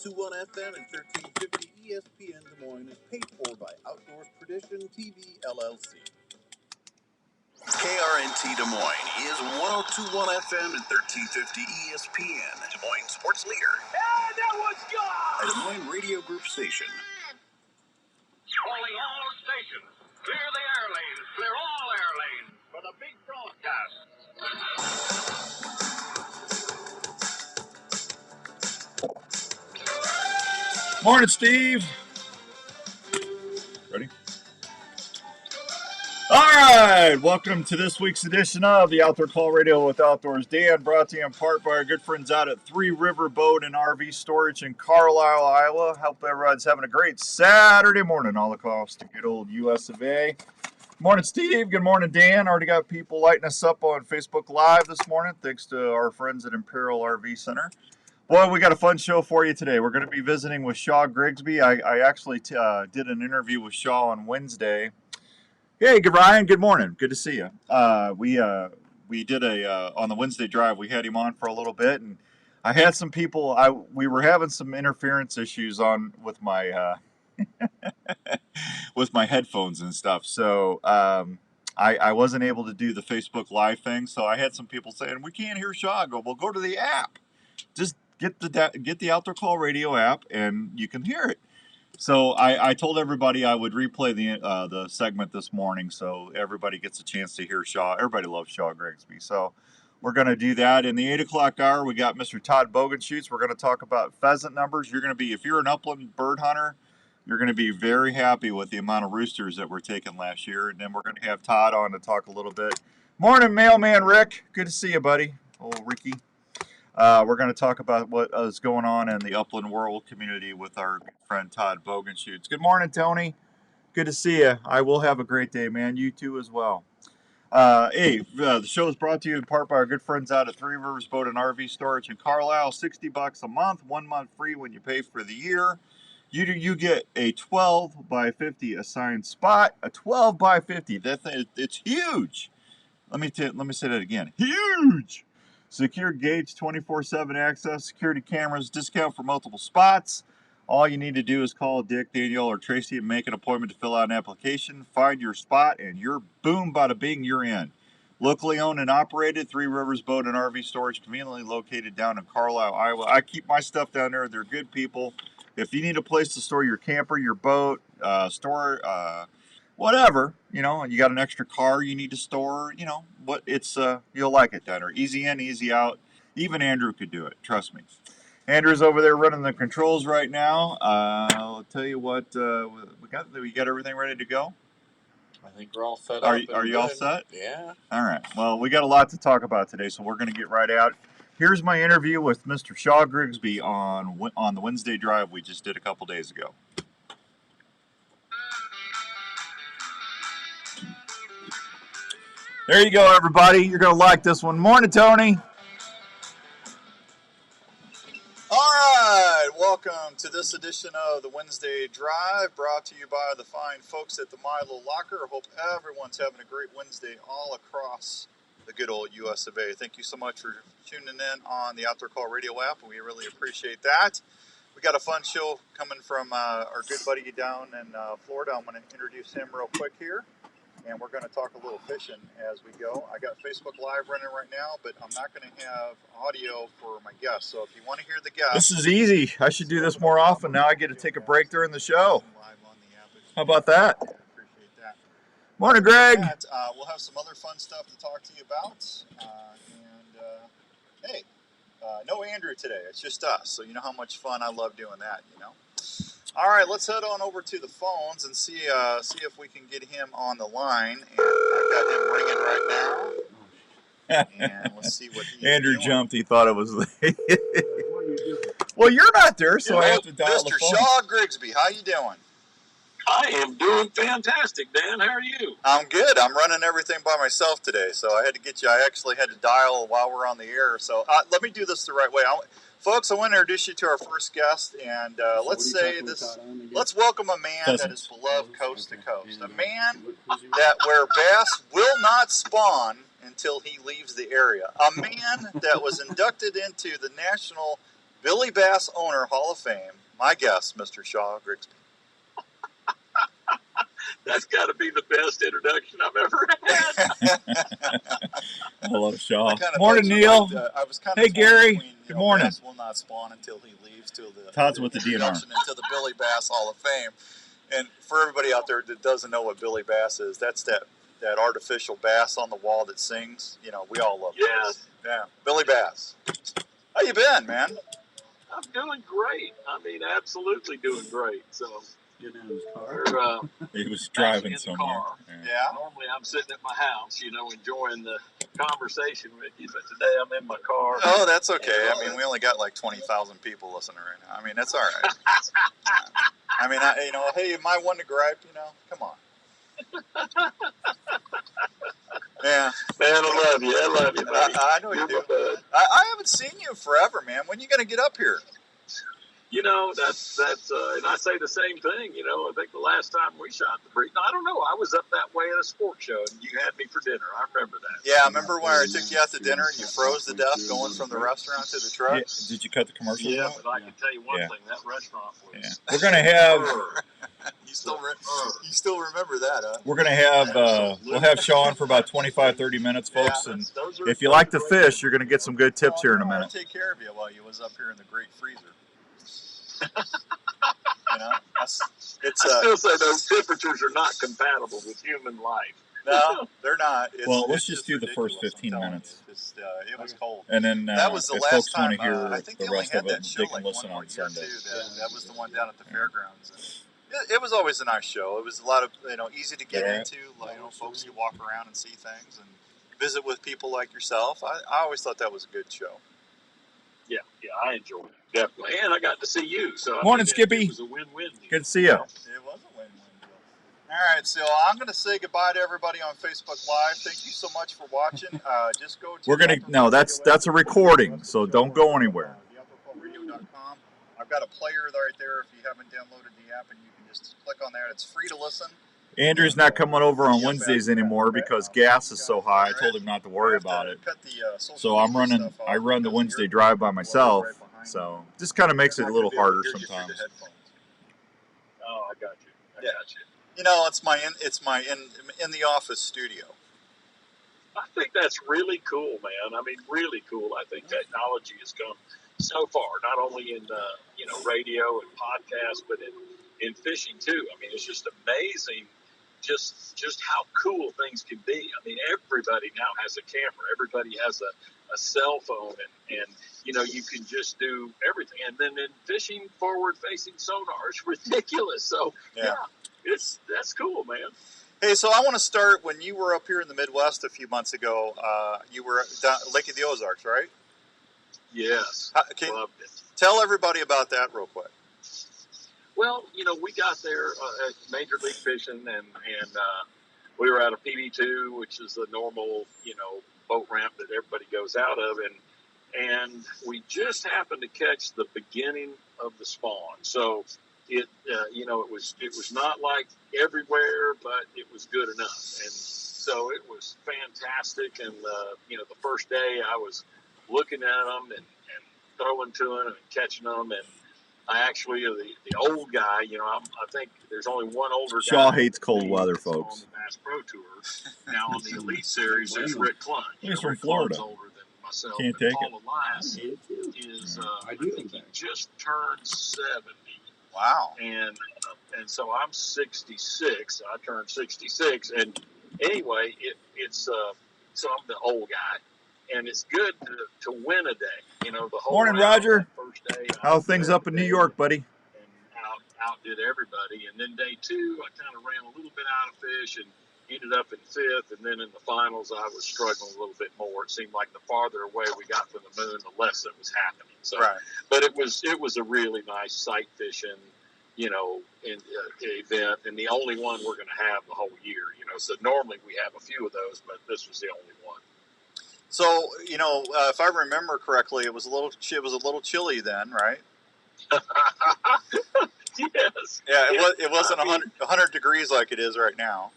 1021 FM and 1350 ESPN Des Moines is paid for by Outdoors Tradition TV LLC. KRNT Des Moines is 1021 FM and 1350 ESPN, Des Moines sports leader. And that was gone! A Des Moines radio group station. Calling all stations. Clear the air lanes. Clear all air lanes for the big broadcast. Morning, Steve. Ready? All right. Welcome to this week's edition of the Outdoor Call Radio with Outdoors Dan, brought to you in part by our good friends out at Three River Boat and RV Storage in Carlisle, Iowa. Hope everyone's having a great Saturday morning all across the good old US of A. Morning, Steve. Good morning, Dan. Already got people lighting us up on Facebook Live this morning, thanks to our friends at Imperial RV Center. Boy, we got a fun show for you today. We're going to be visiting with Shaw Grigsby. I actually did an interview with Shaw on Wednesday. Hey, Ryan. Good morning. Good to see you. We did on the Wednesday drive. We had him on for a little bit, and I had some people. We were having some interference issues with my with my headphones and stuff. So I wasn't able to do the Facebook Live thing. So I had some people saying we can't hear Shaw. I go, well, go to the app. Just get the Outdoor Call Radio app, and you can hear it. So I told everybody I would replay the segment this morning, so everybody gets a chance to hear Shaw. Everybody loves Shaw Grigsby, so we're going to do that. In the 8 o'clock hour, we got Mr. Todd Bogenschutz. We're going to talk about pheasant numbers. If you're an upland bird hunter, you're going to be very happy with the amount of roosters that were taken last year. And then we're going to have Todd on to talk a little bit. Morning, Mailman Rick. Good to see you, buddy. Old Ricky. We're going to talk about what is going on in the upland world community with our good friend Todd Bogenschutz. Good morning, Tony. Good to see you. I will have a great day, man. You too as well. The show is brought to you in part by our good friends out at Three Rivers Boat and RV Storage in Carlisle. $60 a month, 1 month free when you pay for the year. You get a 12 by 50 assigned spot. A 12 by 50. It's huge. Let me say that again. Huge. Secure gauge, 24/7 access, security cameras, discount for multiple spots. All you need to do is call Dick, Daniel, or Tracy and make an appointment to fill out an application. Find your spot, and you're boom, bada bing, you're in. Locally owned and operated, Three Rivers Boat and RV Storage, conveniently located down in Carlisle, Iowa. I keep my stuff down there. They're good people. If you need a place to store your camper, your boat, whatever, and you got an extra car you need to store, you'll like it down there. Easy in, easy out. Even Andrew could do it. Trust me. Andrew's over there running the controls right now. I'll tell you what, we got everything ready to go. I think we're all set up. Are you all set? Yeah. All right. Well, we got a lot to talk about today, so we're going to get right out. Here's my interview with Mr. Shaw Grigsby on the Wednesday drive we just did a couple days ago. There you go, everybody. You're going to like this one. Morning, Tony. All right, welcome to this edition of the Wednesday Drive, brought to you by the fine folks at the Milo Locker. Hope everyone's having a great Wednesday all across the good old US of A. Thank you so much for tuning in on the Outdoor Call Radio app. We really appreciate that. We got a fun show coming from our good buddy down in Florida. I'm going to introduce him real quick here, and we're going to talk a little fishing as we go. I got Facebook Live running right now, but I'm not going to have audio for my guests. So if you want to hear the guests... This is easy. I should do this more often. Now I get to take a break during the show. How about that? Appreciate that. Morning, Greg. We'll have some other fun stuff to talk to you about. Hey, no Andrew today. It's just us. So you know how much fun I love doing that, All right, let's head on over to the phones and see if we can get him on the line. And I've got him ringing right now. And let's see what he's Andrew doing. jumped. He thought it was late. Well, you're not there, so I have to dial the Mr. phone. Shaw Grigsby, how you doing? I am doing fantastic, Dan. How are you? I'm good. I'm running everything by myself today, so I had to get you. I actually had to dial while we're on the air. So let me do this the right way. Folks, I want to introduce you to our first guest, and let's welcome a man that is beloved coast to coast. A man where bass will not spawn until he leaves the area. A man that was inducted into the National Billy Bass owner, Hall of Fame. My guest, Mr. Shaw Grigsby. That's got to be the best introduction I've ever had. Hello, Shaw. I kinda Morning, thought you Neil. might, I was kind of Hey, Gary. Good morning. Bass will not spawn until he leaves to the Todd's with the DNR. introduction into the Billy Bass Hall of Fame. And for everybody out there that doesn't know what Billy Bass is, that's that artificial bass on the wall that sings. You know, we all love Yes. this. Yeah, Billy Bass. How you been, man? I'm doing great. I mean, absolutely doing great. So, Getting out of his car. we're He was actually driving in the somewhere. car. Yeah. Yeah. Normally, I'm sitting at my house, enjoying the conversation with you, but today I'm in my car. Oh, that's okay. I mean, we only got like 20,000 people listening right now. I mean, that's all right. I mean, hey, am I one to gripe? Come on. Yeah. Man, I love you. I love you, buddy. I know you do. You're my bud. I haven't seen you forever, man. When you gonna get up here? That's and I say the same thing. I think the last time we shot the breed, I don't know. I was up that way at a sports show, and you had me for dinner. I remember that. Yeah, I remember when I took you out to dinner and you froze to death going from the restaurant to the truck. Yeah. Did you cut the commercial? Yeah, out? but I can tell you one Yeah. thing: that restaurant was. Yeah. We're gonna have. You still remember that, huh? We're gonna have. We'll have Shaw on for about 25, 30 minutes, folks. Yeah. And Those are- if you like to fish, you're gonna get some good tips here in a I minute. take care of you while you was up here in the great freezer. It's I still say those temperatures are not compatible with human life. no, they're not. Well, let's it's just do the first ridiculous, 15 I'm telling minutes. you. It was cold. And then That was the if last folks time. want to hear I think they the only rest had of it, that show they can like listen one on more year Sunday. too. That was the one down at the fairgrounds. It was always a nice show. It was a lot of easy to get Yeah. into. Folks could walk around and see things and visit with people like yourself. I always thought that was a good show. Yeah, I enjoyed it definitely, and I got to see you. So Morning, it Skippy. was a win-win. Good to see you. It was a win-win deal. All right, so I'm going to say goodbye to everybody on Facebook Live. Thank you so much for watching. Just go to We're gonna no, that's a recording, so don't go anywhere. TheOutdoorCallRadio.com. I've got a player right there if you haven't downloaded the app, and you can just click on that. It's free to listen. Andrew's not coming over on Wednesdays anymore because gas is so high. I told him not to worry about it. So I run the Wednesday drive by myself. So just kind of makes it a little harder sometimes. Oh, I got you. I got you. It's my in the office studio. I think that's really cool, man. I mean, really cool. I think technology has come so far, not only in radio and podcasts, but in fishing too. I mean, it's just amazing, just how cool things can be. I mean, everybody now has a camera. Everybody has a cell phone, and you can just do everything. And then in fishing, forward-facing sonar is ridiculous. So yeah, that's cool, man. Hey, so I want to start when you were up here in the Midwest a few months ago. You were down Lake of the Ozarks, right? Yes, loved it. Tell everybody about that real quick. Well, we got there at Major League Fishing, and we were at a PB2, which is the normal, boat ramp that everybody goes out of, and we just happened to catch the beginning of the spawn. So it was not like everywhere, but it was good enough, and so it was fantastic. And the first day I was looking at them and throwing to them and catching them, and I actually, the old guy, I think there's only one older guy. Shaw hates cold weather, folks. On the Bass Pro Tour. Now on the Elite Series, there's Rick Clunge. He's from Rick Florida. Clunge's older than myself. Can't and take Paul Elias is, I think he just turned 70. Wow. And so I'm 66. I turned 66. And anyway, it's so I'm the old guy. And it's good to win a day, the whole Morning, Roger. First day, How things up in New York, buddy? And outdid everybody. And then day two, I kind of ran a little bit out of fish and ended up in fifth. And then in the finals, I was struggling a little bit more. It seemed like the farther away we got from the moon, the less it was happening. So, right. But it was a really nice sight fishing, event, and the only one we're going to have the whole year. So normally we have a few of those, but this was the only one. So, if I remember correctly, it was a little chilly then, right? Yes. Yeah, it wasn't 100 degrees like it is right now.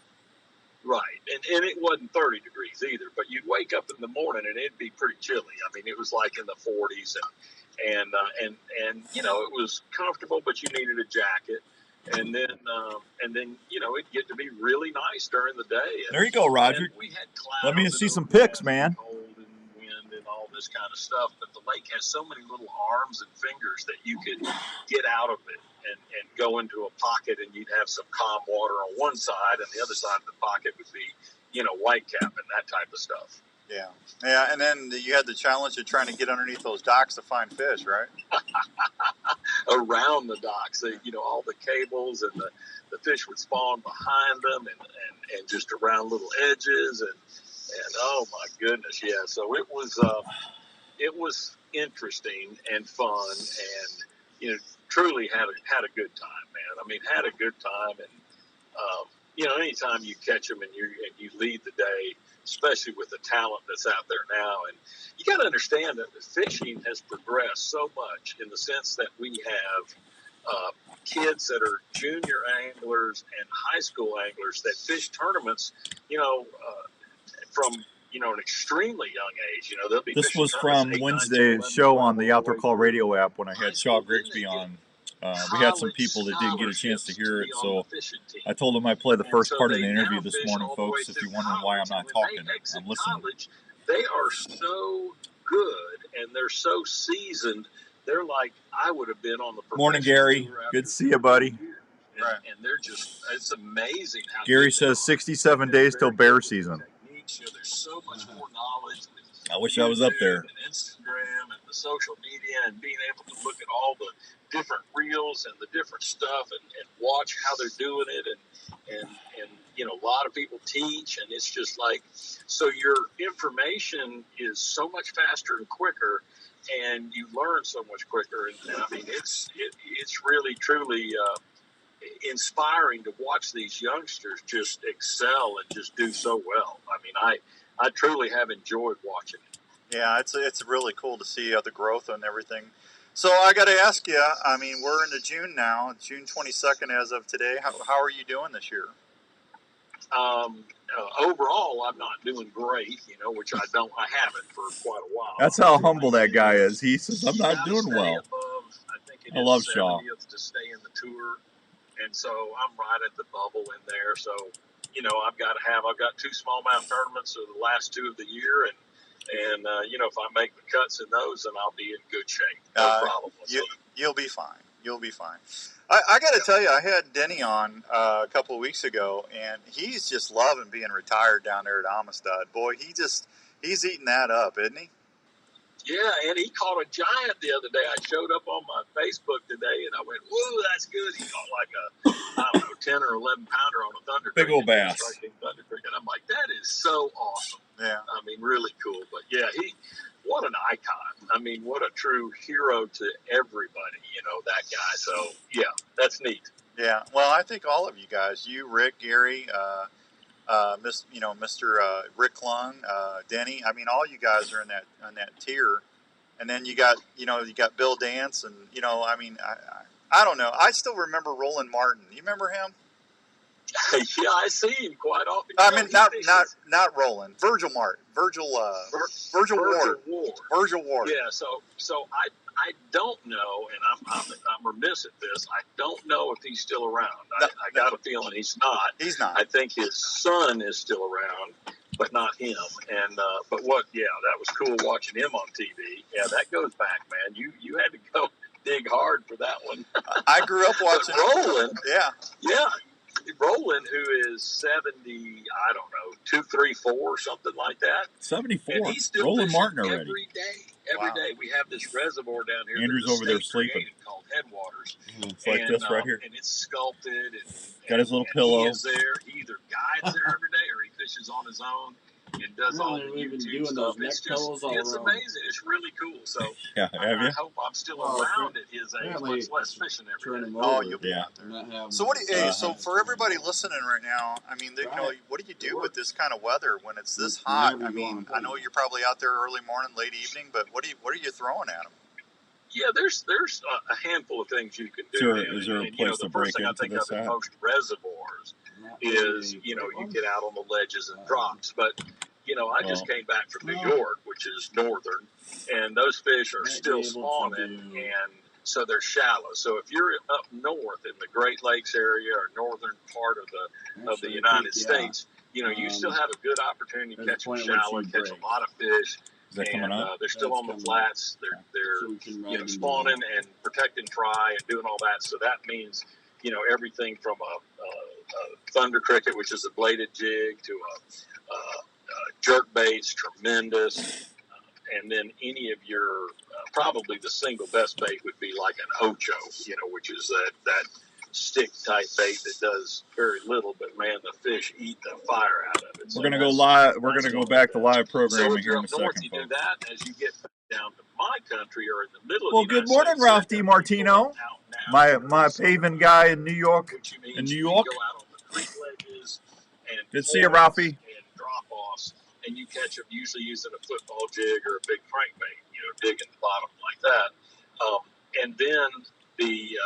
Right, and it wasn't 30 degrees either. But you'd wake up in the morning and it'd be pretty chilly. I mean, it was like in the 40s, and you know, it was comfortable, but you needed a jacket. And then you know, it'd get to be really nice during the day. And, There you go, Roger. and we had clouds. Let me and see some overcast pics, man. and cold and wind and all this kind of stuff. But the lake has so many little arms and fingers that you could get out of it and go into a pocket, and you'd have some calm water on one side, and the other side of the pocket would be, you know, whitecap and that type of stuff. Yeah. Yeah. And then you had the challenge of trying to get underneath those docks to find fish, right? Around the docks, you know, all the cables and the fish would spawn behind them and just around little edges and oh my goodness, yeah. So it was interesting and fun, and you know, truly had a good time, man. I mean, had a good time, and you know, anytime you catch them and you lead the day, especially with the talent that's out there now, and you got to understand that the fishing has progressed so much in the sense that we have kids that are junior anglers and high school anglers that fish tournaments, you know, from, you know, an extremely young age. You know, they'll be. This fishing was tournaments from 8, 9, 10, Wednesday's 11, show 12, on the all Outdoor way Call through radio app when I high had school. Shaw Then Grigsby they get on. We had some college people that didn't get a chance to scholarships hear to it, be on so the fishing team. I told them I'd play the And first so part of they the interview now this fish morning, all the way folks. If through you're wondering why I'm college, not and when talking, they exit I'm listening. college, they are so good and they're so seasoned. They're like I would have been on the Morning, professional Gary. tour after Good to see you, 30 buddy. years. Right. And they're just—it's amazing how Gary good they says are. 67 And they're days till very bear good with the season. techniques. You know, there's so much more knowledge with I wish I was up there. YouTube and Instagram and the social media, and being able to look at all the different reels and the different stuff and watch how they're doing it, and you know, a lot of people teach, and it's just like, so your information is so much faster and quicker, and you learn so much quicker, and I mean, it's really truly inspiring to watch these youngsters just excel and just do so well. I mean, I truly have enjoyed watching it. Yeah. It's really cool to see the growth and everything. So I got to ask you, I mean, we're into June now, June 22nd as of today. How are you doing this year? Overall, I'm not doing great, you know, which I haven't for quite a while. That's how humble that guy is. He says, I'm not Gotta doing stay well. above, I think it I is love Shaw. 70th to stay in the tour, and so I'm right at the bubble in there. So, you know, I've got 2 smallmouth tournaments of the last 2 of the year, and you know, if I make the cuts in those, then I'll be in good shape. No problem. You'll be fine. You'll be fine. I got to tell you, I had Denny on a couple of weeks ago, and he's just loving being retired down there at Amistad. Boy, he's eating that up, isn't he? Yeah, and he caught a giant the other day. I showed up on my Facebook today, and I went, "Whoa, that's good!" He caught like I don't know, 10 or 11 pounder on a Thunder Creek. Big old bass. Thunder Creek, and I'm like, that is so awesome. Yeah. I mean, really cool. But yeah, what an icon. I mean, what a true hero to everybody. You know, that guy. So yeah, that's neat. Yeah. Well, I think all of you guys, you, Rick, Gary, Mr. Rick Lung, Denny. I mean, all you guys are in that tier. And then you got Bill Dance, and you know, I mean, I don't know. I still remember Roland Martin. You remember him? Yeah, I see him quite often. I mean, not Roland. Virgil Martin. Virgil Ward. Virgil Ward. Yeah. So I don't know, and I'm remiss at this. I don't know if he's still around. I got a feeling he's not. He's not. I think his son is still around, but not him. And but what? Yeah, that was cool watching him on TV. Yeah, that goes back, man. You had to go dig hard for that one. I grew up watching Roland. Yeah. Roland, who is 70, I don't know, 2, 3, 4, something like that. 74. And he's still Roland fishing Martin already. every day. Every day we have this reservoir down here. Andrew's that the over there state sleeping. created called Headwaters. It's like this right here. And it's sculpted. And Got his little and pillow. He is there. He either guides there every day or he fishes on his own and does all the we've been YouTube doing stuff. those neck It's pillows all it's around. amazing. It's really cool. So Yeah, have I you? hope I'm still Well, around at his age. apparently Much less fishing every turn day. him Oh, over. you'll be Yeah. out there. and not have So him- so for everybody listening right now, I mean, you know, what do you do with this kind of weather when it's this hot? Whenever I you go mean, on I know you're probably out there early morning, late evening, but what are you throwing at them? Yeah, there's a handful of things you can do. Sure. And, Is there a and, you know, place the to first break thing I into think this of is at? most reservoirs. not is, you know, you get out on the ledges and drops. But, you know, I just came back from New York, which is northern, and those fish are still spawning, and so they're shallow. So if you're up north in the Great Lakes area or northern part of the United States, you know, you still have a good opportunity to catch them shallow, catch a lot of fish. Is that coming up? They're still on the flats. They're you know, spawning and protecting fry and doing all that. So that means, you know, everything from a thunder cricket, which is a bladed jig, to a jerk baits, tremendous. And then any of your, probably the single best bait would be like an ocho, you know, which is that stick type bait that does very little, but man, the fish eat the fire out of it. We're gonna go live. We're gonna go back to live programming here in a second, you do that as you get down to my country or in the middle of well, the good United morning, States, Ralph DiMartino, my paving guy in New York. which means In New you York. go out on the creek ledges and Good to see you, points Ralphie. and drop offs, and you catch them usually using a football jig or a big crankbait, you know, digging the bottom like that. And then the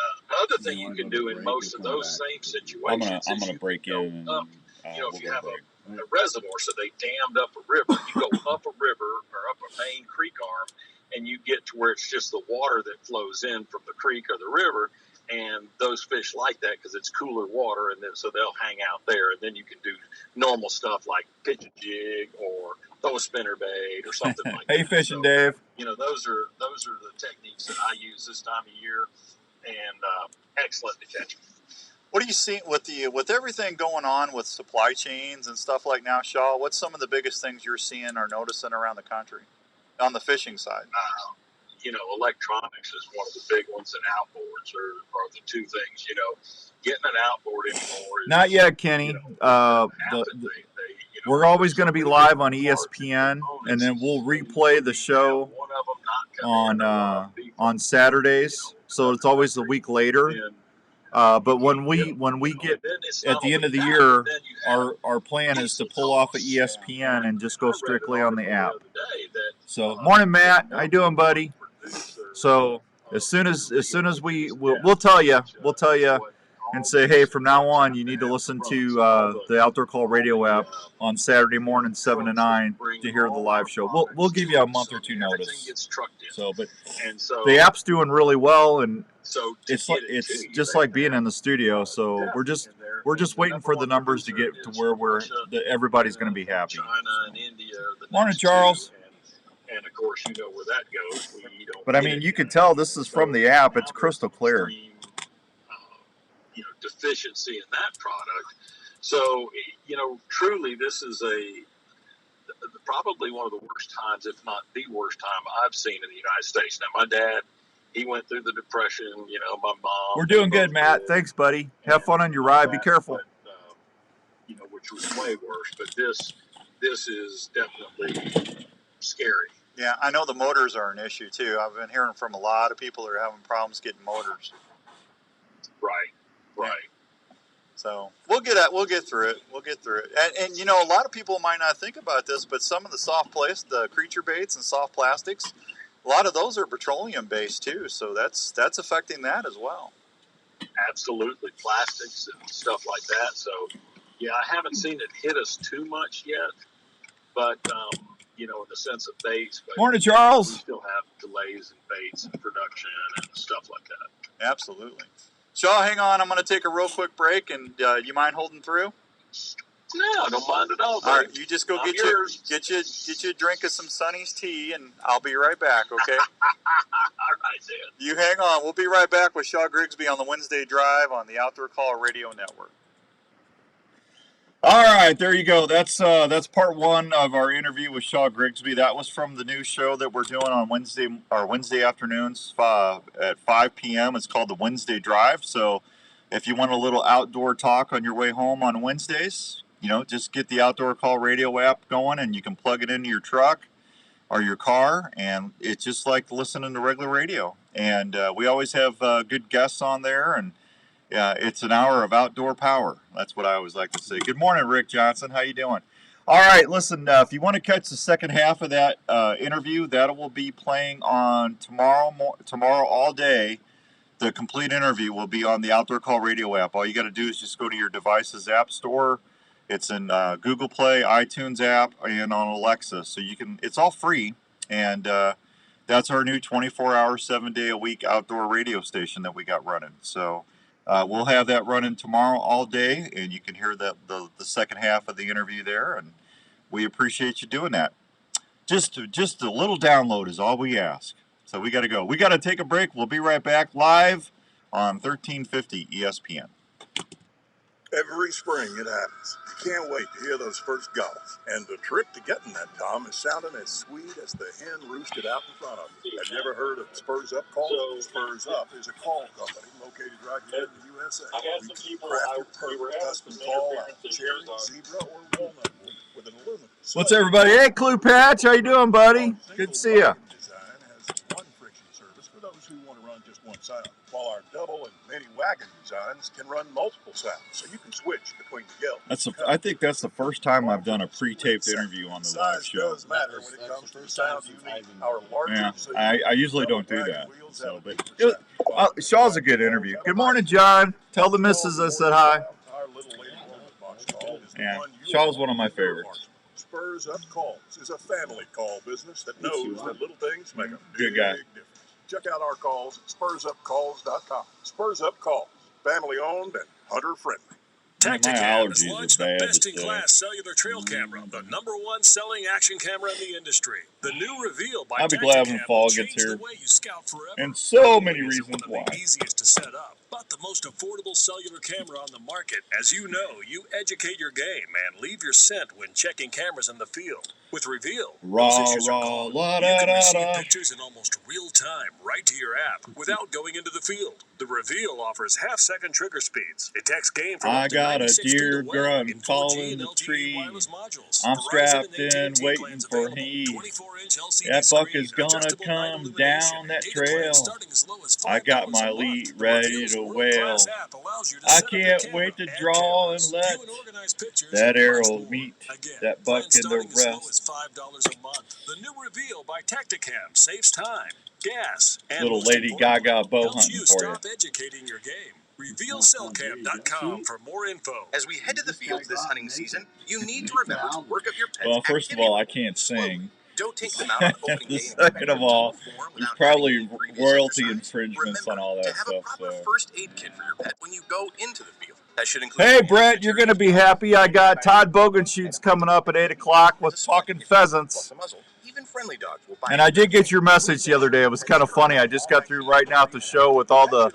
other thing you can do in most of those same situations I'm is gonna you break go in. up. And, You know, we'll if you go have break. a reservoir, so they dammed up a river, you go up a river or up a main creek arm, and you get to where it's just the water that flows in from the creek or the river, and those fish like that because it's cooler water, and then so they'll hang out there, and then you can do normal stuff like pitch a jig or throw a spinner bait or something like that. Hey, fishing So, Dave. you know, those are the techniques that I use this time of year, and excellent to catch them. What do you see with everything going on with supply chains and stuff like now, Shaw? What's some of the biggest things you're seeing or noticing around the country on the fishing side? You know, electronics is one of the big ones, and outboards are the two things. You know, getting an outboard anymore is Not yet, Kenny. you know, We're always going to be live on ESPN, and then we'll replay the show on Saturdays. So it's always a week later. But when we get at the end of the year, our plan is to pull off of ESPN and just go strictly on the app. So, morning, Matt. How you doing, buddy? So as soon as we'll tell you and say, hey, from now on, you need to listen to the Outdoor Call Radio app on Saturday morning, 7 to 9, to hear the live show. We'll give you a month or two notice. So, but the app's doing really well, and it's just like being in the studio. So we're just waiting for the numbers to get to where everybody's going to be happy. China and India are the Morning, next Charles. two, and of course, you know where that goes. But I mean, you can tell this is from the app. It's crystal clear. You know, deficiency in that product. So, you know, truly, this is probably one of the worst times, if not the worst time I've seen in the United States. Now, my dad, he went through the Depression. You know, my mom. We're doing good, Matt. Thanks, buddy. Have fun on your ride. Be careful. But, you know, which was way worse. But this is definitely scary. Yeah, I know the motors are an issue too. I've been hearing from a lot of people who are having problems getting motors. Right. So we'll get through it. And you know, a lot of people might not think about this, but some of the creature baits and soft plastics, a lot of those are petroleum based too. So that's affecting that as well. Absolutely, plastics and stuff like that. So yeah, I haven't seen it hit us too much yet, but you know, in the sense of baits. But Morning, Charles. We still have delays in baits and production and stuff like that. Absolutely. Shaw, hang on. I'm going to take a real quick break, and you mind holding through? No, I don't mind at all. All right, you just go get you a drink of some Sonny's tea, and I'll be right back. Okay. All right, then. You hang on. We'll be right back with Shaw Grigsby on the Wednesday Drive on the Outdoor Call Radio Network. All right, there you go. That's part one of our interview with Shaw Grigsby. That was from the new show that we're doing on Wednesday afternoons at 5 p.m. It's called the Wednesday Drive. So if you want a little outdoor talk on your way home on Wednesdays, you know, just get the Outdoor Call Radio app going, and you can plug it into your truck or your car, and it's just like listening to regular radio. And we always have good guests on there, and it's an hour of outdoor power. That's what I always like to say. Good morning, Rick Johnson. How you doing? All right, listen, if you want to catch the second half of that interview, that will be playing on tomorrow all day, The complete interview will be on the Outdoor Call Radio app. All you got to do is just go to your device's app store. It's in Google Play, iTunes app, and on Alexa. So you can. It's all free, and that's our new 24-hour, 7-day-a-week outdoor radio station that we got running. So we'll have that running tomorrow all day, and you can hear the second half of the interview there. And we appreciate you doing that. Just a little download is all we ask. So we got to go. We got to take a break. We'll be right back live on 1350 ESPN. Every spring it happens. You can't wait to hear those first gulls. And the trick to getting that, Tom, is sounding as sweet as the hen roosted out in front of you. Have you ever heard of Spurs Up Calls? Spurs Up is a call company located right here in the USA. We can craft your perfect custom call out of cherry, zebra, or walnut wood with an aluminum. What's everybody? Hey, Clue Patch. How you doing, buddy? Good to see you. Design has one friction service for those who want to run just one sound, while our double and mini wagon designs can run multiple sounds, so you can switch between the yells. I think that's the first time I've done a pre-taped interview on the live show. Does matter when it comes to the sounds you need. Our Yeah, larger I usually don't do that. So, but Shaw's a good interview. Good morning, John. Tell the missus I said hi. Our little lady box call is the Yeah, one you Shaw's one of my favorites. Spurs Up Calls is a family call business that knows that little things make a Good big guy. difference. Check out our calls at SpursUpCalls.com. Spurs Up Calls, family owned and hunter friendly. My Tacticam has allergies launched are the bad best-in-class cellular trail camera, the #1 selling action camera in the industry. The new Reveal by I'll be glad when Tacticam fall will gets change here. the way you scout forever. And so many It is reasons one of why. the easiest to set up, but the most affordable cellular camera on the market. As you know, you educate your game and leave your scent when checking cameras in the field. With Reveal, those issues are gone. You can receive pictures in almost real time right to your app without going into the field. The Reveal offers half-second trigger speeds. It detects game from I up to got a 96 feet deer away grunt in 4G falling and the LTE tree. wireless modules. I'm Verizon strapped and in, AT&T waiting plans for available. heat. 24-inch LCD That buck screen, is gonna adjustable night come illumination, down that data plans trail. starting as low as I got $5 my a month. elite The ready Reveal's to world-class wail. app allows you to I set up your can't camera, wait to add draw cameras, and let view and organize pictures, that and much arrow more. meet Again, that buck plans in the starting as low as rest. $5 a month. The new Reveal by Tacticam saves time, gas, and Little most Lady importantly, Gaga bow helps hunting you for you. stop educating your game. RevealCellCam.com for more info. As we head to the field this hunting season, you need to remember to work up your pet's Well, first of all, I activity can't sing. Don't take them out on opening day. and Second of all, perform there's without probably having any previous royalty exercise. infringements on Remember all to that have a stuff. proper So, first aid kit for your pet when you go into the field. That should include. hey, Brett, you're gonna be happy. I got Todd Bogenschutz coming up at 8 o'clock with Talking Pheasants. Even friendly dogs will bite. And I did get your message the other day. It was kind of funny. I just got through writing out the show with all the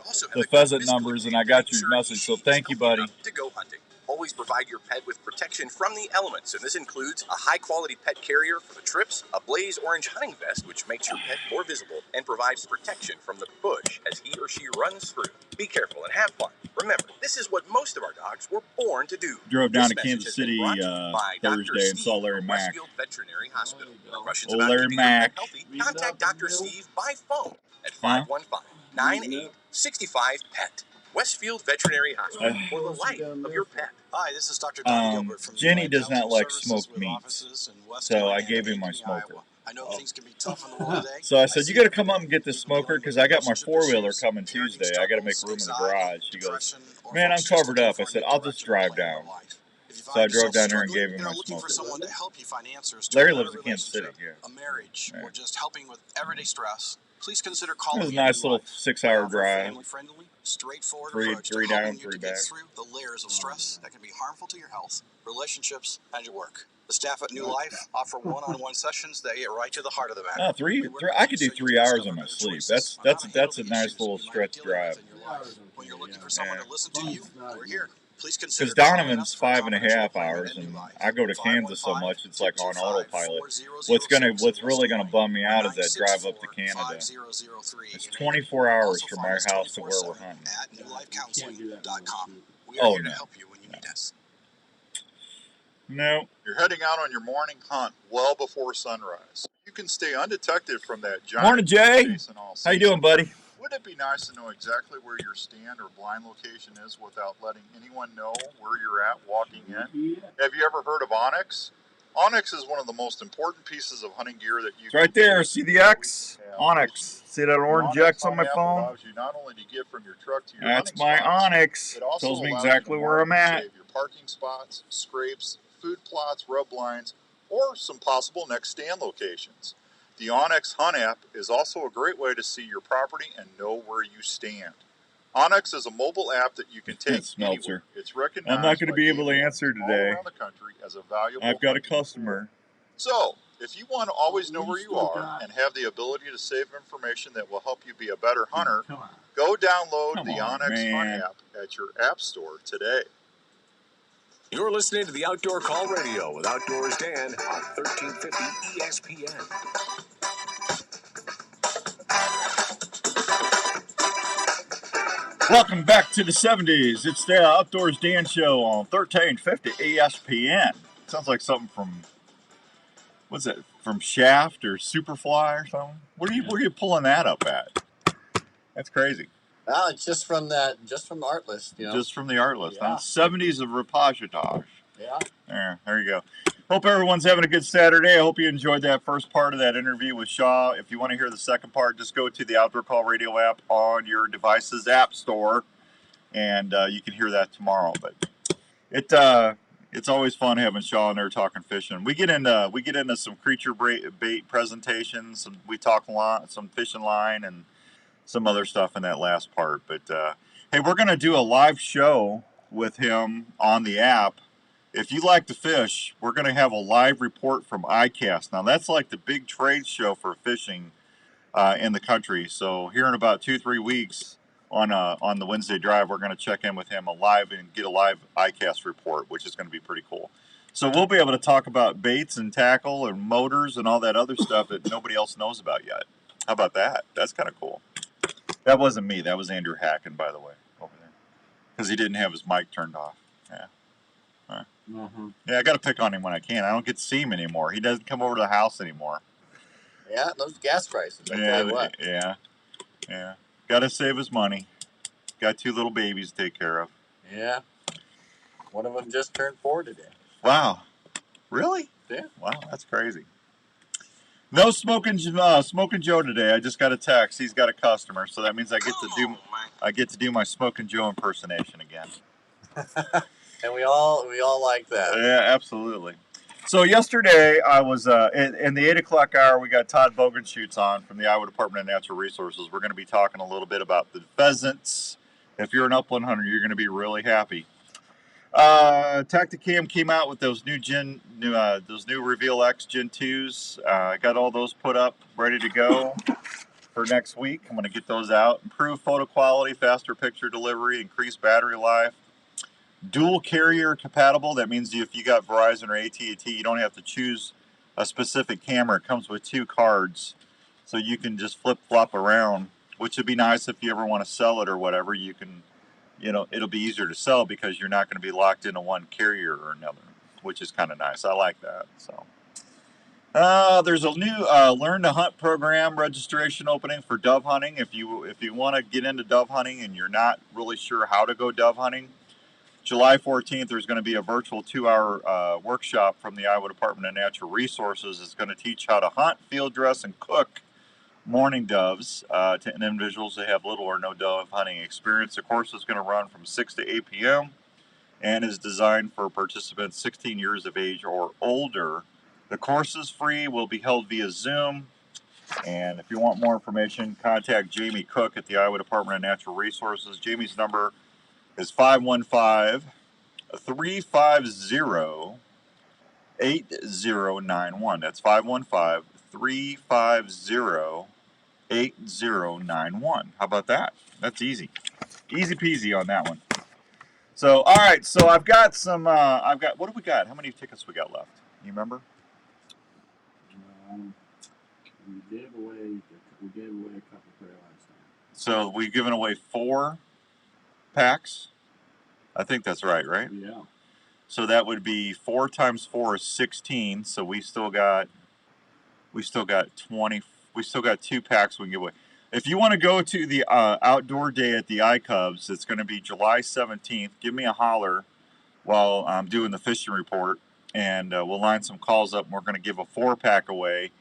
pheasant numbers, and I got your message. So thank you, buddy. To go hunting. Always provide your pet with protection from the elements, and this includes a high-quality pet carrier for the trips, a blaze orange hunting vest which makes your pet more visible and provides protection from the bush as he or she runs through. Be careful and have fun. Remember, this is what most of our dogs were born to do. Drove down This to message Kansas has been City brought to you by Dr. Thursday and saw Steve Larry from Mack. Westfield Veterinary Hospital. For questions Oh, about Larry keeping your pet Mack. healthy, contact Dr. Steve by phone at Huh? 515-9865-PET. Westfield Veterinary Hospital for the life of your pet. Hi, this is Dr. Don Gilbert from Jenny United does not Counseling like Services smoked with meats, offices in West so I Indiana gave him and my Ankeny, smoker. Iowa. I know things can be tough in the world today. So I said, you got to come up and get the smoker because I got my four-wheeler coming Tuesday. I got to make room in the garage. She goes, man, I'm covered up. I said, I'll just drive down. So I drove down there and gave him my looking for smoker. someone to help you find answers to Larry a lives better in Kansas City. relationship, Yeah. a marriage, Yeah. or just helping with everyday stress. Please consider It calling was a nice little 6-hour Offer a drive. family-friendly, straightforward Three approach to down, helping you 3 to back. get through the layers of stress that can be harmful to your health, relationships, and your work. The staff at New Life offer one-on-one sessions that get right to the heart of the matter. No, three. I could do 3 hours on my sleep. That's a nice little stretch drive. When you're looking for someone Yeah. to listen to you, we're here. Please consider Because calling Donovan's us for a 5.5 confidential hours, appointment and at New Life. I go to Kansas so much it's like on 515-225-4006 autopilot. What's really gonna bum me out is that drive up to 964-5003 Canada. It's in 24 hours Also from find my us house to where we're 24/7 hunting. at newlifecounseling.com. We are Oh, here to no. help you when you need us. No. You're heading out on your morning hunt well before sunrise. You can stay undetected from that giant Morning, Jay. chasing all How you season. doing, buddy? Wouldn't it be nice to know exactly where your stand or blind location is without letting anyone know where you're at walking in? Have you ever heard of Onyx? Onyx is one of the most important pieces of hunting gear that you It's right there. See the X? Onyx. See that The orange Onyx X on my Hunt app phone? allows you not only to get from your truck to your That's hunting my spots, Onyx. it also Tells me allows exactly you to where mark I'm and at. save your parking spots, scrapes, food plots, rub lines, or some possible next stand locations. The Onyx Hunt app is also a great way to see your property and know where you stand. Onyx is a mobile app that you can take anywhere. It's recognized I'm not going to by be able to game answer wardens all today. around the country as a valuable I've got a hunting tool. customer. So, if you want to always know where you are and have the ability to save information that will help you be a better hunter, go download the Onyx Hunt app at your app store today. You're listening to the Outdoor Call Radio with Outdoors Dan on 1350 ESPN. Welcome back to the 70s. It's the Outdoors Dan Show on 1350 ESPN. Sounds like something from, what's it, from Shaft or Superfly or something? Where are you pulling that up at? That's crazy. Well, it's just from the art list, you know. Just from the art list, Yeah. huh? 70s of reportage. Yeah. There you go. Hope everyone's having a good Saturday. I hope you enjoyed that first part of that interview with Shaw. If you want to hear the second part, just go to the Outdoor Call Radio app on your device's app store, and you can hear that tomorrow. But it's always fun having Shaw in there talking fishing. We get into some creature bait presentations. We talk a lot, some fishing line, and some other stuff in that last part. But hey, we're gonna do a live show with him on the app. If you like to fish, we're going to have a live report from ICAST. Now, that's like the big trade show for fishing in the country. So here in about 2-3 weeks on the Wednesday Drive, we're going to check in with him and get a live ICAST report, which is going to be pretty cool. So we'll be able to talk about baits and tackle and motors and all that other stuff that nobody else knows about yet. How about that? That's kind of cool. That wasn't me. That was Andrew Hacken, by the way, over there. Because he didn't have his mic turned off. Yeah. Yeah, I got to pick on him when I can. I don't get to see him anymore. He doesn't come over to the house anymore. Yeah, those gas prices. I tell you what. Yeah. Got to save his money. Got 2 little babies to take care of. Yeah. One of them just turned 4 today. Wow. Really? Yeah. Wow, that's crazy. No smoking Joe today. I just got a text. He's got a customer, so that means I get to do my Smoking Joe impersonation again. And we all like that. Yeah, absolutely. So yesterday I was in the 8 o'clock hour. We got Todd Bogenschutz on from the Iowa Department of Natural Resources. We're going to be talking a little bit about the pheasants. If you're an upland hunter, you're going to be really happy. Tacticam came out with those new Reveal X Gen 2s. I got all those put up, ready to go for next week. I'm going to get those out. Improved photo quality, faster picture delivery, increased battery life. Dual carrier compatible. That means if you got Verizon or AT&T, you don't have to choose a specific camera. It comes with 2 cards, so you can just flip-flop around, which would be nice if you ever want to sell it or whatever. You can, it'll be easier to sell because you're not going to be locked into one carrier or another, which is kind of nice. I like that. So there's a new Learn to Hunt program registration opening for dove hunting. If you want to get into dove hunting and you're not really sure how to go dove hunting, July 14th, there's going to be a virtual 2-hour workshop from the Iowa Department of Natural Resources. It's going to teach how to hunt, field dress, and cook mourning doves to individuals that have little or no dove hunting experience. The course is going to run from 6 to 8 p.m. and is designed for participants 16 years of age or older. The course is free, will be held via Zoom. And if you want more information, contact Jamie Cook at the Iowa Department of Natural Resources. Jamie's number is 515-350-8091. That's 515-350-8091. How about that? That's easy. Easy peasy on that one. So, all right. So I've got what do we got? How many tickets we got left? You remember? We gave away a couple pair last time. So we've given away 4 packs. I think that's right? Yeah. So that would be 4 times 4 is 16. So we still got 20. We still got 2 packs we can give away. If you want to go to the outdoor day at the iCubs, it's going to be July 17th. Give me a holler while I'm doing the fishing report. and we'll line some calls up, and we're going to give a 4-pack away.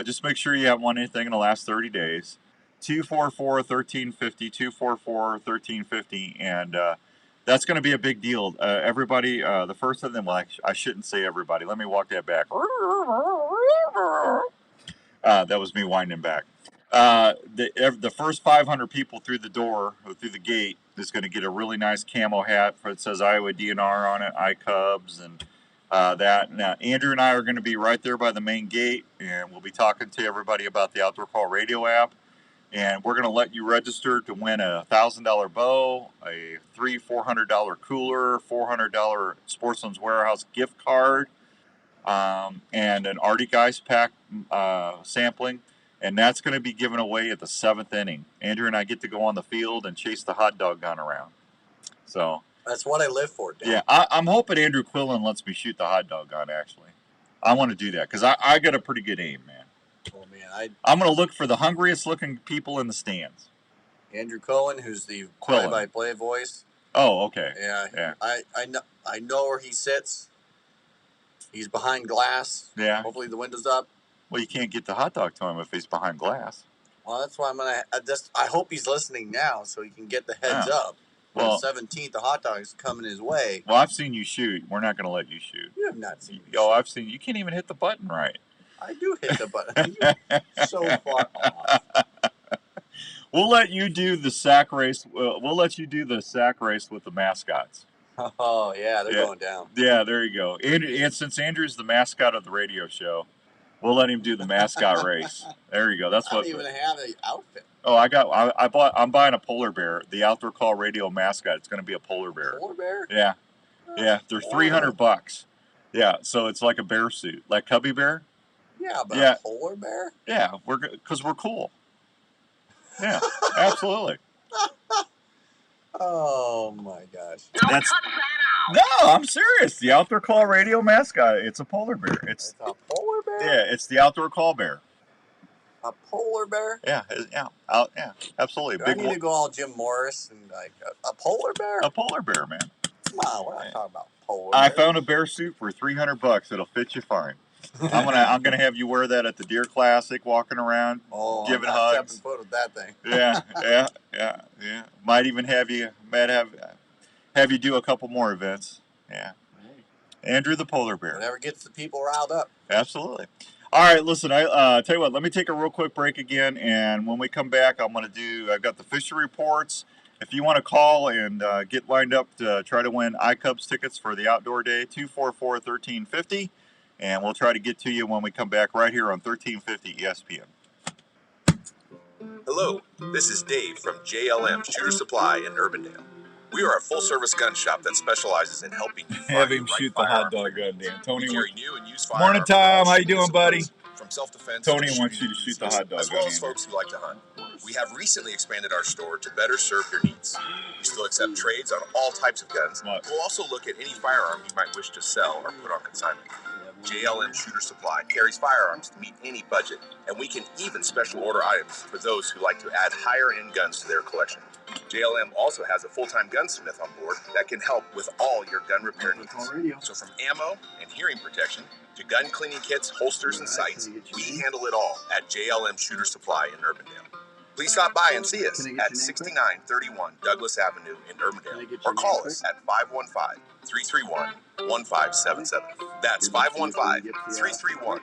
Just make sure you haven't won anything in the last 30 days. 244-1350, 244-1350, and that's going to be a big deal. Everybody, the first of them, well, I shouldn't say everybody. Let me walk that back. That was me winding back. The first 500 people through the door, or through the gate, is going to get a really nice camo hat that says Iowa DNR on it, iCubs, and that. Now, Andrew and I are going to be right there by the main gate, and we'll be talking to everybody about the Outdoor Call Radio app. And we're going to let you register to win a $1,000 bow, a $400 cooler, $400 Sportsman's Warehouse gift card, and an Arctic Ice Pack sampling. And that's going to be given away at the 7th inning. Andrew and I get to go on the field and chase the hot dog gun around. So that's what I live for, Dan. Yeah, I'm hoping Andrew Quillen lets me shoot the hot dog gun, actually. I want to do that because I got a pretty good aim, man. Oh, man. I'm going to look for the hungriest looking people in the stands. Andrew Cohen, who's the play-by-play voice. Oh, okay. Yeah. I know where he sits. He's behind glass. Yeah. Hopefully the window's up. Well, you can't get the hot dog to him if he's behind glass. Well, that's why I'm going to... I hope he's listening now so he can get the heads up. Well, the 17th, the hot dog is coming his way. Well, I've seen you shoot. We're not going to let you shoot. You have not seen me shoot. I've seen you. Can't even hit the button right. I do hit the button. You're so far off. We'll let you do the sack race. We'll let you do the sack race with the mascots. Oh, yeah, they're going down. Yeah, there you go. And since Andrew's the mascot of the radio show, we'll let him do the mascot race. There you go. That's I don't even have an outfit. Oh, I'm buying a polar bear. The Outdoor Call Radio mascot. It's going to be a polar bear. Polar bear? Yeah. Yeah, they're $300. Yeah, so it's like a bear suit, like Cubby Bear. Yeah, but a polar bear? Yeah, because we're cool. Yeah, absolutely. Oh my gosh. No, I'm serious. The Outdoor Call Radio mascot. It's a polar bear. It's a polar bear? Yeah, it's the Outdoor Call Bear. A polar bear? Yeah, absolutely. Do I need to go all Jim Morris and like a polar bear? A polar bear, man. Come on, we're not talking about polar I bears. found a bear suit for $300. It'll fit you fine. I'm gonna have you wear that at the Deer Classic, walking around, giving hugs. 7 foot with that thing. Yeah. Might even have you do a couple more events. Yeah. Andrew the polar bear. Whatever gets the people riled up. Absolutely. All right, listen. I tell you what. Let me take a real quick break again, and when we come back, I've got the fishery reports. If you want to call and get lined up to try to win iCubs tickets for the outdoor day, 244-1350. And we'll try to get to you when we come back right here on 1350 ESPN. Hello, this is Dave from JLM Shooter Supply in Urbandale. We are a full-service gun shop that specializes in helping you have him shoot the hot dog gun, Dan. Tony, we carry new and used morning, Tom. How you doing, buddy? From self-defense. Tony wants you to shoot the hot dog gun, as well as folks who like to hunt. We have recently expanded our store to better serve your needs. We still accept trades on all types of guns. We'll also look at any firearm you might wish to sell or put on consignment. JLM Shooter Supply carries firearms to meet any budget, and we can even special order items for those who like to add higher-end guns to their collection. JLM also has a full-time gunsmith on board that can help with all your gun repair needs. So from ammo and hearing protection to gun cleaning kits, holsters, and sights, we handle it all at JLM Shooter Supply in Urbandale. Please stop by and see us at 6931 Douglas Avenue in Urbandale, or call us at 515-331-1577. That's 515-331-1577.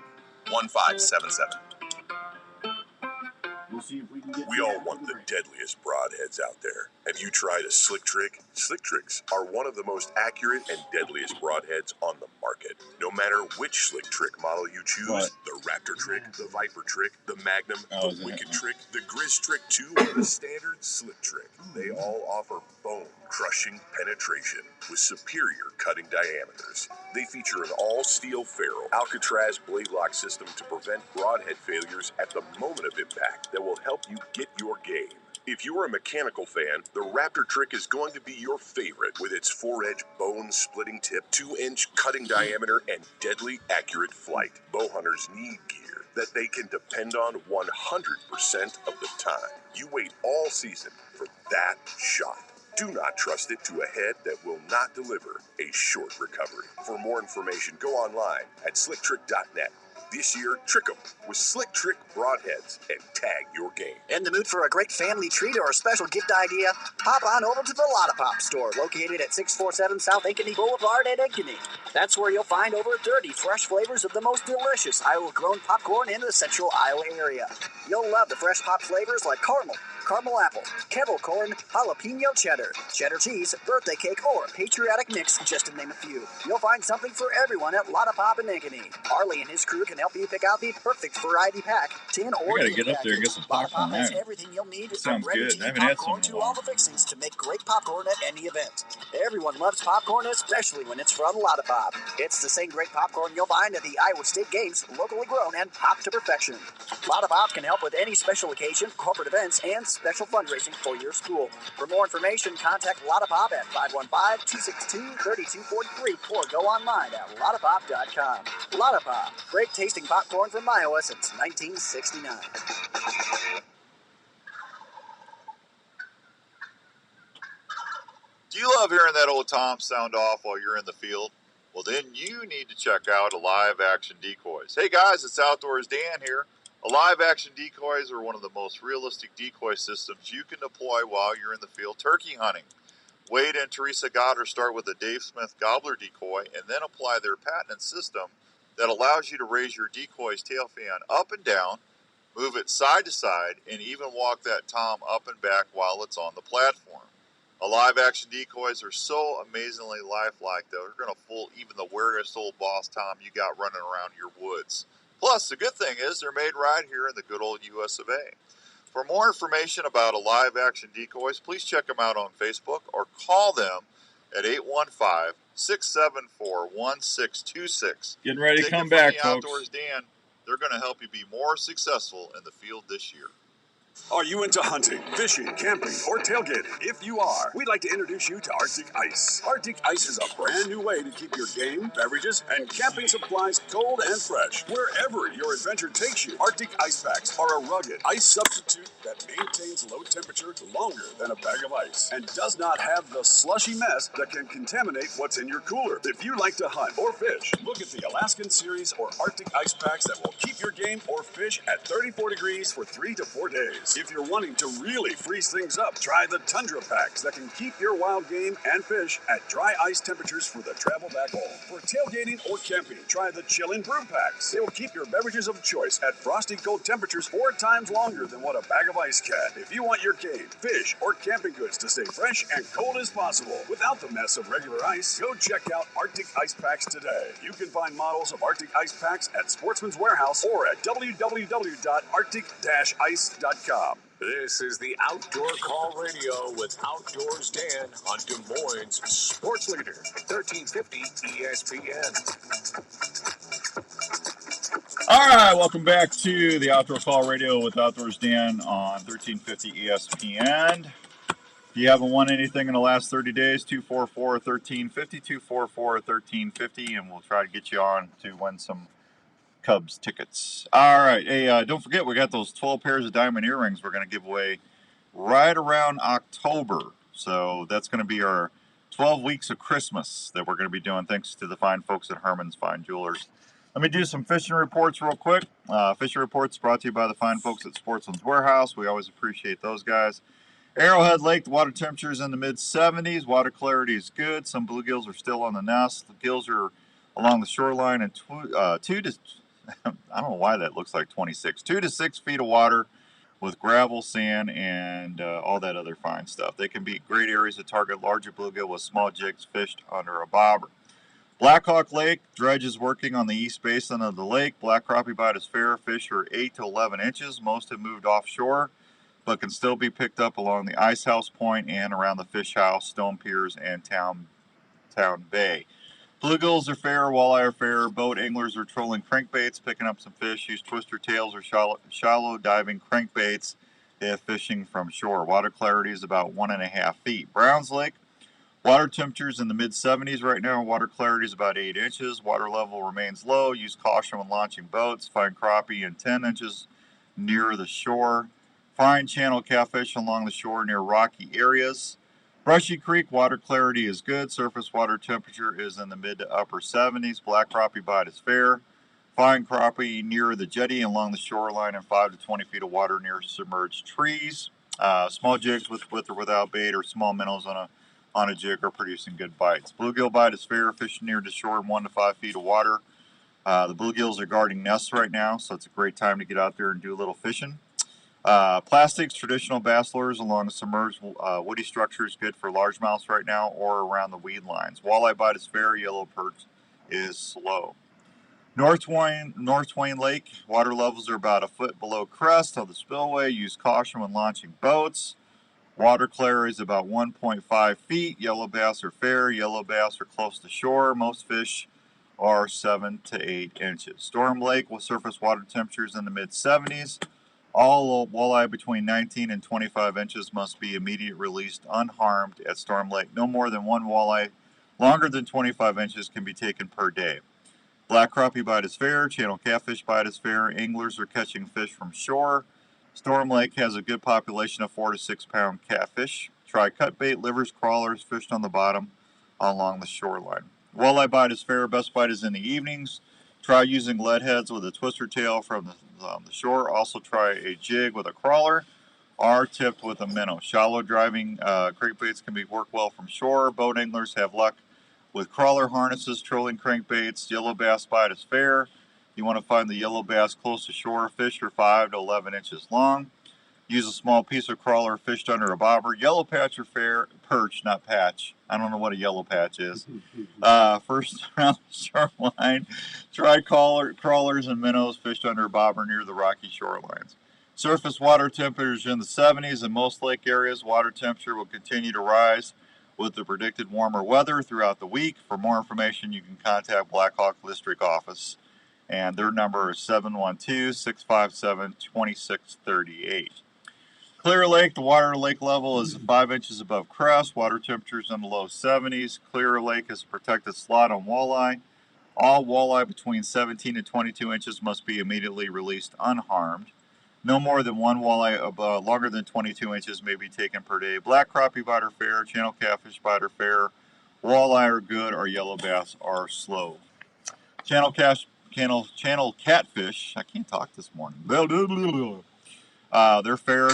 We all want the deadliest broadheads out there. Have you tried a Slick Trick? Slick Tricks are one of the most accurate and deadliest broadheads on the market. No matter which Slick Trick model you choose, the Raptor Trick, the Viper Trick, the Magnum, the Wicked Trick, the Grizz Trick 2, or the standard Slick Trick, they all offer bone-crushing penetration with superior cutting diameters. They feature an all-steel ferrule Alcatraz blade lock system to prevent broadhead failures at the moment of impact that will help you get your game. If you are a mechanical fan, the Raptor Trick is going to be your favorite with its 4-edge bone-splitting tip, 2-inch cutting diameter, and deadly accurate flight. Bow hunters need gear that they can depend on 100% of the time. You wait all season for that shot. Do not trust it to a head that will not deliver a short recovery. For more information, go online at slicktrick.net. This year, trick 'em with Slick Trick broadheads and tag your game. In the mood for a great family treat or a special gift idea? Hop on over to the Lotta Pop store, located at 647 South Ankeny Boulevard at Ankeny. That's where you'll find over 30 fresh flavors of the most delicious Iowa-grown popcorn in the central Iowa area. You'll love the fresh pop flavors like caramel, caramel apple, kettle corn, jalapeno cheddar, cheddar cheese, birthday cake, or patriotic mix, just to name a few. You'll find something for everyone at Lotta Pop in Ankeny. Arlie and his crew can help you pick out the perfect variety pack, tin or gotta tin get up there and get package. some popcorn Lotta Pop has there. everything you'll need Sounds from ready good. to I eat haven't had popcorn some in to a all while. the fixings to make great popcorn at any event. Everyone loves popcorn, especially when it's from Lotta Pop. It's the same great popcorn you'll find at the Iowa State Games, locally grown and popped to perfection. Lotta Pop can help with any special occasion, corporate events, and special fundraising for your school. For more information, contact Lotta Pop at 515-262-3243 or go online at lottapop.com. Lotta Pop, great tasting popcorn from Iowa since 1969. Do you love hearing that old Tom sound off while you're in the field? Well, then you need to check out Alive Action Decoys. Hey guys, it's Outdoors Dan here. Alive Action Decoys are one of the most realistic decoy systems you can deploy while you're in the field turkey hunting. Wade and Teresa Goddard start with a Dave Smith Gobbler decoy and then apply their patented system that allows you to raise your decoy's tail fan up and down, move it side to side, and even walk that tom up and back while it's on the platform. Alive Action Decoys are so amazingly lifelike, though. They're going to fool even the weirdest old boss tom you got running around your woods. Plus, the good thing is they're made right here in the good old US of A. For more information about Alive Action Decoys, please check them out on Facebook or call them at 815-674-1626. Getting ready to Take come it from back, the folks. Outdoors Dan. They're going to help you be more successful in the field this year. Are you into hunting, fishing, camping, or tailgating? If you are, we'd like to introduce you to Arctic Ice. Arctic Ice is a brand new way to keep your game, beverages, and camping supplies cold and fresh wherever your adventure takes you. Arctic Ice Packs are a rugged ice substitute that maintains low temperature longer than a bag of ice and does not have the slushy mess that can contaminate what's in your cooler. If you like to hunt or fish, look at the Alaskan Series or Arctic Ice Packs that will keep your game or fish at 34 degrees for 3 to 4 days. If you're wanting to really freeze things up, try the Tundra Packs that can keep your wild game and fish at dry ice temperatures for the travel back home. For tailgating or camping, try the Chillin' Brew Packs. They will keep your beverages of choice at frosty cold temperatures 4 times longer than what a bag of ice can. If you want your game, fish, or camping goods to stay fresh and cold as possible without the mess of regular ice, go check out Arctic Ice Packs today. You can find models of Arctic Ice Packs at Sportsman's Warehouse or at www.arctic-ice.com. This is the Outdoor Call Radio with Outdoors Dan on Des Moines Sports Leader, 1350 ESPN. All right, welcome back to the Outdoor Call Radio with Outdoors Dan on 1350 ESPN. If you haven't won anything in the last 30 days, 244-1350, 244-1350, and we'll try to get you on to win some Cubs tickets. All right, hey, don't forget, we got those 12 pairs of diamond earrings we're going to give away right around October. So that's going to be our 12 weeks of Christmas that we're going to be doing, thanks to the fine folks at Herman's Fine Jewelers. Let me do some fishing reports real quick. Fishing reports brought to you by the fine folks at Sportsman's Warehouse. We always appreciate those guys. Arrowhead Lake, the water temperature is in the mid-70s. Water clarity is good. Some bluegills are still on the nest. The gills are along the shoreline, and I don't know why that looks like 26. 2 to 6 feet of water with gravel, sand, and all that other fine stuff. They can be great areas to target larger bluegill with small jigs fished under a bobber. Blackhawk Lake, dredge is working on the east basin of the lake. Black crappie bite is fair. Fish are 8 to 11 inches. Most have moved offshore, but can still be picked up along the Ice House Point and around the Fish House, Stone Piers, and Town Bay. Bluegills are fair, walleye are fair. Boat anglers are trolling crankbaits, picking up some fish. Use twister tails or shallow diving crankbaits if fishing from shore. Water clarity is about 1.5 feet. Browns Lake, water temperatures in the mid-70s right now. Water clarity is about 8 inches. Water level remains low. Use caution when launching boats. Find crappie in 10 inches near the shore. Fine channel catfish along the shore near rocky areas. Brushy Creek, water clarity is good. Surface water temperature is in the mid to upper 70s. Black crappie bite is fair. Fine crappie near the jetty and along the shoreline and 5 to 20 feet of water near submerged trees. Small jigs with or without bait or small minnows on a jig are producing good bites. Bluegill bite is fair. Fishing near the shore in 1 to 5 feet of water. The bluegills are guarding nests right now, so it's a great time to get out there and do a little fishing. Plastics, traditional bass lures along the submerged woody structures, good for largemouths right now or around the weed lines. Walleye bite is fair. Yellow perch is slow. North Twain Lake, water levels are about a foot below crest of the spillway. Use caution when launching boats. Water clarity is about 1.5 feet. Yellow bass are fair. Yellow bass are close to shore. Most fish are 7 to 8 inches. Storm Lake with surface water temperatures in the mid 70s. All walleye between 19 and 25 inches must be immediately released unharmed at Storm Lake. No more than one walleye longer than 25 inches can be taken per day. Black crappie bite is fair. Channel catfish bite is fair. Anglers are catching fish from shore. Storm Lake has a good population of 4 to 6 pound catfish. Try cut bait, livers, crawlers fished on the bottom along the shoreline. Walleye bite is fair. Best bite is in the evenings. Try using lead heads with a twister tail from the shore. Also try a jig with a crawler or tipped with a minnow. Shallow driving crankbaits can be worked well from shore. Boat anglers have luck with crawler harnesses, trolling crankbaits. Yellow bass bite is fair. You want to find the yellow bass close to shore. Fish are 5 to 11 inches long. Use a small piece of crawler fished under a bobber. Yellow patch are fair. Perch, not patch. I don't know what a yellow patch is. First around the shoreline. Try crawlers and minnows fished under a bobber near the rocky shorelines. Surface water temperatures in the 70s in most lake areas. Water temperature will continue to rise with the predicted warmer weather throughout the week. For more information, you can contact Blackhawk District Office, and their number is 712-657-2638. Clear Lake, the water lake level is 5 inches above crest. Water temperatures in the low 70s. Clear Lake is a protected slot on walleye. All walleye between 17 and 22 inches must be immediately released unharmed. No more than one walleye longer than 22 inches may be taken per day. Black crappie bite are fair. Channel catfish bite are fair. Walleye are good, or yellow bass are slow. Channel catfish, I can't talk this morning. They're fair.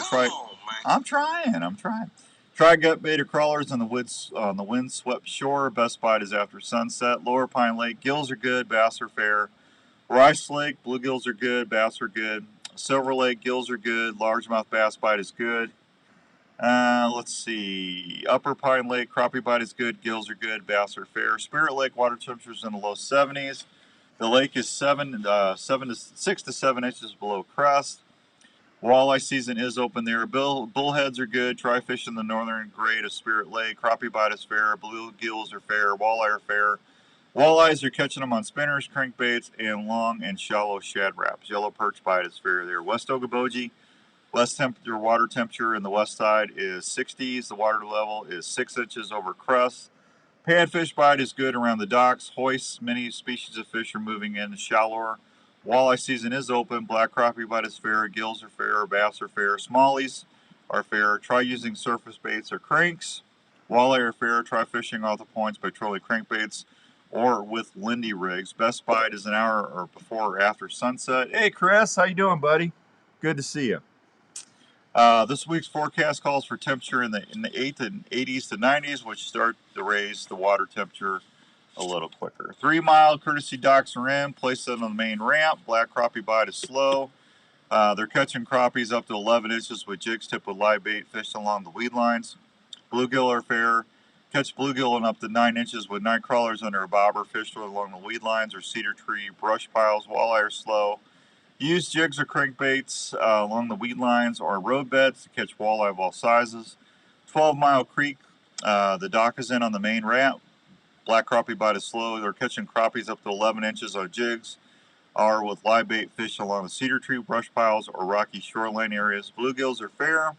I'm trying. Try gut bait or crawlers on the wind-swept shore. Best bite is after sunset. Lower Pine Lake, gills are good, bass are fair. Rice Lake, bluegills are good, bass are good. Silver Lake, gills are good, largemouth bass bite is good. Let's see. Upper Pine Lake, crappie bite is good, gills are good, bass are fair. Spirit Lake, water temperatures in the low 70s. The lake is 6 to 7 inches below crest. Walleye season is open there. Bullheads are good. Try fishing the northern grade of Spirit Lake. Crappie bite is fair. Bluegills are fair. Walleye are fair. Walleyes are catching them on spinners, crankbaits, and long and shallow shad wraps. Yellow perch bite is fair there. West Okoboji, water temperature in the west side is 60s. The water level is 6 inches over crest. Panfish bite is good around the docks. Hoists, many species of fish are moving in shallower. Walleye season is open. Black crappie bite is fair. Gills are fair. Bass are fair. Smallies are fair. Try using surface baits or cranks. Walleye are fair. Try fishing off the points by trolling crankbaits or with Lindy rigs. Best bite is an hour or before or after sunset. Hey, Chris, how you doing, buddy? Good to see you. This week's forecast calls for temperature in the 80s to 90s, which start to raise the water temperature a little quicker. 3 Mile courtesy docks are in. Place it on the main ramp. Black crappie bite is slow. They're catching crappies up to 11 inches with jigs tipped with live bait fished along the weed lines. Bluegill are fair. Catch bluegill in up to 9 inches with night crawlers under a bobber fished along the weed lines or cedar tree brush piles. Walleye are slow. Use jigs or crankbaits along the weed lines or road beds to catch walleye of all sizes. 12 Mile Creek, the dock is in on the main ramp. Black crappie bite is slow. They're catching crappies up to 11 inches on jigs or with live bait fish along the cedar tree brush piles or rocky shoreline areas. Bluegills are fair.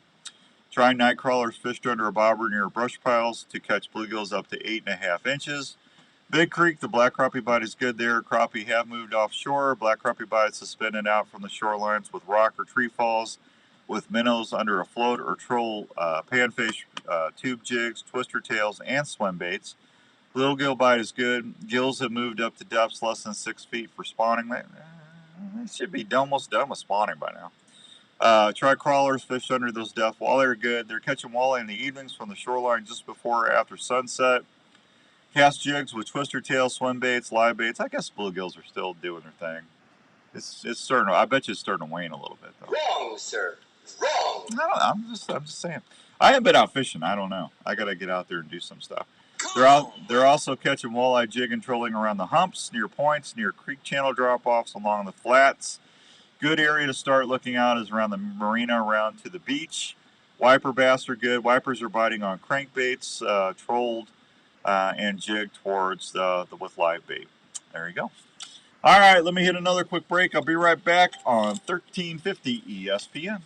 Try night crawlers fished under a bobber near brush piles to catch bluegills up to 8.5 inches. Big Creek, the black crappie bite is good there. Crappie have moved offshore. Black crappie bite is suspended out from the shorelines with rock or tree falls. with minnows under a float or troll, panfish, tube jigs, twister tails, and swim baits. Little gill bite is good. Gills have moved up to depths less than 6 feet for spawning. They should be almost done with spawning by now. Try crawlers, fish under those depths. Walleye are good. They're catching walleye in the evenings from the shoreline just before or after sunset. Cast jigs with twister tails, swim baits, live baits. I guess bluegills are still doing their thing. It's starting. I bet you it's starting to wane a little bit though. Wrong, sir. Wrong. No, I'm just saying. I haven't been out fishing. I don't know. I gotta get out there and do some stuff. They're also catching walleye, jigging, trolling around the humps, near points, near creek channel drop-offs, along the flats. Good area to start looking out is around the marina, around to the beach. Wiper bass are good. Wipers are biting on crankbaits, trolled, and jigged towards with live bait. There you go. All right, let me hit another quick break. I'll be right back on 1350 ESPN.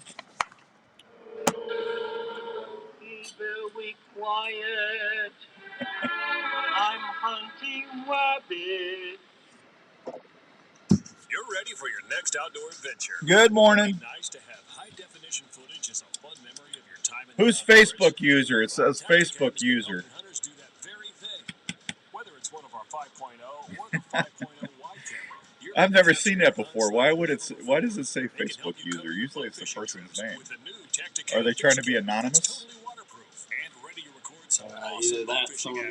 Be very quiet. I'm hunting rabbit. You're ready for your next outdoor adventure. Good morning. It'd be nice to have high-definition footage as a fun memory of your time in Who's the outdoors. Facebook user? It says Facebook user. Hunters do that very thing. Whether it's one of our 5.0 or the 5.0 wide camera. I've never seen that before. Why does it say Facebook user? Usually it's the person's name. Are they trying to be anonymous? Either that, someone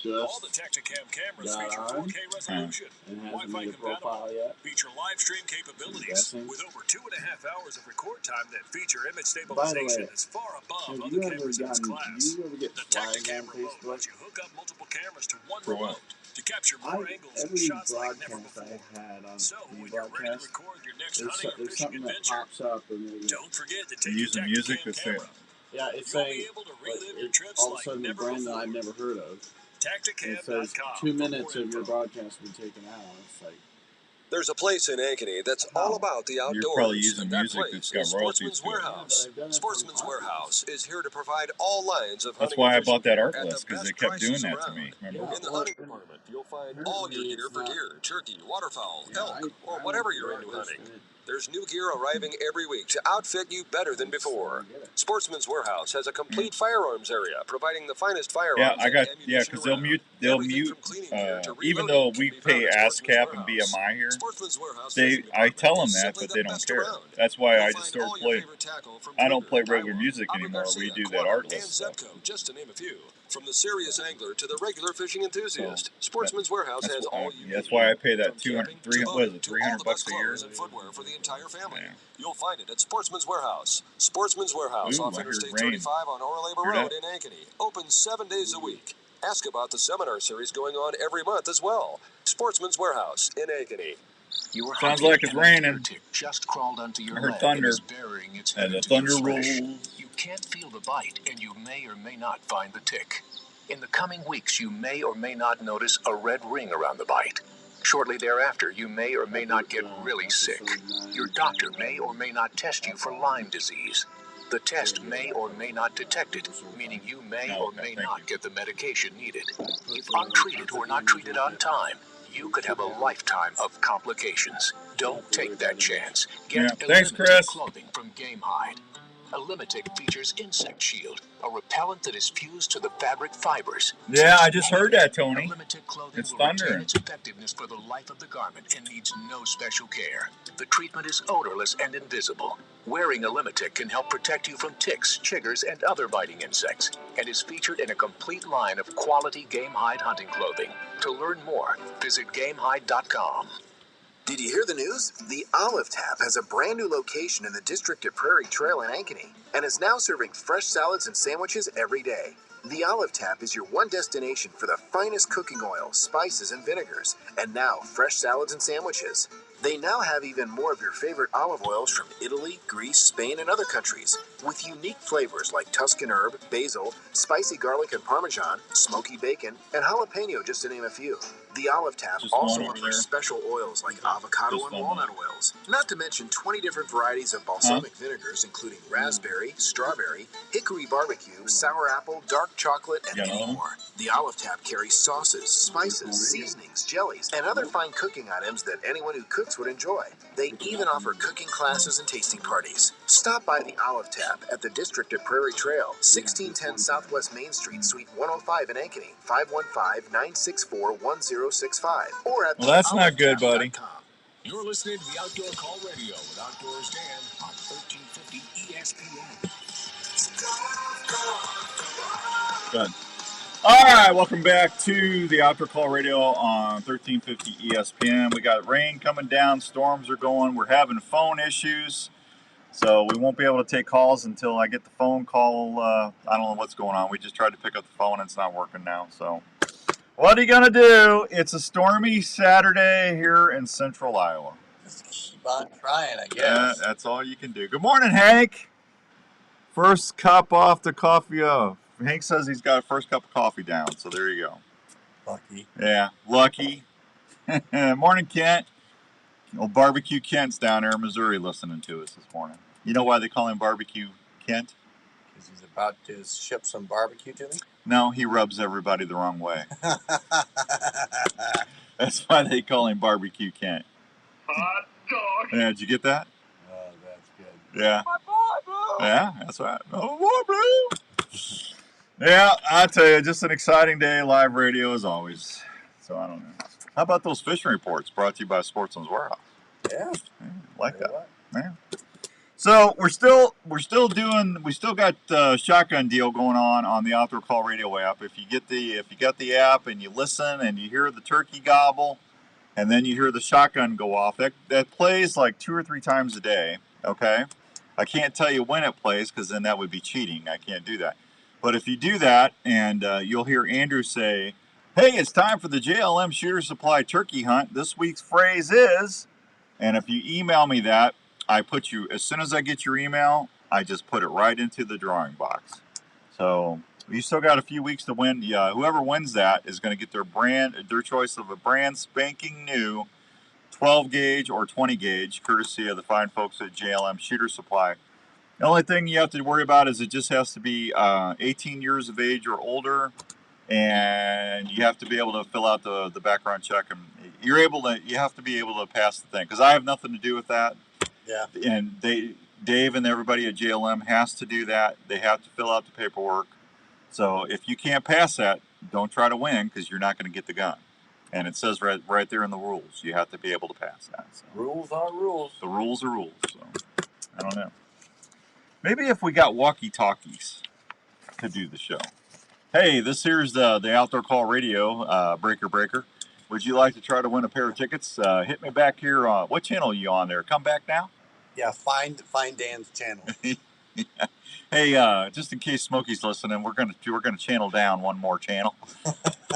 who All the just Tacticam cameras got feature on 4K resolution, and hasn't Wi-Fi made a compatible, profile yet. feature live stream capabilities Guessing. with over 2.5 hours of record time that feature image By the stabilization way, is far above have other you ever cameras in its class. get The flagged Tacticam on remote Facebook? lets you hook up multiple cameras to one For what? remote to capture more angles and Every shots like never broadcast before. I had on So the when you're ready to broadcast, record your next there's, hunting or there's fishing something that adventure, pops up and they go, don't forget to take Using your music Tacticam to say. camera. yeah, it's You'll saying be able to like, relive your it, trips all of a like sudden a never brand that I've before. never heard of. And it says Tacticam.com 2 for minutes more of your info. broadcast has been taken out. It's like, There's a place in Ankeny that's all about the outdoors. You're probably using and that music that's place got is royalties Sportsman's to it. Warehouse. I've done it for Sportsman's podcasts. Warehouse is here to provide all lines of That's hunting why I and fishing bought that gear art at list, the because they best kept doing prices that to around. me. Remember? Yeah, In the well, hunting and department, you'll find all your apparently gear it's for not. deer, turkey, waterfowl, Yeah, elk, or I whatever went you're through into that list hunting. and There's new gear arriving every week to outfit you better than before. get it. Sportsman's Warehouse has a complete firearms area, providing the finest Yeah, firearms I and got ammunition because they'll around. mute Everything from cleaning gear to even though reloading we can be found pay at Sportsman's ASCAP and Warehouse. BMI here, Sportsman's Warehouse I Fishing tell Department them is that, simply but the they don't best care. around. That's why You'll I just find started all your playing. favorite tackle from I don't play Cougar, regular Taiwan, music Abu anymore. We Garcia, do that Quad, art and list stuff. Zebco, just to name a few. From the serious angler to the regular fishing enthusiast, So Sportsman's Warehouse that's has why, all you need. that's why I pay that From 200, camping to 300, what is boating it, to all 300 the bucks best a year? clothes and footwear for the entire family. Yeah. You'll find it at Sportsman's Warehouse. Sportsman's Warehouse Ooh, off I heard Interstate rain. 35 on Orlaba Hear Road that? in Ankeny. Open 7 days a week. Ask about the seminar series going on every month as well. Sportsman's Warehouse in Ankeny. You were Sounds hunting like it's and a raining. deer tick just crawled onto your I heard leg thunder. and is burying its head And the into your thunder flesh. rolls. You can't feel the bite, and you may or may not find the tick. In the coming weeks, you may or may not notice a red ring around the bite. Shortly thereafter, you may or may not get really sick. Your doctor may or may not test you for Lyme disease. The test may or may not detect it, meaning you may or may not get the medication needed. If untreated or not treated on time, you could have a lifetime of complications. Don't take that chance. Yeah. Get Thanks, Illimitic Chris. clothing from Game Hide. Illimitic features Insect Shield, a repellent that is fused to the fabric fibers. Yeah, I just heard that, Tony. Illimitic clothing It's will retain thundering. its effectiveness for the life of the garment and needs no special care. The treatment is odorless and invisible. Wearing Illimitic can help protect you from ticks, chiggers, and other biting insects, and is featured in a complete line of quality Game Hide hunting clothing. To learn more, visit GameHide.com. Did you hear the news? The Olive Tap has a brand new location in the district of Prairie Trail in Ankeny and is now serving fresh salads and sandwiches every day. The Olive Tap is your one destination for the finest cooking oils, spices, and vinegars, and now fresh salads and sandwiches. They now have even more of your favorite olive oils from Italy, Greece, Spain, and other countries, with unique flavors like Tuscan herb, basil, spicy garlic and parmesan, smoky bacon, and jalapeno, just to name a few. The Olive Tap Just also one over there. offers special oils like avocado Just and one walnut oils, not to mention 20 different varieties of balsamic vinegars, including raspberry, strawberry, hickory barbecue, sour apple, dark chocolate, and many more. The Olive Tap carries sauces, spices, seasonings, jellies, and other fine cooking items that anyone who cooks audience would enjoy. They even offer cooking classes and tasting parties. Stop by the Olive Tap at the District at Prairie Trail, 1610 Southwest Main Street, Suite 105 in Ankeny, 515-964-1065, or at well, that's not good, buddy. You're listening to the Outdoor Call Radio with Outdoors Dan on 1350 ESPN. Good. All right, welcome back to the Outdoor Call Radio on 1350 ESPN. We got rain coming down, storms are going, we're having phone issues, so we won't be able to take calls until I get the phone call. I don't know what's going on. We just tried to pick up the phone and it's not working now, so what are you going to do? It's a stormy Saturday here in central Iowa. Just keep on trying, I guess. Yeah, that's all you can do. Good morning, Hank. First cup off the coffee. Hank says he's got a first cup of coffee down, so there you go. Lucky. Yeah, lucky. Morning, Kent. Old Barbecue Kent's down there in Missouri listening to us this morning. You know why they call him Barbecue Kent? Because he's about to ship some barbecue to me? No, he rubs everybody the wrong way. That's why they call him Barbecue Kent. Hot dog. Yeah, did you get that? Oh, that's good. Yeah. My boy, Blue! Yeah, that's right. Oh, boy, Blue! Yeah, I tell you, just an exciting day, live radio as always. So I don't know. How about those fishing reports brought to you by Sportsman's Warehouse? Yeah. Like that. Yeah. So we still got the shotgun deal going on the Outdoor Call Radio app. If you got the app and you listen and you hear the turkey gobble, and then you hear the shotgun go off, that plays like 2 or 3 times a day. Okay, I can't tell you when it plays because then that would be cheating. I can't do that. But if you do that, and you'll hear Andrew say, "Hey, it's time for the JLM Shooter Supply Turkey Hunt. This week's phrase is," and if you email me that, I put you, as soon as I get your email, I just put it right into the drawing box. So you still got a few weeks to win. Yeah, whoever wins that is going to get their choice of a brand spanking new 12 gauge or 20 gauge, courtesy of the fine folks at JLM Shooter Supply. The only thing you have to worry about is it just has to be 18 years of age or older, and you have to be able to fill out the background check, and you have to be able to pass the thing, because I have nothing to do with that. Yeah. And Dave and everybody at JLM has to do that. They have to fill out the paperwork. So if you can't pass that, don't try to win, because you're not going to get the gun. And it says right there in the rules, you have to be able to pass that. So. Rules are rules. The rules are rules. So I don't know. Maybe if we got walkie-talkies to do the show. Hey, this here's the Outdoor Call Radio, Breaker. Would you like to try to win a pair of tickets? Hit me back here. What channel are you on there? Come back now? Yeah, find Dan's channel. Yeah. Hey, just in case Smokey's listening, we're gonna channel down one more channel.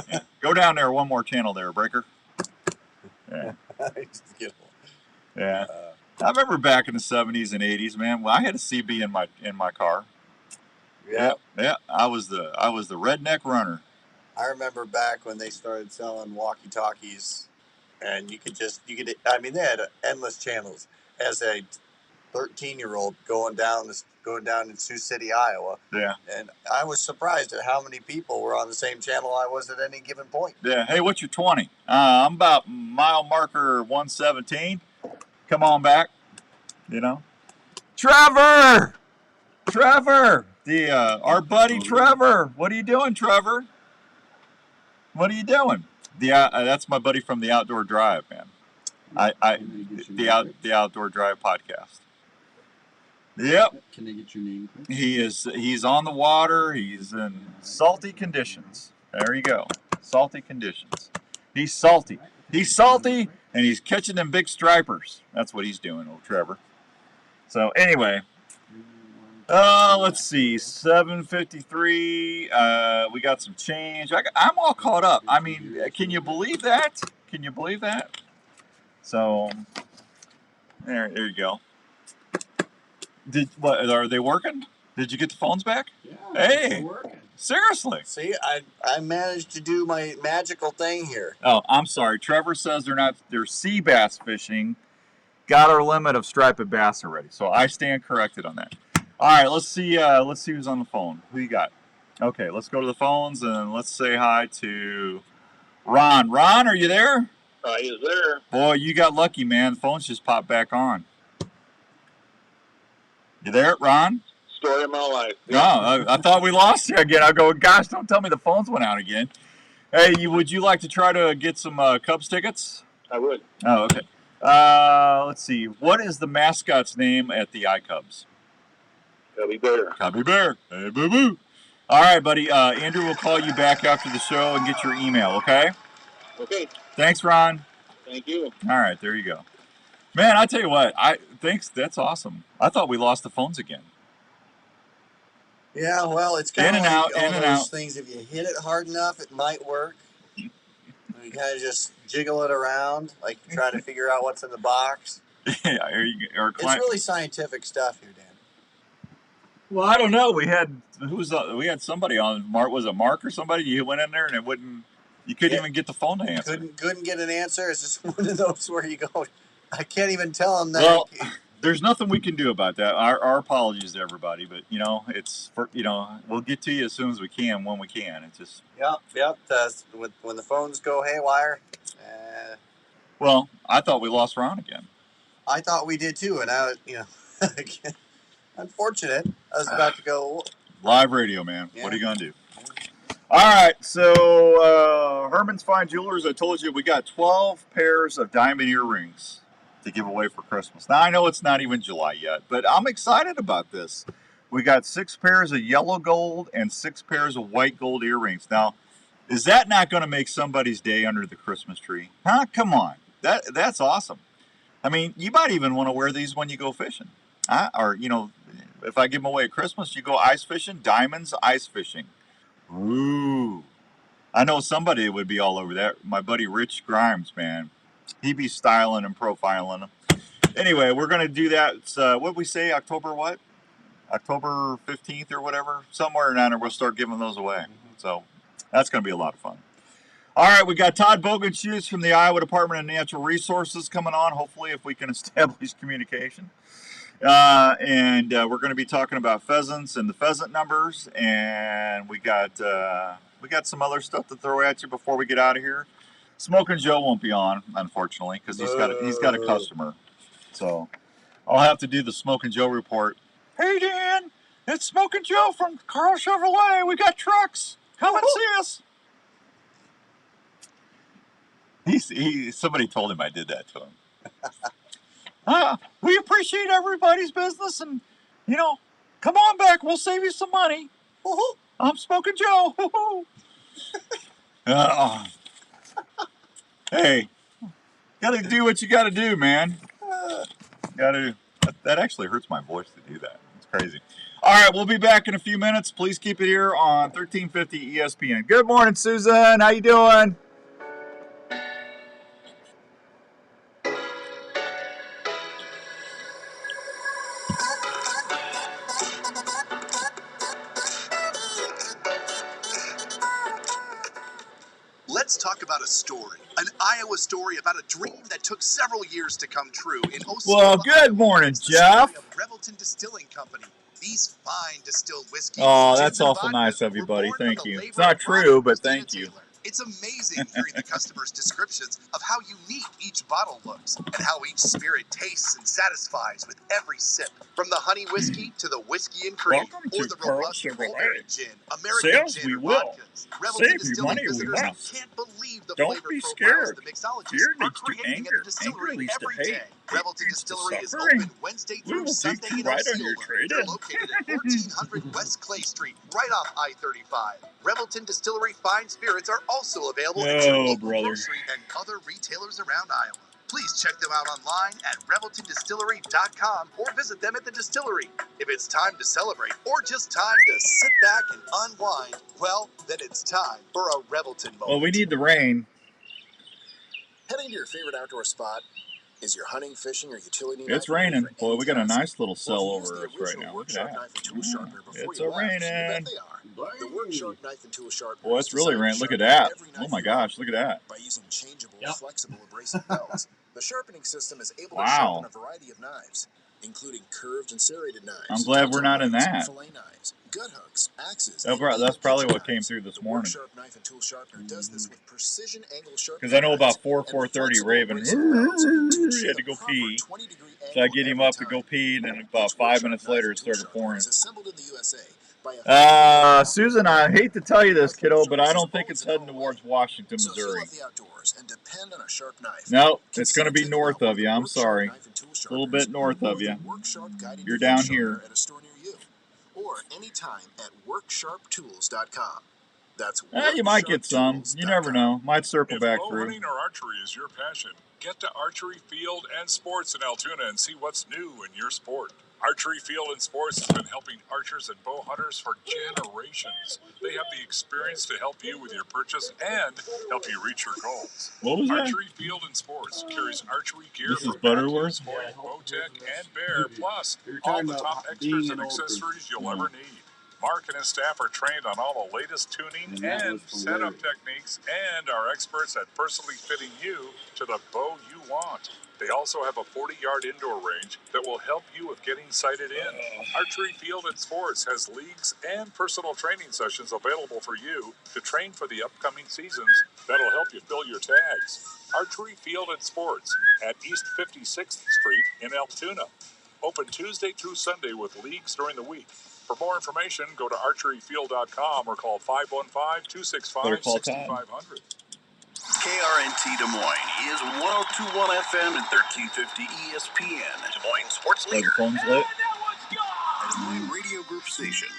Yeah. Go down there one more channel there, Breaker. Yeah. Yeah. I remember back in the 70s and 80s, man. Well, I had a CB in my car. Yeah. Yeah. I was the redneck runner. I remember back when they started selling walkie-talkies, and they had endless channels. As a 13-year-old going down in Sioux City, Iowa. Yeah. And I was surprised at how many people were on the same channel I was at any given point. Yeah. Hey, what's your 20? I'm about mile marker 117. Come on back. You know. Trevor, our buddy Trevor. What are you doing, Trevor? What are you doing? That's my buddy from the Outdoor Drive, man. The Outdoor Drive podcast. Yep. Can I get your name, please? He's on the water. He's in salty conditions. There you go. Salty conditions. He's salty, and he's catching them big stripers. That's what he's doing, old Trevor. So anyway, let's see, 7:53. We got some change. I'm all caught up. I mean, can you believe that? So there you go. Are they working? Did you get the phones back? Yeah. Hey, They're working. Seriously. See, I managed to do my magical thing here. Oh, I'm sorry. Trevor says they're sea bass fishing. Got our limit of striped bass already. So I stand corrected on that. All right, let's see who's on the phone. Who you got? Okay, let's go to the phones and let's say hi to Ron. Ron, are you there? He is there. Boy, you got lucky, man. The phone's just popped back on. You there, Ron? Story of my life. No, I thought we lost you again. I go, gosh, don't tell me the phones went out again. Hey, would you like to try to get some Cubs tickets? I would. Oh, okay. Let's see. What is the mascot's name at the iCubs? Cubby Bear. Cubby Bear. Hey, boo-boo. All right, buddy. Andrew will call you back after the show and get your email, okay? Okay. Thanks, Ron. Thank you. All right, there you go. Man, I tell you what, thanks. That's awesome. I thought we lost the phones again. Yeah, well, it's kind In of and like out, all in and those out. things. If you hit it hard enough, it might work. You kind of just jiggle it around, like you try to figure out what's in the box. Yeah, It's really scientific stuff here, Dan. Well, I don't know. We had somebody on. Was it Mark or somebody? You went in there and it wouldn't. You couldn't even get the phone to answer. Couldn't get an answer. It's just one of those where you go, I can't even tell them that. Well, there's nothing we can do about that. Our apologies to everybody, but we'll get to you as soon as we can when we can. It's just Yep. When the phones go haywire. Well, I thought we lost Ron again. I thought we did too, and unfortunate. I was about to go. Live radio, man. Yeah. What are you gonna do? All right, so Herman's Fine Jewelers. I told you we got 12 pairs of diamond earrings to give away for Christmas. Now I know it's not even July yet, but I'm excited about this. We got 6 pairs of yellow gold and 6 pairs of white gold earrings. Now, is that not going to make somebody's day under the Christmas tree? Huh? Come on, that's awesome. I mean, you might even want to wear these when you go fishing, or if I give them away at Christmas, you go ice fishing, diamonds ice fishing. Ooh, I know somebody would be all over that. My buddy Rich Grimes, man. He'd be styling and profiling them. Anyway, we're going to do that. It's, what did we say, October what? October 15th or whatever? Somewhere around there, we'll start giving those away. So that's going to be a lot of fun. All right, we got Todd Bogenschutz from the Iowa Department of Natural Resources coming on, hopefully, if we can establish communication. And we're going to be talking about pheasants and the pheasant numbers, and we got some other stuff to throw at you before we get out of here. Smoking Joe won't be on, unfortunately, because he's got a customer. So I'll have to do the Smoking Joe report. Hey Dan, it's Smoking Joe from Carl Chevrolet. We got trucks. Come and see us. Somebody told him I did that to him. We appreciate everybody's business, and come on back. We'll save you some money. I'm Smoking Joe. Hey, gotta do what you gotta do, man. That actually hurts my voice to do that. It's crazy. All right, we'll be back in a few minutes. Please keep it here on 1350 ESPN. Good morning, Susan. How you doing? Let's talk about a story. An Iowa story about a dream that took several years to come true. In Osceola, well, good morning, Jeff. Revelton Distilling Company. These fine distilled whiskeys. Oh, that's awful nice of you, buddy. Thank you. It's not true, but thank you. It's amazing hearing the customers' descriptions of how unique each bottle looks and how each spirit tastes and satisfies with every sip. From the honey whiskey to the whiskey and cream, or the robust mulberry gin, American gin, or vodkas. Revelton Distilling visitors can't believe the flavor profiles the mixologists are creating at the distillery every day. Revelton Distillery is open Wednesday through Sunday in Osceola. They're located at 1400 West Clay Street, right off I-35. Revelton Distillery fine spirits are also available at your local grocery and other retailers around Iowa. Please check them out online at ReveltonDistillery.com or visit them at the distillery. If it's time to celebrate or just time to sit back and unwind, well, then it's time for a Revelton moment. Well, we need the rain. Heading to your favorite outdoor spot. Is your hunting, fishing, or utility? It's raining. Boy, we got a nice little cell over us right now. Look at that. It's a raining. The Work Sharp knife and tool sharpener. Boy, it's really raining. Look at that. Oh my gosh, look at that. By using changeable, flexible abrasive belts, the sharpening system is able to sharpen a variety of knives. including curved and serrated knives. I'm glad we're not in that. Fillet knives, gut hooks, axes. That's probably what came through this morning. Worksharp knife and tool sharpener does this with precision angle sharpening. Because I know about 4:30 Raven, he had to go pee. So I get him up to go pee, and then about 5 minutes later it started pouring. Susan, I hate to tell you this, kiddo, but I don't think it's heading towards Washington, Missouri. No, it's going to be north of you. I'm sorry. A little bit north of you. You're down here. Or anytime at worksharptools.com. That's you might get some. You never know. Might circle back through. Hunting or archery is your passion, get to Archery Field and Sports in Altoona and see what's new in your sport. Archery Field and Sports has been helping archers and bow hunters for generations. They have the experience to help you with your purchase and help you reach your goals. What was that? Archery Field and Sports carries archery gear This is from Butterworth? Bowtech, and Bear, plus all the top extras and accessories you'll ever need. Mark and his staff are trained on all the latest tuning and setup techniques and are experts at personally fitting you to the bow you want. They also have a 40-yard indoor range that will help you with getting sighted in. Archery Field and Sports has leagues and personal training sessions available for you to train for the upcoming seasons that'll help you fill your tags. Archery Field and Sports at East 56th Street in Altoona. Open Tuesday through Sunday with leagues during the week. For more information, go to archeryfield.com or call 515-265-6500. KRNT Des Moines is 102.1 FM and 1350 ESPN. Des Moines Sports Leader. Phone's lit. Des Moines Radio Group Station.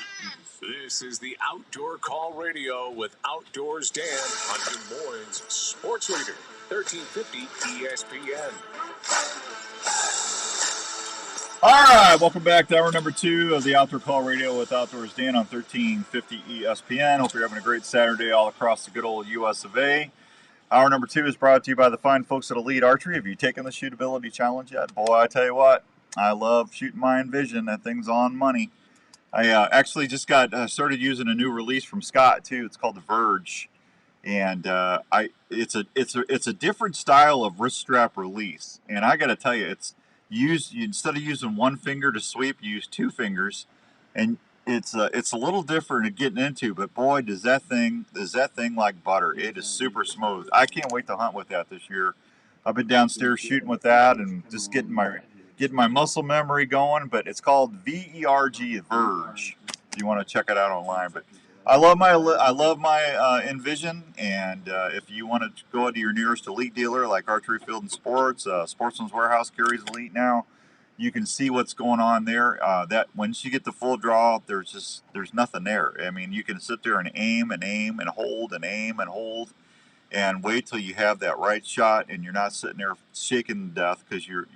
This is the Outdoor Call Radio with Outdoors Dan on Des Moines Sports Leader, 1350 ESPN. All right, welcome back to hour number 2 of the Outdoor Call Radio with Outdoors Dan on 1350 ESPN. Hope you're having a great Saturday all across the good old US of A. Hour number 2 is brought to you by the fine folks at Elite Archery. Have you taken the shootability challenge yet? Boy, I tell you what, I love shooting my Envision. That thing's on money. I actually just got started using a new release from Scott too. It's called the Verge, and it's a different style of wrist strap release. And I got to tell you, instead of using one finger to sweep, you use 2 fingers, and it's a little different at getting into. But boy, does that thing like butter! It is super smooth. I can't wait to hunt with that this year. I've been downstairs shooting with that and just getting my muscle memory going. But it's called VERG Verge. If you want to check it out online, but I love my Envision, and if you want to go to your nearest Elite dealer like Archery Field and Sports, Sportsman's Warehouse carries Elite now. You can see what's going on there. That once you get the full draw, there's nothing there. I mean, you can sit there and aim and hold and aim and hold, and wait till you have that right shot, and you're not sitting there shaking to death because you're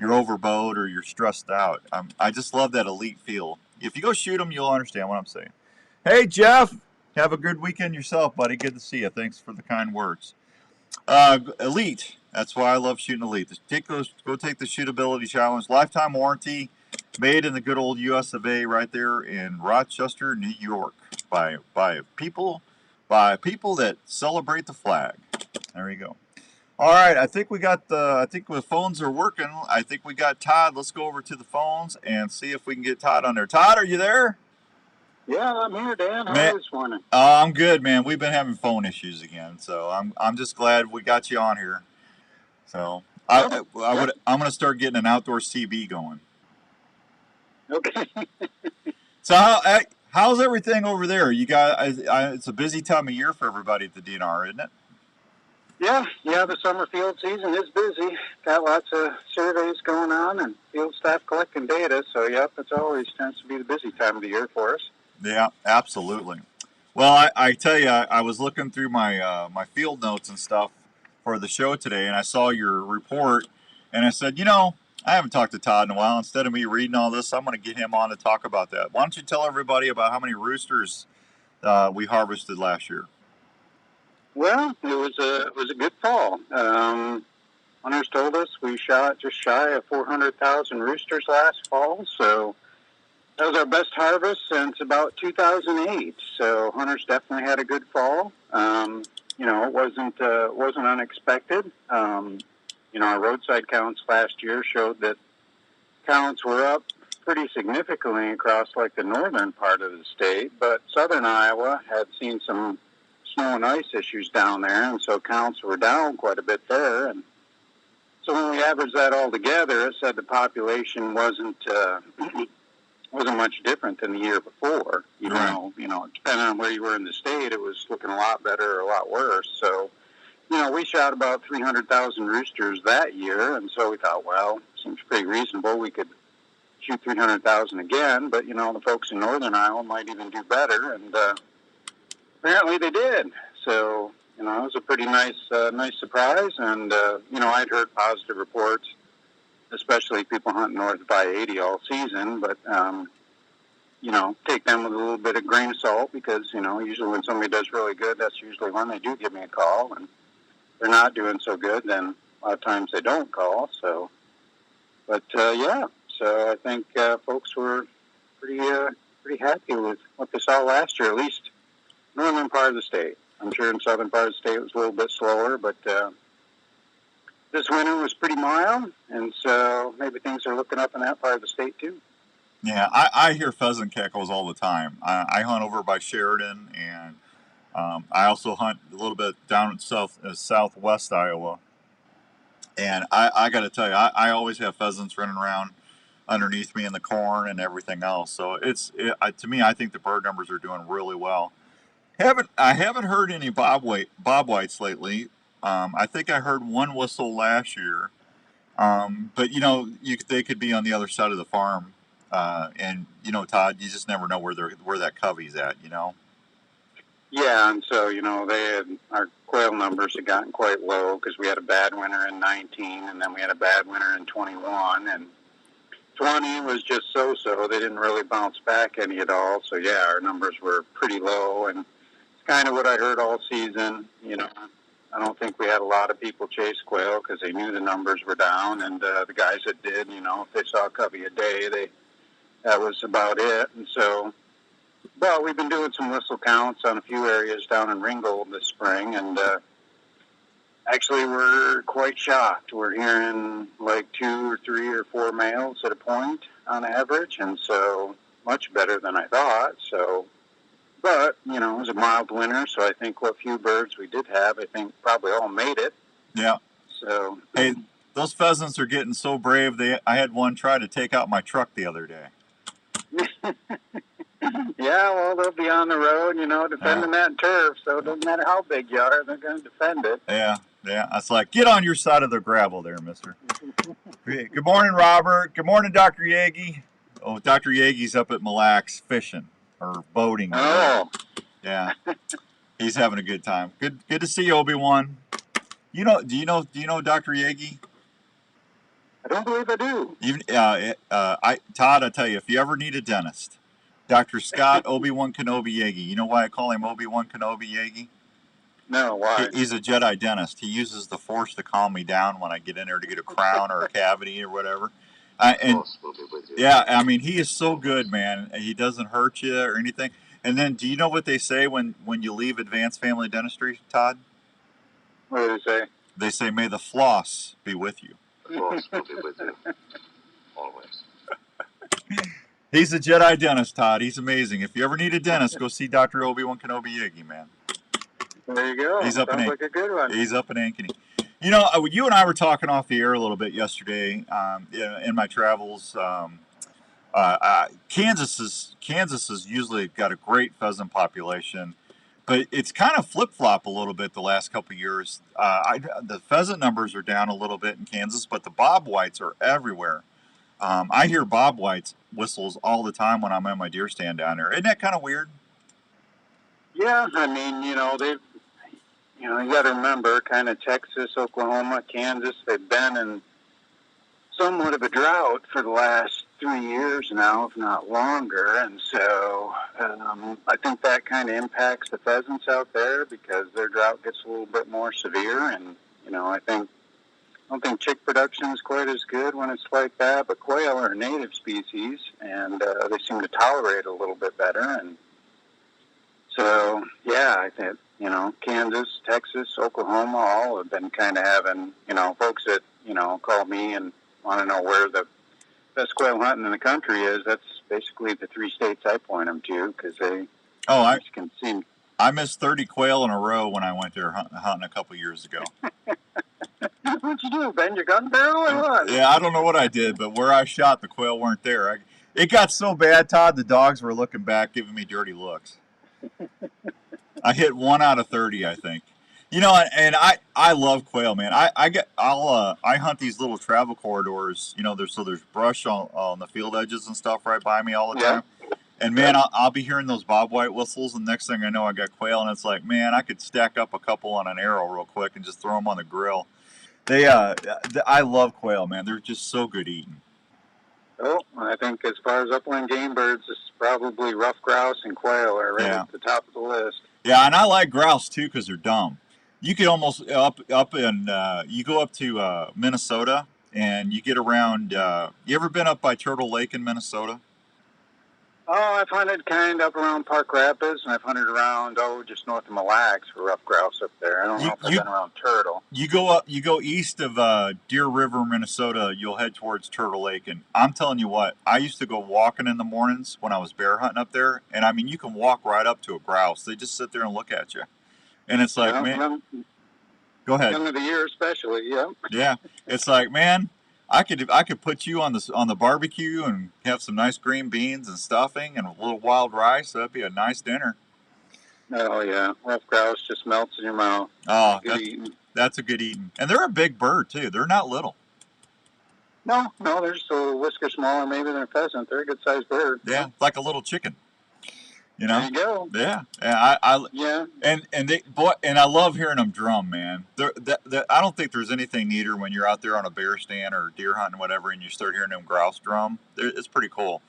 overbowed or you're stressed out. I just love that Elite feel. If you go shoot them, you'll understand what I'm saying. Hey, Jeff, have a good weekend yourself, buddy. Good to see you. Thanks for the kind words. Elite. That's why I love shooting Elite. Go take the shootability challenge. Lifetime warranty, made in the good old US of A, right there in Rochester, New York, by people that celebrate the flag. There you go. All right, I think the phones are working. I think we got Todd. Let's go over to the phones and see if we can get Todd on there. Todd, are you there? Yeah, I'm here, Dan. How are you this morning? I'm good, man. We've been having phone issues again, so I'm just glad we got you on here. So I'm going to start getting an outdoor CB going. Okay. So how's everything over there? You guys, it's a busy time of year for everybody at the DNR, isn't it? Yeah. The summer field season is busy. Got lots of surveys going on and field staff collecting data. So yep, it always tends to be the busy time of the year for us. Yeah, absolutely. Well, I tell you, I was looking through my my field notes and stuff for the show today, and I saw your report, and I said, I haven't talked to Todd in a while. Instead of me reading all this, I'm going to get him on to talk about that. Why don't you tell everybody about how many roosters we harvested last year? Well, it was a good fall. Hunters told us we shot just shy of 400,000 roosters last fall, so that was our best harvest since about 2008. So hunters definitely had a good fall. It wasn't unexpected. Our roadside counts last year showed that counts were up pretty significantly across like the northern part of the state, but southern Iowa had seen some snow and ice issues down there, and so counts were down quite a bit there. And so when we averaged that all together, it said the population wasn't much different than the year before. Depending on where you were in the state, it was looking a lot better or a lot worse. So, we shot about 300,000 roosters that year, and so we thought, well, seems pretty reasonable. We could shoot 300,000 again, but, the folks in northern Iowa might even do better, and apparently they did. So, it was a pretty nice surprise, and, I'd heard positive reports, especially people hunting north of I-80 all season, but, take them with a little bit of grain of salt because, usually when somebody does really good, that's usually when they do give me a call, and if they're not doing so good, then a lot of times they don't call, so, but, so I think folks were pretty happy with what they saw last year, at least northern part of the state. I'm sure in southern part of the state it was a little bit slower, but this winter was pretty mild, and so maybe things are looking up in that part of the state too. Yeah, I hear pheasant cackles all the time. I hunt over by Sheridan, and I also hunt a little bit down in southwest Iowa. And I got to tell you, I always have pheasants running around underneath me in the corn and everything else. So to me, I think the bird numbers are doing really well. I haven't heard any bobwhites lately. I think I heard one whistle last year, but they could be on the other side of the farm. And Todd, you just never know where that covey's at. Yeah, and so our quail numbers had gotten quite low because we had a bad winter in 19, and then we had a bad winter in 21, and 20 was just so-so. They didn't really bounce back any at all. So yeah, our numbers were pretty low, and it's kind of what I heard all season. I don't think we had a lot of people chase quail because they knew the numbers were down, and the guys that did, if they saw a covey a day, that was about it. And so, well, we've been doing some whistle counts on a few areas down in Ringgold this spring, and actually we're quite shocked. We're hearing like 2 or 3 or 4 males at a point on average, and so much better than I thought. So, but, it was a mild winter, so I think what few birds we did have, I think probably all made it. Yeah. So, hey, those pheasants are getting so brave. I had one try to take out my truck the other day. Yeah, well, they'll be on the road, defending that turf, so it doesn't matter how big you are, they're going to defend it. Yeah. It's like, get on your side of the gravel there, mister. Good morning, Robert. Good morning, Dr. Yagi. Oh, Dr. Yagi's up at Mille Lacs fishing or boating. Oh. Yeah. He's having a good time. Good to see you, Obi-Wan. Do you know Dr. Yagi? I don't believe I do. Even Todd, I tell you, if you ever need a dentist, Dr. Scott Obi-Wan Kenobi Yagi. You know why I call him Obi-Wan Kenobi Yagi? No, why? He's a Jedi dentist. He uses the Force to calm me down when I get in there to get a crown or a cavity or whatever. Yeah, I mean, he is so good, man. He doesn't hurt you or anything. And then, do you know what they say when you leave Advanced Family Dentistry, Todd? What do they say? They say, may the floss be with you. The floss will be with you. Always. He's a Jedi dentist, Todd. He's amazing. If you ever need a dentist, go see Dr. Obi-Wan Kenobi Yagi, man. There you go. He's up Sounds like a good one. He's up in Ankeny. You and I were talking off the air a little bit yesterday in my travels. Kansas has usually got a great pheasant population, but it's kind of flip-flop a little bit the last couple of years. The pheasant numbers are down a little bit in Kansas, but the bobwhites are everywhere. I hear bobwhites whistles all the time when I'm at my deer stand down there. Isn't that kind of weird? Yeah, I mean, you got to remember, kind of Texas, Oklahoma, Kansas, they've been in somewhat of a drought for the last 3 years now, if not longer, and so I think that kind of impacts the pheasants out there because their drought gets a little bit more severe, and, I don't think chick production is quite as good when it's like that, but quail are a native species, and they seem to tolerate it a little bit better, and so, yeah, I think, Kansas, Texas, Oklahoma, all have been kind of having, folks that, call me and want to know where the best quail hunting in the country is, that's basically the 3 states I point them to, because they can seem. I missed 30 quail in a row when I went there hunting a couple years ago. What'd you do, bend your gun barrel or what? Yeah, I don't know what I did, but where I shot, the quail weren't there. It got so bad, Todd, the dogs were looking back, giving me dirty looks. I hit 1 out of 30, I think. You know, and I love quail, man. I hunt these little travel corridors. You know, there's brush on the field edges and stuff right by me all the time. And man, I'll be hearing those bobwhite whistles, and next thing I know, I got quail, and it's like, man, I could stack up a couple on an arrow real quick and just throw them on the grill. I love quail, man. They're just so good eating. Oh, I think as far as upland game birds, it's probably rough grouse and quail are right at the top of the list. Yeah, and I like grouse too because they're dumb. You could almost you go up to Minnesota and you get around. You ever been up by Turtle Lake in Minnesota? Oh, I've hunted kind of up around Park Rapids, and I've hunted around, just north of Mille Lacs for rough grouse up there. I don't know if I've been around Turtle. You go east of Deer River, Minnesota, you'll head towards Turtle Lake. And I'm telling you what, I used to go walking in the mornings when I was bear hunting up there. And I mean, you can walk right up to a grouse. They just sit there and look at you. And it's like, man, go ahead. Time of the year especially, yeah. Yeah, it's like, man, I could put you on the barbecue and have some nice green beans and stuffing and a little wild rice. That'd be a nice dinner. Oh yeah, rough grouse just melts in your mouth. Oh, that's a good eating. And they're a big bird too. They're not little. No, they're just a whisker smaller maybe than a pheasant. They're a good sized bird. Yeah, like a little chicken. You know? There you go. Yeah, and I love hearing them drum, man. I don't think there's anything neater when you're out there on a bear stand or deer hunting, whatever, and you start hearing them grouse drum. It's pretty cool.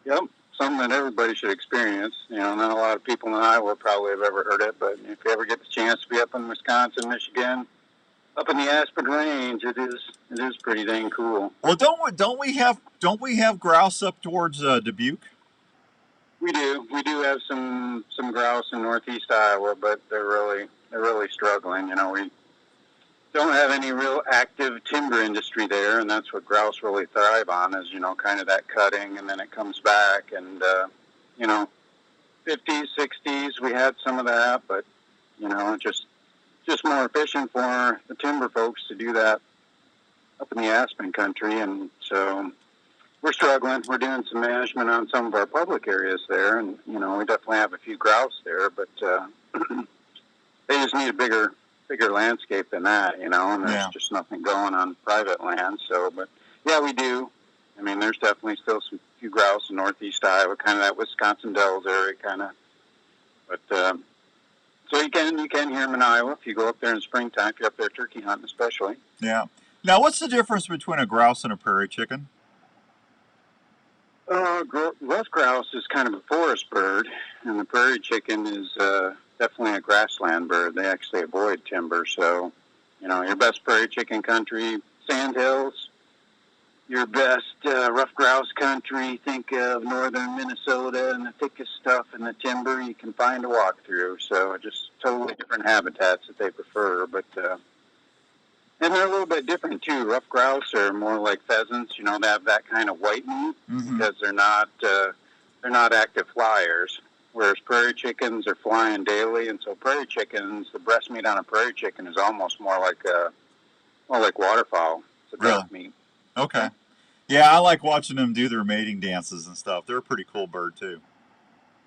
Yep, something that everybody should experience. You know, not a lot of people in Iowa probably have ever heard it, but if you ever get the chance to be up in Wisconsin, Michigan, up in the Aspen Range, it is pretty dang cool. Well, don't we have grouse up towards Dubuque? We do have some grouse in northeast Iowa, but they're really struggling. You know, we don't have any real active timber industry there, and that's what grouse really thrive on is, you know, kind of that cutting, and then it comes back. And you know, 50s, 60s, we had some of that, but you know, just more efficient for the timber folks to do that up in the Aspen country, and so we're struggling. We're doing some management on some of our public areas there, and you know, we definitely have a few grouse there, but they just need a bigger landscape than that, you know, and there's just nothing going on private land. So, but yeah, we do. I mean, there's definitely still some few grouse in northeast Iowa, kind of that Wisconsin Dells area, kind of. But so you can hear them in Iowa if you go up there in springtime. If you're up there turkey hunting, especially. Yeah. Now, what's the difference between a grouse and a prairie chicken? Rough grouse is kind of a forest bird, and the prairie chicken is definitely a grassland bird. They actually avoid timber, so, you know, your best prairie chicken country, sandhills. Your best rough grouse country, think of northern Minnesota and the thickest stuff in the timber you can find to walk through. So just totally different habitats that they prefer, but and they're a little bit different too. Rough grouse are more like pheasants. You know, they have that kind of white meat because they're not active flyers. Whereas prairie chickens are flying daily, and so prairie chickens, the breast meat on a prairie chicken is almost more like waterfowl. It's a breast meat. Okay. Yeah, I like watching them do their mating dances and stuff. They're a pretty cool bird too.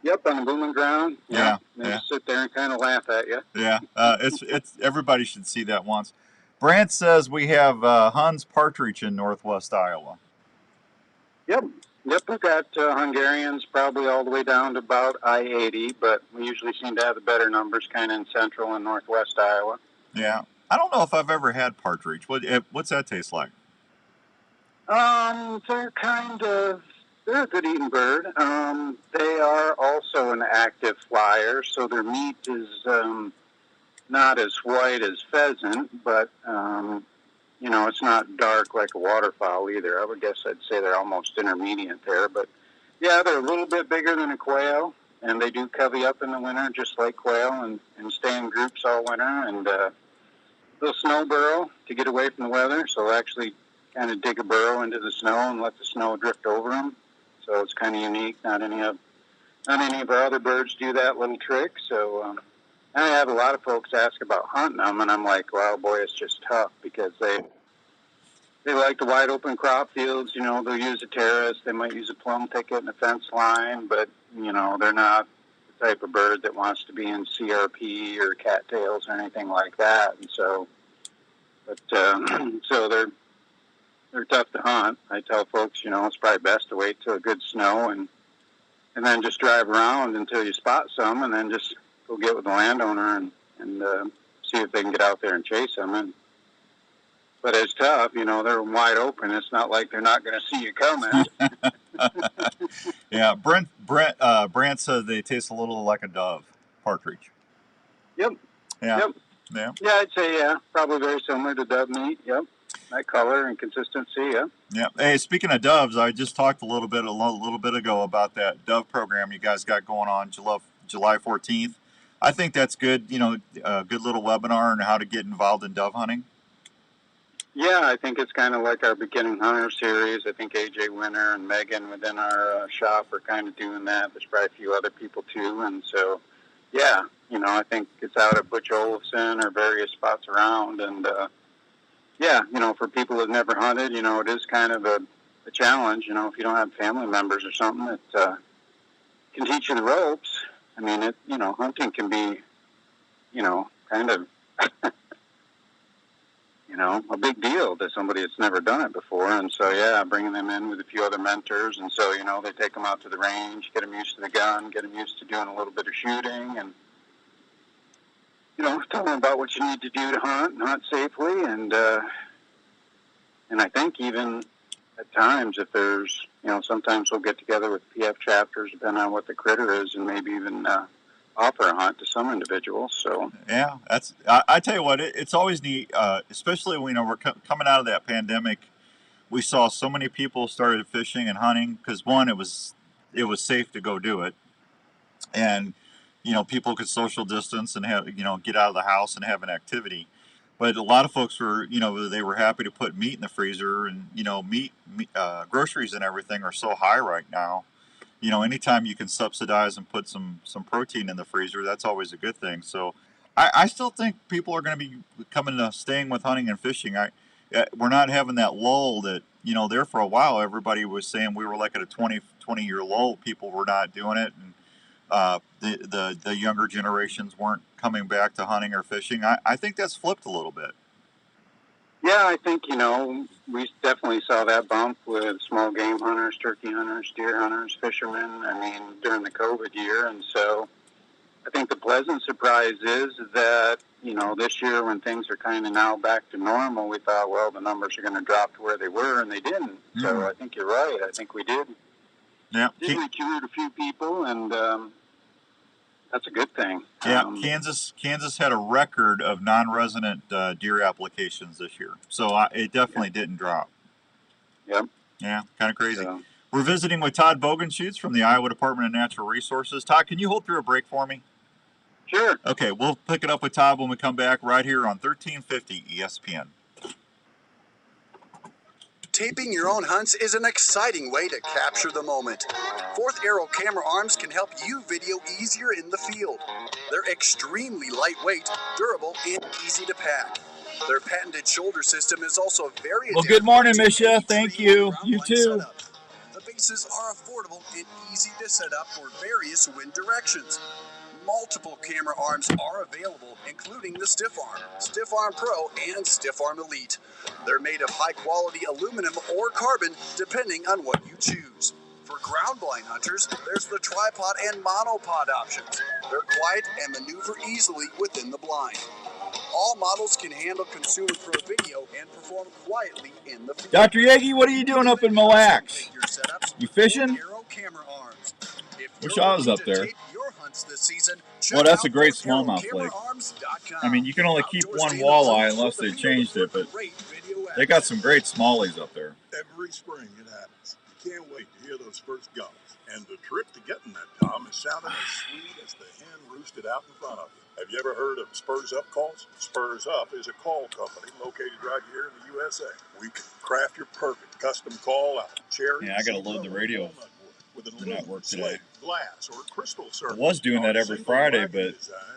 Yep, on the booming ground. Yeah. They just sit there and kind of laugh at you. Yeah, it's everybody should see that once. Brant says we have Hunn's partridge in northwest Iowa. Yep, we've got Hungarians probably all the way down to about I-80, but we usually seem to have the better numbers kind of in central and northwest Iowa. Yeah, I don't know if I've ever had partridge. What's that taste like? They're a good eating bird. They are also an active flyer, so their meat is not as white as pheasant, but you know, it's not dark like a waterfowl either. I would guess I'd say they're almost intermediate there, but yeah, they're a little bit bigger than a quail, and they do covey up in the winter just like quail and stay in groups all winter, and they'll snow burrow to get away from the weather, so they'll actually kind of dig a burrow into the snow and let the snow drift over them. So it's kind of unique. Not any of our other birds do that little trick. So I have a lot of folks ask about hunting them, and I'm like, well, boy, it's just tough because they like the wide open crop fields. You know, they'll use a terrace. They might use a plum thicket and a fence line, but, you know, they're not the type of bird that wants to be in CRP or cattails or anything like that. And so, so they're tough to hunt. I tell folks, you know, it's probably best to wait till a good snow and then just drive around until you spot some, and then just go get with the landowner and see if they can get out there and chase them. But it's tough, you know, they're wide open. It's not like they're not going to see you coming. Yeah, Brant said they taste a little like a dove partridge. Yep. Yeah. Yep. Yeah. Yeah, I'd say, probably very similar to dove meat. Yep. That color and consistency, yeah. Yeah. Hey, speaking of doves, I just talked a little bit ago about that dove program you guys got going on July 14th. I think that's good. You know, a good little webinar on how to get involved in dove hunting. Yeah, I think it's kind of like our beginning hunter series. I think AJ Winter and Megan within our shop are kind of doing that. There's probably a few other people too, and so yeah, you know, I think it's out at Butch Olufsen or various spots around, and yeah, you know, for people who've never hunted, you know, it is kind of a challenge, you know, if you don't have family members or something that can teach you the ropes. I mean, you know, hunting can be, you know, kind of, you know, a big deal to somebody that's never done it before. And so, yeah, bringing them in with a few other mentors. And so, you know, they take them out to the range, get them used to the gun, get them used to doing a little bit of shooting, and, you know, tell them about what you need to do to hunt and hunt safely. And I think even at times, if there's, you know, sometimes we'll get together with PF chapters, depending on what the critter is, and maybe even offer a hunt to some individuals. So yeah, that's. I tell you what, it's always neat, especially when, you know, we're coming out of that pandemic. We saw so many people started fishing and hunting because, one, it was safe to go do it, and, you know, people could social distance and have, you know, get out of the house and have an activity. But a lot of folks were, you know, they were happy to put meat in the freezer, and, you know, groceries and everything are so high right now. You know, anytime you can subsidize and put some protein in the freezer, that's always a good thing. So I still think people are going to be staying with hunting and fishing. We're not having that lull that, you know, there for a while, everybody was saying we were like at a 20-year lull. People were not doing it. And the younger generations weren't coming back to hunting or fishing. I think that's flipped a little bit. yeah, I think, you know, we definitely saw that bump with small game hunters, turkey hunters, deer hunters, fishermen, I mean, during the COVID year. And so I think the pleasant surprise is that, you know, this year when things are kind of now back to normal, we thought, well, the numbers are going to drop to where they were, and they didn't. Mm-hmm. So I think you're right. I think we did. Yeah. Recruit a few people, and that's a good thing. Yeah, Kansas had a record of non-resident deer applications this year, so it definitely didn't drop. Yep. Yeah, kind of crazy. So, we're visiting with Todd Bogenschutz from the Iowa Department of Natural Resources. Todd, can you hold through a break for me? Sure. Okay, we'll pick it up with Todd when we come back right here on 1350 ESPN. Taping your own hunts is an exciting way to capture the moment. Fourth Arrow camera arms can help you video easier in the field. They're extremely lightweight, durable, and easy to pack. Their patented shoulder system is also very well. Good morning, Misha. Thank you. You too. Setup. The bases are affordable and easy to set up for various wind directions. Multiple camera arms are available, including the Stiff Arm, Stiff Arm Pro, and Stiff Arm Elite. They're made of high-quality aluminum or carbon, depending on what you choose. For ground blind hunters, there's the tripod and monopod options. They're quiet and maneuver easily within the blind. All models can handle Consumer Pro video and perform quietly in the field. Dr. Yagi, what are you doing up in Mille Lacs? You fishing? Wish I was up there. Well, that's a great smallmouth lake. I mean, you can only keep one walleye unless they changed it, but they got some great smallies up there. Every spring it happens. Can't wait to hear those first gulls. And the trip to getting that Tom is sounding as sweet as the hen roosted out in front of you. Have you ever heard of Spurs Up Calls? Spurs Up is a call company located right here in the USA. We can craft your perfect custom call out of cherry. Yeah, I gotta load the radio with a for network today. glass or crystal I surface. was doing that every Friday, but I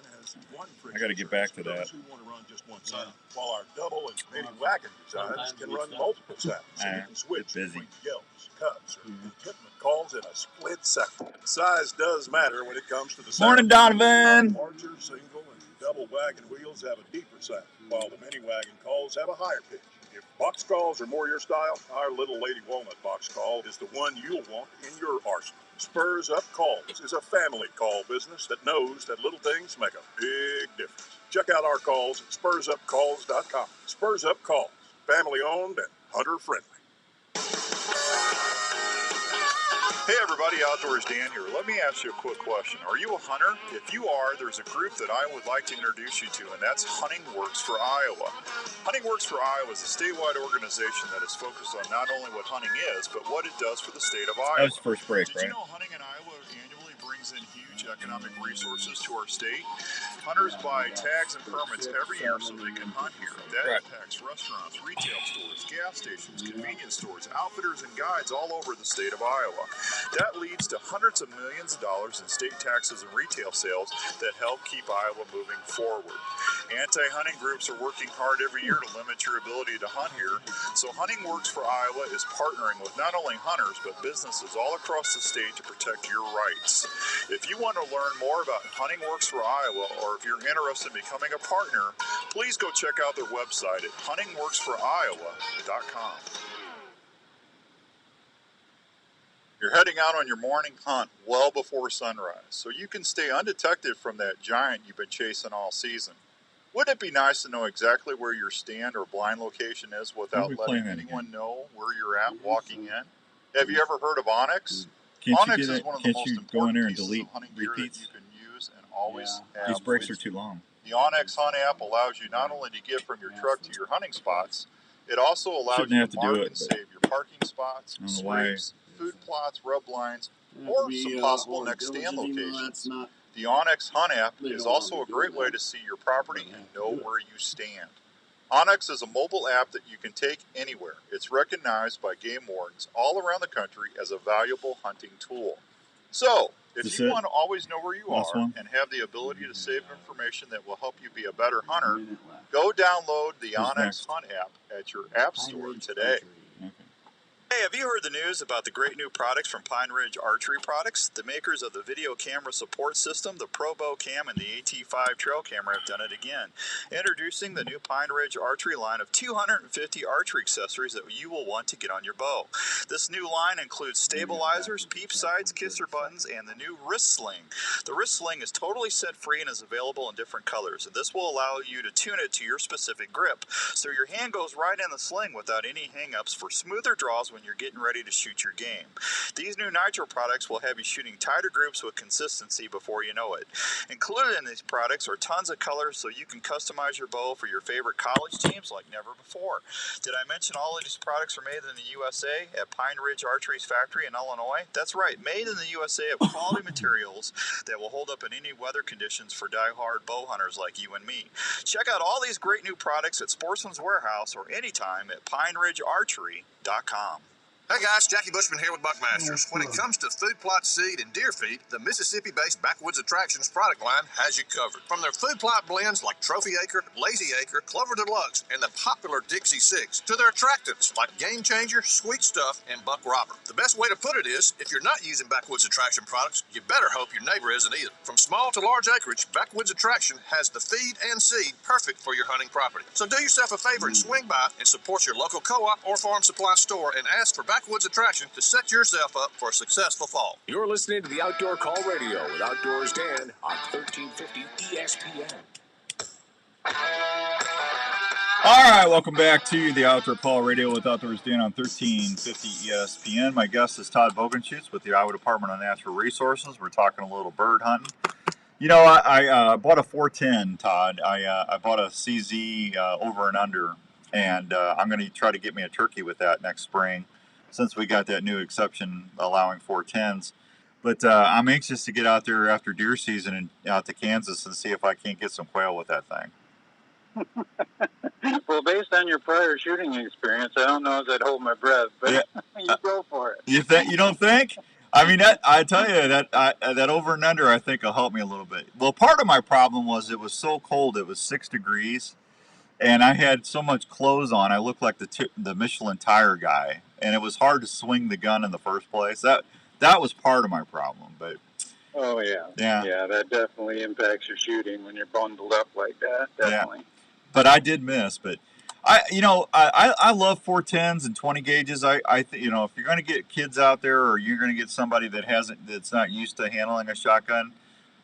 I gotta get back to that. Who want to run just one sound, while our double and mini wagon designs can run multiple sounds, so you can switch between yells, cuts, or contentment calls in a split second. Size does matter when it comes to the sound. Morning, Donovan. Larger single and double wagon wheels have a deeper sound, while the mini wagon calls have a higher pitch. If box calls are more your style, our Little Lady Walnut box call is the one you'll want in your arsenal. Spurs Up Calls is a family call business that knows that little things make a big difference. Check out our calls at spursupcalls.com. Spurs Up Calls, family owned and hunter friendly. Hey everybody, Outdoors Dan here. Let me ask you a quick question. Are you a hunter? If you are, there's a group that I would like to introduce you to, and that's Hunting Works for Iowa. Hunting Works for Iowa is a statewide organization that is focused on not only what hunting is, but what it does for the state of Iowa. That was the first break, Did you know hunting in Iowa annually brings in huge economic resources to our state? Hunters buy tags and permits every year so they can hunt here. That impacts restaurants, retail stores, gas stations, convenience stores, outfitters, and guides all over the state of Iowa. That leads to hundreds of millions of dollars in state taxes and retail sales that help keep Iowa moving forward. Anti-hunting groups are working hard every year to limit your ability to hunt here, so Hunting Works for Iowa is partnering with not only hunters but businesses all across the state to protect your rights. If you want to learn more about Hunting Works for Iowa, or if you're interested in becoming a partner, please go check out their website at huntingworksforiowa.com. You're heading out on your morning hunt well before sunrise, so you can stay undetected from that giant you've been chasing all season. Wouldn't it be nice to know exactly where your stand or blind location is without letting anyone know where you're at walking in? Have you ever heard of Onyx? Onyx is one of the most important pieces of hunting gear that you can use and always have. These breaks are too long. The Onyx Hunt app allows you not only to get from your truck to your hunting spots, it also allows you to mark and save your parking spots, scrapes, food plots, rub lines, or some possible next stand locations. The Onyx Hunt app is also a great way to see your property and know where you stand. Onyx is a mobile app that you can take anywhere. It's recognized by game wardens all around the country as a valuable hunting tool. So, if you want to always know where you are and have the ability to save information that will help you be a better hunter, go download the Onyx Hunt app at your app store today. Hey, have you heard the news about the great new products from Pine Ridge Archery Products? The makers of the video camera support system, the ProBow Cam, and the AT5 trail camera have done it again. Introducing the new Pine Ridge Archery line of 250 archery accessories that you will want to get on your bow. This new line includes stabilizers, peep sights, kisser buttons, and the new wrist sling. The wrist sling is totally set free and is available in different colors, and this will allow you to tune it to your specific grip, so your hand goes right in the sling without any hang-ups for smoother draws when you're getting ready to shoot your game. These new Nitro products will have you shooting tighter groups with consistency before you know it. Included in these products are tons of colors so you can customize your bow for your favorite college teams like never before. Did I mention all of these products are made in the USA at Pine Ridge Archery's factory in Illinois? That's right, made in the USA of quality materials that will hold up in any weather conditions for die-hard bow hunters like you and me. Check out all these great new products at Sportsman's Warehouse or anytime at PineRidgeArchery.com. Hey guys, Jackie Bushman here with Buckmasters. When it comes to food plot seed and deer feed, the Mississippi-based Backwoods Attractions product line has you covered. From their food plot blends like Trophy Acre, Lazy Acre, Clover Deluxe, and the popular Dixie 6, to their attractants like Game Changer, Sweet Stuff, and Buck Robber. The best way to put it is, if you're not using Backwoods Attraction products, you better hope your neighbor isn't either. From small to large acreage, Backwoods Attraction has the feed and seed perfect for your hunting property. So do yourself a favor and swing by and support your local co-op or farm supply store and ask for Backwoods Attraction to set yourself up for a successful fall. You're listening to the Outdoor Call Radio with Outdoors Dan on 1350 ESPN. All right, welcome back to the Outdoor Call Radio with Outdoors Dan on 1350 ESPN. My guest is Todd Bogenschutz with the Iowa Department of Natural Resources. We're talking a little bird hunting. You know, I bought a 410, Todd. I bought a CZ over and under, and I'm going to try to get me a turkey with that next spring. since we got that new exception allowing 410s. But I'm anxious to get out there after deer season and out to Kansas and see if I can't get some quail with that thing. Well, based on your prior shooting experience, I don't know if I'd hold my breath, but Yeah. you go for it. You don't think? I mean, I tell you that over and under I think will help me a little bit. Well, part of my problem was it was so cold. It was 6 degrees, and I had so much clothes on. I looked like the Michelin tire guy, and it was hard to swing the gun in the first place. That was part of my problem, but. Oh yeah. Yeah. That definitely impacts your shooting when you're bundled up like that. Definitely. Yeah. But I did miss. But I love 410s and 20 gauges. If you're going to get kids out there, or you're going to get somebody that's not used to handling a shotgun,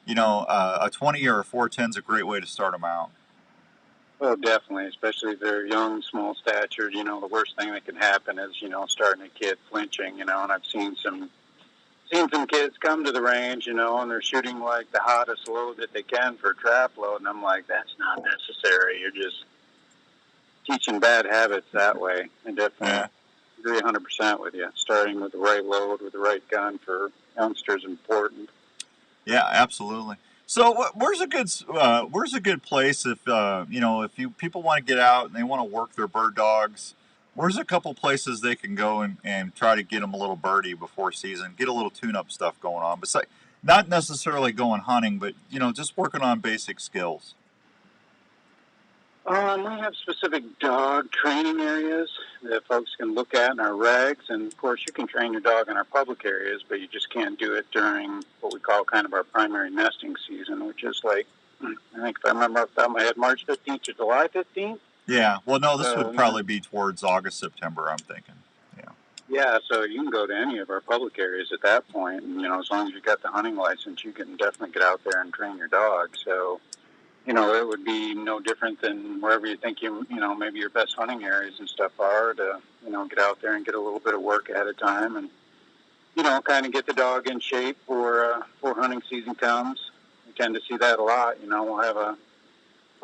a 20 or a 410 is a great way to start them out. Oh, definitely, especially if they're young, small statured. The worst thing that can happen is starting a kid flinching. And I've seen some kids come to the range, and they're shooting like the hottest load that they can for a trap load, and I'm like, that's not necessary. You're just teaching bad habits that way. I definitely agree 100% with you. Starting with the right load, with the right gun for youngsters is important. Yeah, absolutely. So, where's a good place if people want to get out and they want to work their bird dogs? Where's a couple places they can go and try to get them a little birdie before season, get a little tune-up stuff going on? Besides, not necessarily going hunting, but just working on basic skills. We have specific dog training areas that folks can look at in our regs, and of course you can train your dog in our public areas, but you just can't do it during what we call kind of our primary nesting season, which is like, I think if I remember off the top of my head, March 15th to July 15th. Yeah, well, no, this would probably be towards August, September, I'm thinking. Yeah, so you can go to any of our public areas at that point, and, as long as you've got the hunting license, you can definitely get out there and train your dog. So, it would be no different than wherever you think maybe your best hunting areas and stuff are to, get out there and get a little bit of work ahead of time and, kind of get the dog in shape for hunting season comes. We tend to see that a lot. We'll have our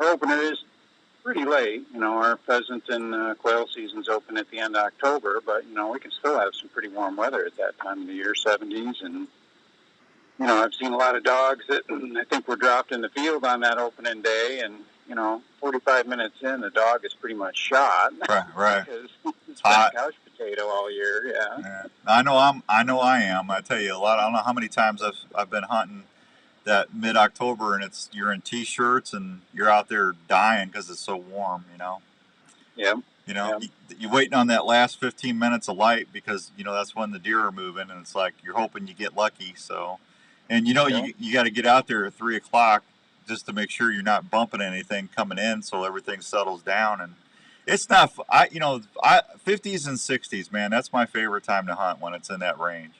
opener is pretty late. Our pheasant and quail season's open at the end of October, but, we can still have some pretty warm weather at that time of the year, 70s. And, I've seen a lot of dogs that I think were dropped in the field on that opening day, and, 45 minutes in, the dog is pretty much shot. Right. Because it's been a couch potato all year, yeah. I know I am. I tell you, I don't know how many times I've been hunting that mid-October, and you're in t-shirts and you're out there dying because it's so warm, Yeah. You're waiting on that last 15 minutes of light because that's when the deer are moving, and it's like you're hoping you get lucky. So, and you got to get out there at 3:00 just to make sure you're not bumping anything coming in, so everything settles down. And it's not 50s and 60s, man. That's my favorite time to hunt, when it's in that range.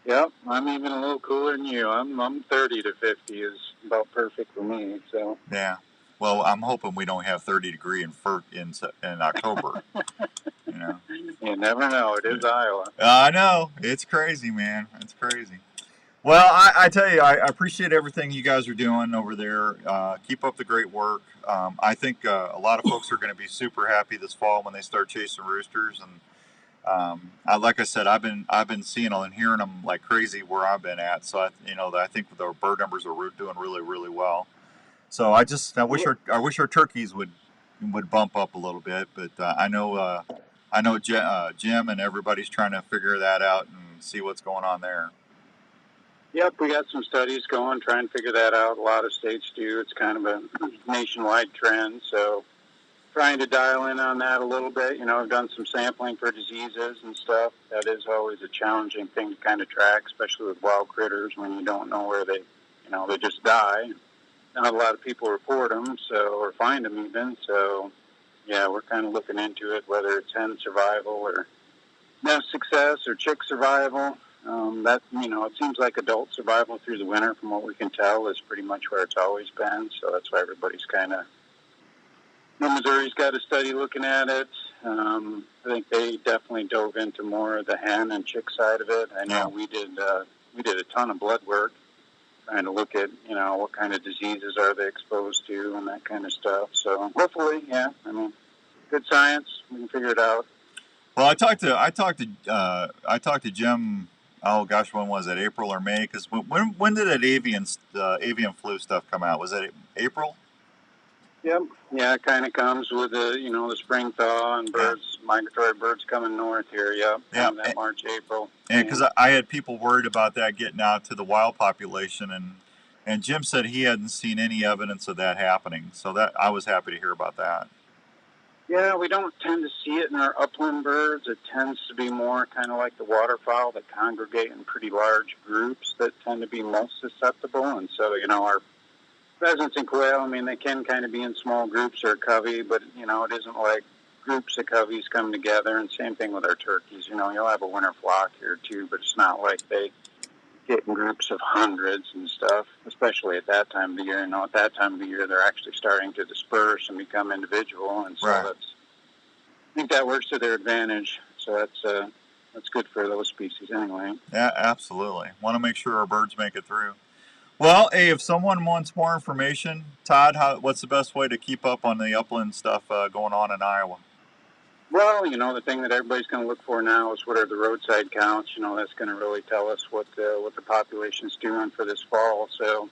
Yep, I'm even a little cooler than you. I'm 30 to 50 is about perfect for me. So yeah, well, I'm hoping we don't have 30 degree in October. You never know. It is Iowa. I know, it's crazy, man. It's crazy. Well, I tell you, I appreciate everything you guys are doing over there. Keep up the great work. I think a lot of folks are going to be super happy this fall when they start chasing roosters. And like I said, I've been seeing them and hearing them like crazy where I've been at. So I think the bird numbers are doing really, really well. So I wish our turkeys would bump up a little bit. But I know Jim and everybody's trying to figure that out and see what's going on there. Yep, we got some studies going, trying to figure that out. A lot of states do. It's kind of a nationwide trend, so trying to dial in on that a little bit. I've done some sampling for diseases and stuff. That is always a challenging thing to kind of track, especially with wild critters when you don't know where they just die. Not a lot of people report them, or find them even. So, yeah, we're kind of looking into it, whether it's hen survival or nest success or chick survival. It seems like adult survival through the winter, from what we can tell, is pretty much where it's always been. So that's why everybody's kind of. Missouri's got a study looking at it. I think they definitely dove into more of the hen and chick side of it. I know we did a ton of blood work trying to look at what kind of diseases are they exposed to and that kind of stuff. So hopefully, good science, we can figure it out. Well, I talked to Jim. Oh gosh, when was it? April or May? Because when did that avian flu stuff come out? Was it April? Yep. Yeah, it kind of comes with the spring thaw and migratory birds coming north here. Yep. Yeah. That March, April. And because I had people worried about that getting out to the wild population, and Jim said he hadn't seen any evidence of that happening. So that I was happy to hear about that. Yeah, we don't tend to see it in our upland birds. It tends to be more kind of like the waterfowl that congregate in pretty large groups that tend to be most susceptible. And so, our pheasants and quail, they can kind of be in small groups or a covey, but, it isn't like groups of coveys come together. And same thing with our turkeys. You'll have a winter flock here too, but it's not like they get in groups of hundreds and stuff, especially at that time of the year. At that time of the year, they're actually starting to disperse and become individual. And so I think that works to their advantage. So that's good for those species anyway. Yeah, absolutely. Want to make sure our birds make it through. Well, hey, if someone wants more information, Todd, what's the best way to keep up on the upland stuff going on in Iowa? Well, the thing that everybody's going to look for now is what are the roadside counts. That's going to really tell us what the population's doing for this fall. So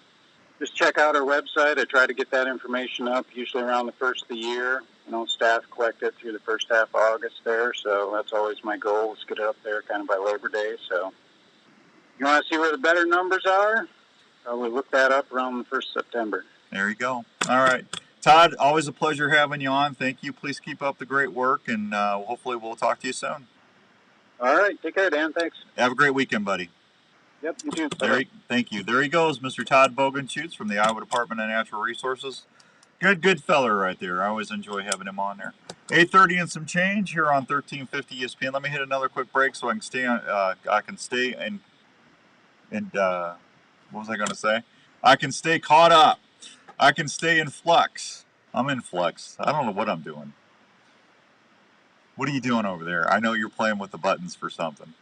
just check out our website. I try to get that information up usually around the first of the year. Staff collect it through the first half of August there. So that's always my goal, is get it up there kind of by Labor Day. So you want to see where the better numbers are? Probably look that up around the 1st of September. There you go. All right. Todd, always a pleasure having you on. Thank you. Please keep up the great work, and hopefully we'll talk to you soon. All right. Take care, Dan. Thanks. Have a great weekend, buddy. Yep, you too. Thank you. There he goes, Mr. Todd Bogenschutz from the Iowa Department of Natural Resources. Good feller right there. I always enjoy having him on there. 8:30 and some change here on 1350 ESPN. Let me hit another quick break so I can stay on. What was I going to say? I can stay caught up. I can stay in flux. I'm in flux. I don't know what I'm doing. What are you doing over there? I know you're playing with the buttons for something.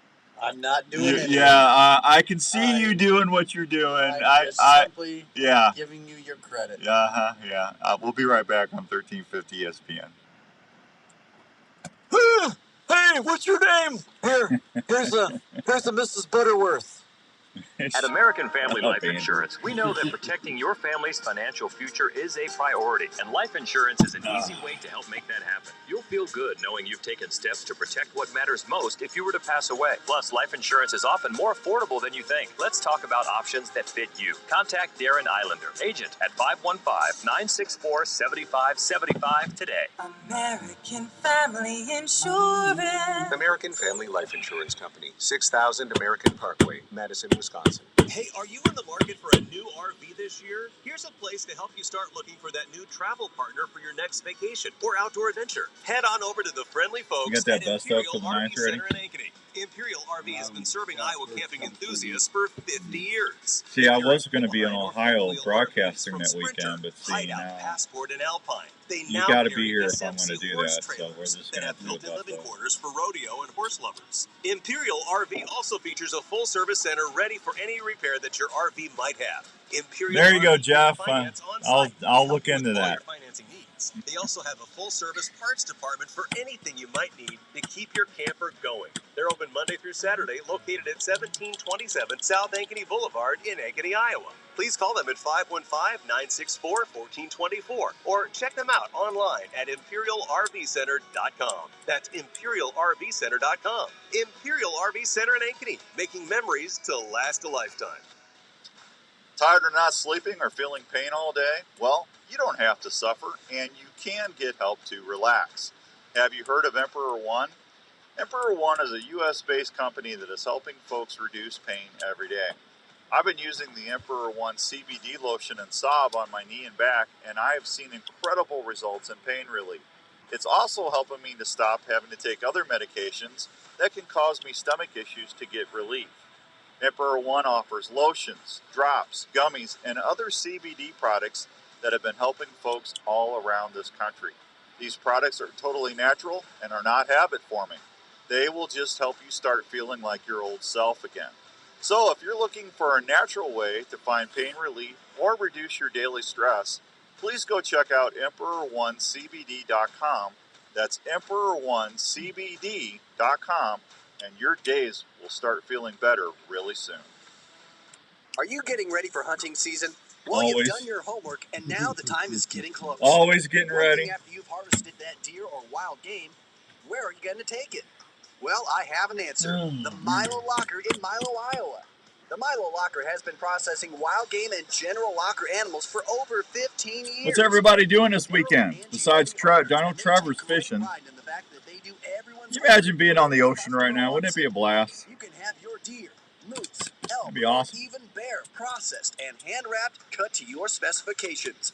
I'm not doing it. Yeah, I can see you doing what you're doing. I'm simply giving you your credit. Yeah. We'll be right back on 1350 ESPN. Hey, what's your name? Here's a Mrs. Butterworth. At American Family Life Insurance, we know that protecting your family's financial future is a priority, and life insurance is an easy way to help make that happen. You'll feel good knowing you've taken steps to protect what matters most if you were to pass away. Plus, life insurance is often more affordable than you think. Let's talk about options that fit you. Contact Darren Islander, agent at 515-964-7575 today. American Family Insurance. American Family Life Insurance Company, 6000 American Parkway, Madison, Wisconsin. Hey, are you in the market for a new RV this year? Here's a place to help you start looking for that new travel partner for your next vacation or outdoor adventure. Head on over to the friendly folks at Imperial RV Center in Ankeny. Imperial RV has been serving Iowa camping enthusiasts for 50 years. See, I was going to be in Ohio broadcasting that weekend, but see now, Passport and Alpine. you got to be here if I'm going to do that, so we're just going to do built-in it living that way. quarters for rodeo and horse lovers. Imperial RV also features a full-service center ready for any repair that your RV might have. Imperial There you go, RV Jeff. Finance on-site I'll to look help you into with all that. your financing needs. They also have a full-service parts department for anything you might need to keep your camper going. They're open Monday through Saturday, located at 1727 South Ankeny Boulevard in Ankeny, Iowa. Please call them at 515-964-1424 or check them out online at ImperialRVCenter.com. That's ImperialRVCenter.com. Imperial RV Center in Ankeny, making memories to last a lifetime. Tired or not sleeping or feeling pain all day? Well, you don't have to suffer, and you can get help to relax. Have you heard of Emperor One? Emperor One is a U.S.-based company that is helping folks reduce pain every day. I've been using the Emperor One CBD lotion and salve on my knee and back, and I have seen incredible results in pain relief. It's also helping me to stop having to take other medications that can cause me stomach issues to get relief. Emperor One offers lotions, drops, gummies, and other CBD products that have been helping folks all around this country. These products are totally natural and are not habit-forming. They will just help you start feeling like your old self again. So if you're looking for a natural way to find pain relief or reduce your daily stress, please go check out EmperorOneCBD.com. That's Emperor1CBD.com, and your days will start feeling better really soon. Are you getting ready for hunting season? Well, Always. you've done your homework, and now the time is getting close. Always getting One ready. thing after you've harvested that deer or wild game, where are you going to take it? Well, I have an answer. The Milo Locker in Milo, Iowa. The Milo Locker has been processing wild game and general locker animals for over 15 years. What's everybody doing this weekend? Besides I know Trevor's fishing. Can you imagine being on the ocean right now? Wouldn't it be a blast? You can have your deer, moose, elk, That'd be awesome. or even bear processed and hand-wrapped, cut to your specifications.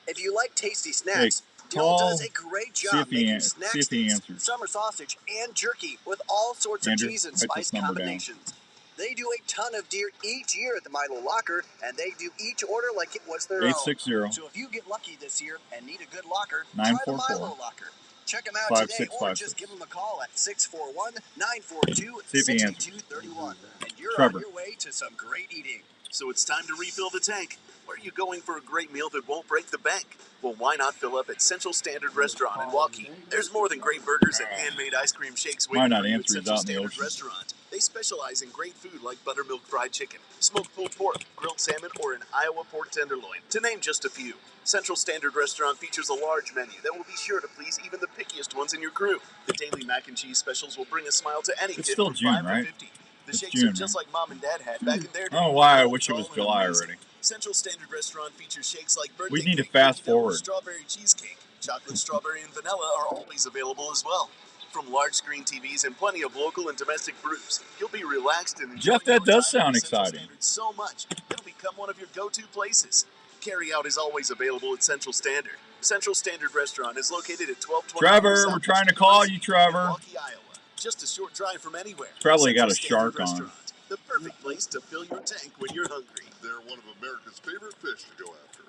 If you like tasty snacks, Dill does a great job making snack sticks, summer sausage, and jerky with all sorts of cheese and spice combinations. They do a ton of deer each year at the Milo Locker, and they do each order like it was their 860. own. So if you get lucky this year and need a good locker, try the Milo Locker. Check them out today, or just give them a call at 641-942-6231. And you're on your way to some great eating. So it's time to refill the tank. Where are you going for a great meal that won't break the bank? Well, why not fill up at Central Standard Restaurant in Waukee? There's more than great burgers and handmade ice cream shakes waiting for you at Central Standard Restaurant. They specialize in great food like buttermilk fried chicken, smoked pulled pork, grilled salmon, or an Iowa pork tenderloin, to name just a few. Central Standard Restaurant features a large menu that will be sure to please even the pickiest ones in your crew. The daily mac and cheese specials will bring a smile to any kid from 5 to 50. The shakes are just like Mom and Dad had back in their day. Oh, why? I wish it was July already. Central Standard Restaurant features shakes like birthday We need to cake, fast vanilla, forward. strawberry cheesecake. Chocolate, strawberry, and vanilla are always available as well. From large screen TVs and plenty of local and domestic brews, you'll be relaxed and enjoy Jeff, that does sound exciting. so much it'll become one of your go-to places. Carry out is always available at Central Standard. Central Standard Restaurant is located at 1220. Trevor, we're trying to call you, Trevor. Milwaukee, Iowa. Just a short drive from anywhere. Probably got a Central shark Standard on. Restaurant, the perfect place to fill your tank when you're hungry. They're one of America's favorite fish to go after.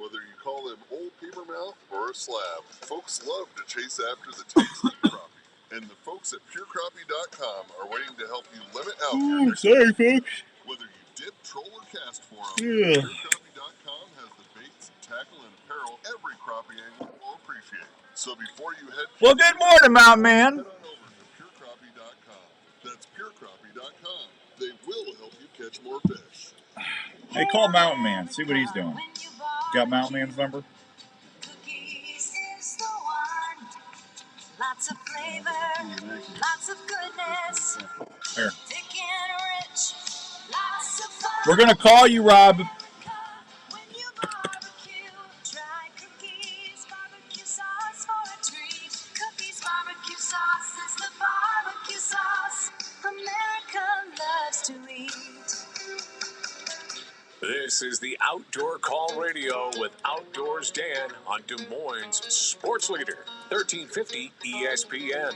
Whether you call them old papermouth or a slab, folks love to chase after the tasty crappie. And the folks at PureCrappie.com are waiting to help you limit out your sorry, folks. Whether you dip, troll, or cast for them, Yeah. PureCrappie.com has the baits, tackle, and apparel every crappie angler will appreciate. So before you head Well, good morning, Mountain Man. head on over to PureCrappie.com. That's PureCrappie.com. They will help you catch more fish. Hey, call Mountain Man. See what he's doing. Got Mountain Man's number? Cookies is the one. Lots of flavor, lots of goodness. Here. Thick and rich, lots of fun. We're going to call you, Rob. When you barbecue, try Cookies barbecue sauce for a treat. Cookies barbecue sauce is the barbecue sauce America loves to eat. This is the Outdoor Call Radio with Outdoors Dan on Des Moines Sports Leader, 1350 ESPN.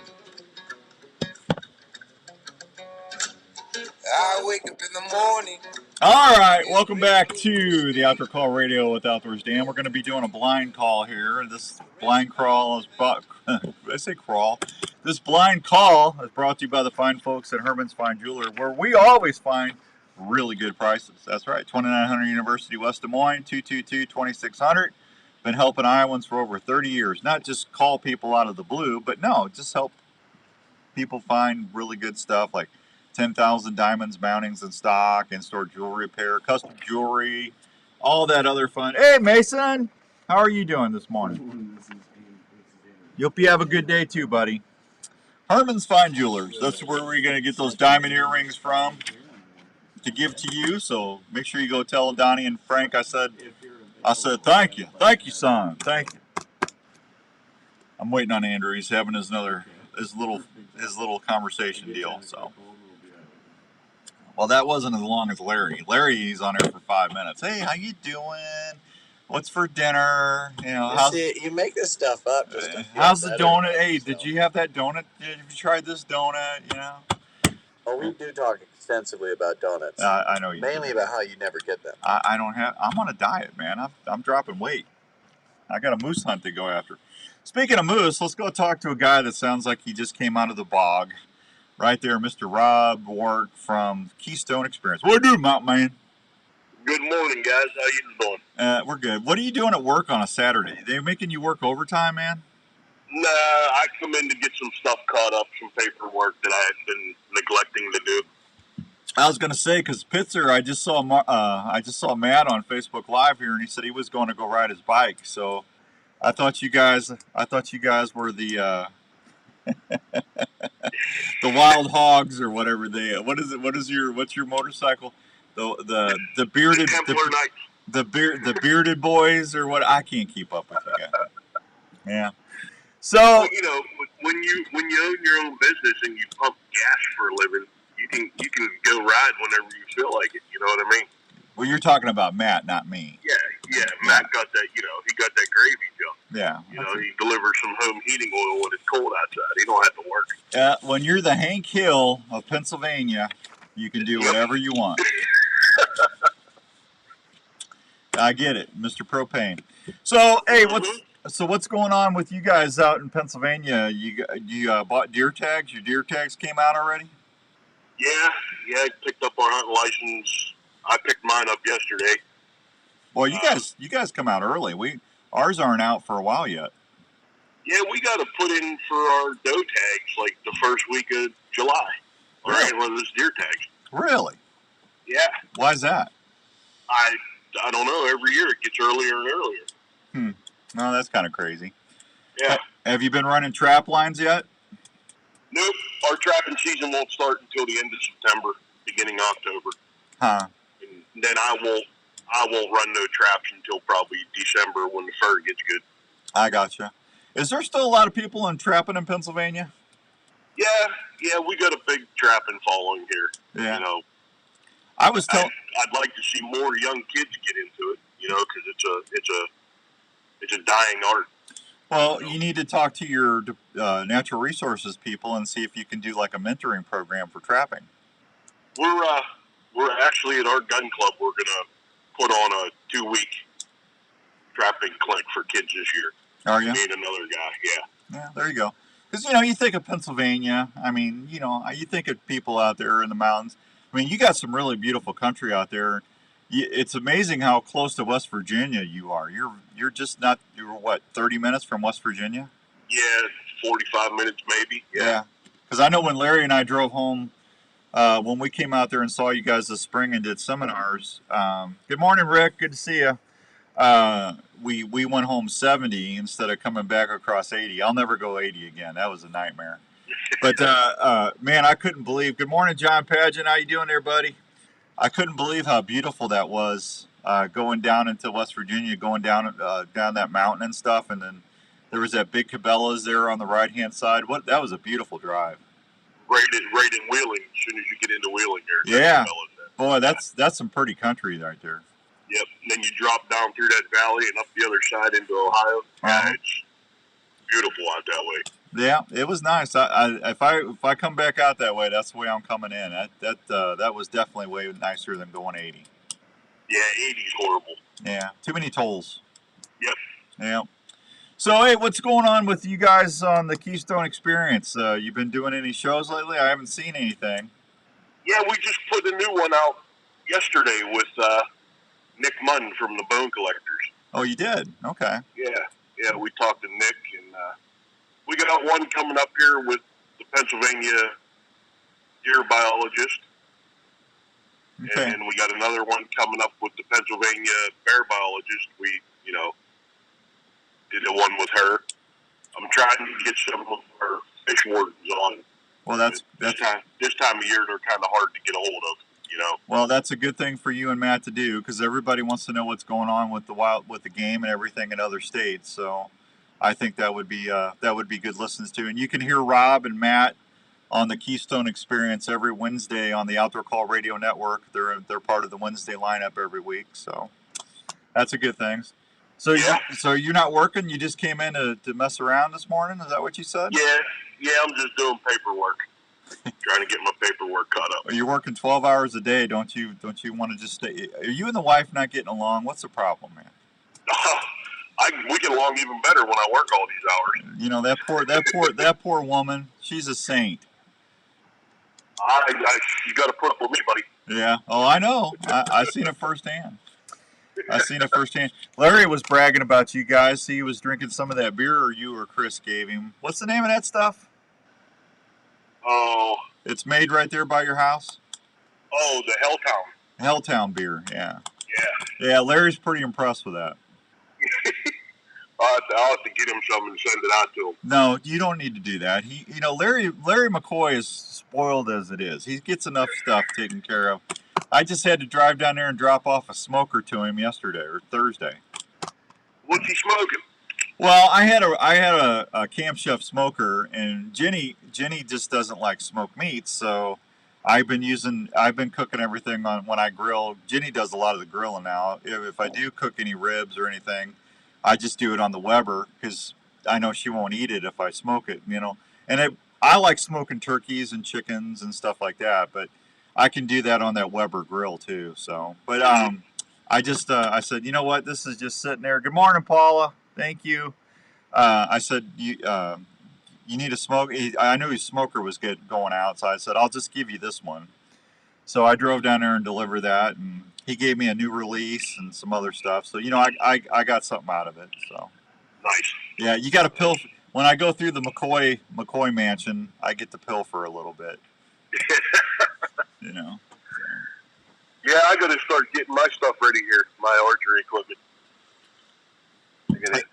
I wake up in the morning. All right, welcome back to the Outdoor Call Radio with Outdoors Dan. We're going to be doing a blind call here. This blind crawl is brought, did I say crawl? This blind call is brought to you by the fine folks at Herman's Fine Jeweler, where we always find really good prices. That's right, 2900 University West Des Moines, 222-2600. Been helping Iowans for over 30 years. Not just call people out of the blue, but no, just help people find really good stuff like 10,000 diamonds, mountings in stock, in-store jewelry repair, custom jewelry, all that other fun. Hey, Mason, how are you doing this morning? Hope you have a good day too, buddy. Herman's Fine Jewelers. That's where we're going to get those diamond earrings from to give to you. So make sure you go tell Donnie and Frank I said thank you. Thank you, son. Thank you. I'm waiting on Andrew. He's having his little conversation deal. So, well, that wasn't as long as Larry. Larry's on there for 5 minutes. Hey, how you doing? What's for dinner? You know, you make this stuff up. Just to feel how's the better donut? about Hey, yourself. did you have that donut? Have you tried this donut? You know. Oh, we do talk extensively about donuts. I know you. Mainly about how you never get them. I don't have. I'm on a diet, man. I'm dropping weight. I got a moose hunt to go after. Speaking of moose, let's go talk to a guy that sounds like he just came out of the bog. Right there, Mr. Rob Ward from Keystone Experience. What do you do, Mountain Man? Good morning, guys. How you doing? We're good. What are you doing at work on a Saturday? They making you work overtime, man? Nah, I come in to get some stuff caught up, some paperwork that I had been neglecting to do. I was going to say, because Pitzer, I just saw Matt on Facebook Live here, and he said he was going to go ride his bike. So I thought you guys were the the wild hogs or whatever they. What's your motorcycle? The bearded the bearded boys or what? I can't keep up with you guys. Yeah. So well, when you own your own business and you pump gas for a living, you can go ride whenever you feel like it. You know what I mean? Well, you're talking about Matt, not me. Yeah. Matt got that. He got that gravy jump. Yeah. He delivers some home heating oil when it's cold outside. He don't have to work. When you're the Hank Hill of Pennsylvania, you can do whatever you want. I get it, Mr. Propane. So, hey, what's going on with you guys out in Pennsylvania? You bought deer tags? Your deer tags came out already? Yeah. I picked up our hunting license. I picked mine up yesterday. Well, you guys come out early. Ours aren't out for a while yet. Yeah, we got to put in for our doe tags like the first week of July. All right, well, this deer tags. Really? Yeah. Why is that? I don't know. Every year it gets earlier and earlier. No, that's kind of crazy. Yeah. Have you been running trap lines yet? Nope. Our trapping season won't start until the end of September, beginning October. Huh. And then I won't run no traps until probably December when the fur gets good. I gotcha. Is there still a lot of people trapping in Pennsylvania? Yeah, we got a big trapping following here. Yeah. I'd like to see more young kids get into it, because it's a dying art. Well, you need to talk to your natural resources people and see if you can do like a mentoring program for trapping. We're actually at our gun club. We're gonna put on a 2-week trapping clinic for kids this year. Are you? Me and another guy. Yeah. Yeah, there you go. Because you think of Pennsylvania. I mean, you think of people out there in the mountains. I mean, you got some really beautiful country out there. It's amazing how close to West Virginia you are. You're just not. You're what, 30 minutes from West Virginia? Yeah, 45 minutes maybe. Yeah. Because I know when Larry and I drove home, when we came out there and saw you guys this spring and did seminars. Good morning, Rick. Good to see you. We went home 70 instead of coming back across 80. I'll never go 80 again. That was a nightmare. But man, I couldn't believe. Good morning, John Pageant. How you doing there, buddy? I couldn't believe how beautiful that was, going down into West Virginia, going down that mountain and stuff, and then there was that big Cabela's there on the right-hand side. That was a beautiful drive. Right in Wheeling. As soon as you get into Wheeling, there's yeah, Cabela's there. Boy, that's some pretty country right there. Yep. And then you drop down through that valley and up the other side into Ohio. It's beautiful out that way. Yeah, it was nice. If I come back out that way, that's the way I'm coming in. That was definitely way nicer than going 80. Yeah, 80's horrible. Yeah, too many tolls. Yep. Yeah. So hey, what's going on with you guys on the Keystone Experience? You been doing any shows lately? I haven't seen anything. Yeah, we just put a new one out yesterday with Nick Munn from the Bone Collectors. Oh, you did? Okay. Yeah, we talked to Nick, and we got one coming up here with the Pennsylvania deer biologist. Okay. And we got another one coming up with the Pennsylvania bear biologist. We, did the one with her. I'm trying to get some of our fish wardens on. Well, this time of year they're kind of hard to get a hold of. Well, that's a good thing for you and Matt to do, because everybody wants to know what's going on with the game and everything in other states. So, I think that would be good listens to. And you can hear Rob and Matt on the Keystone Experience every Wednesday on the Outdoor Call Radio Network. They're part of the Wednesday lineup every week. So, that's a good thing. So, so you're not working? You just came in to mess around this morning? Is that what you said? Yeah, I'm just doing paperwork. Trying to get my paperwork caught up. You're working 12 hours a day, don't you want to just stay? Are you and the wife not getting along? What's the problem, man? We get along even better when I work all these hours. That poor woman. She's a saint. You got to put up with me, buddy. Yeah. Oh, I know. I seen it firsthand. I seen it firsthand. Larry was bragging about you guys. He was drinking some of that beer, or you or Chris gave him. What's the name of that stuff? Oh, It's made right there by your house. oh, the Helltown. Helltown beer, yeah. Yeah. Yeah, Larry's pretty impressed with that. I'll have to get him some and send it out to him. No, you don't need to do that. Larry McCoy is spoiled as it is. He gets enough stuff taken care of. I just had to drive down there and drop off a smoker to him yesterday or Thursday. What's he smoking? Well, I had a Camp Chef smoker, and Jenny just doesn't like smoked meats, so I've been cooking everything on when I grill. Jenny does a lot of the grilling now. If I do cook any ribs or anything, I just do it on the Weber because I know she won't eat it if I smoke it, And I like smoking turkeys and chickens and stuff like that, but I can do that on that Weber grill too. So, but I said, you know what? This is just sitting there. Good morning, Paula. Thank you. I said, you need a smoke. I knew his smoker was going out, so I said, I'll just give you this one. So I drove down there and delivered that, and he gave me a new release and some other stuff. So, I got something out of it. So nice. Yeah, you got to pill. When I go through the McCoy mansion, I get to pilfer a little bit. So. Yeah, I got to start getting my stuff ready here, my archery equipment.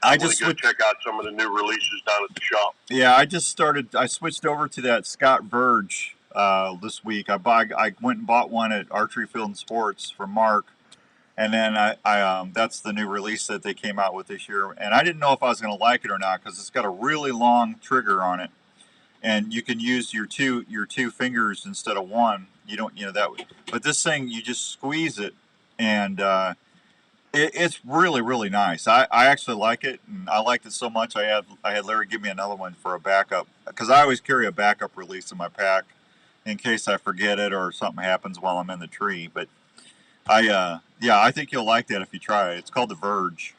I just want to go check out some of the new releases down at the shop. Yeah, I switched over to that Scott Verge this week. I went and bought one at Archery Field and Sports from Mark, and then I that's the new release that they came out with this year. And I didn't know if I was going to like it or not because it's got a really long trigger on it, and you can use your two fingers instead of one. You don't, that way. But this thing, you just squeeze it, and it's really, really nice. I actually like it, and I liked it so much. I had Larry give me another one for a backup because I always carry a backup release in my pack in case I forget it or something happens while I'm in the tree. But I think you'll like that if you try it. It's called the Verge.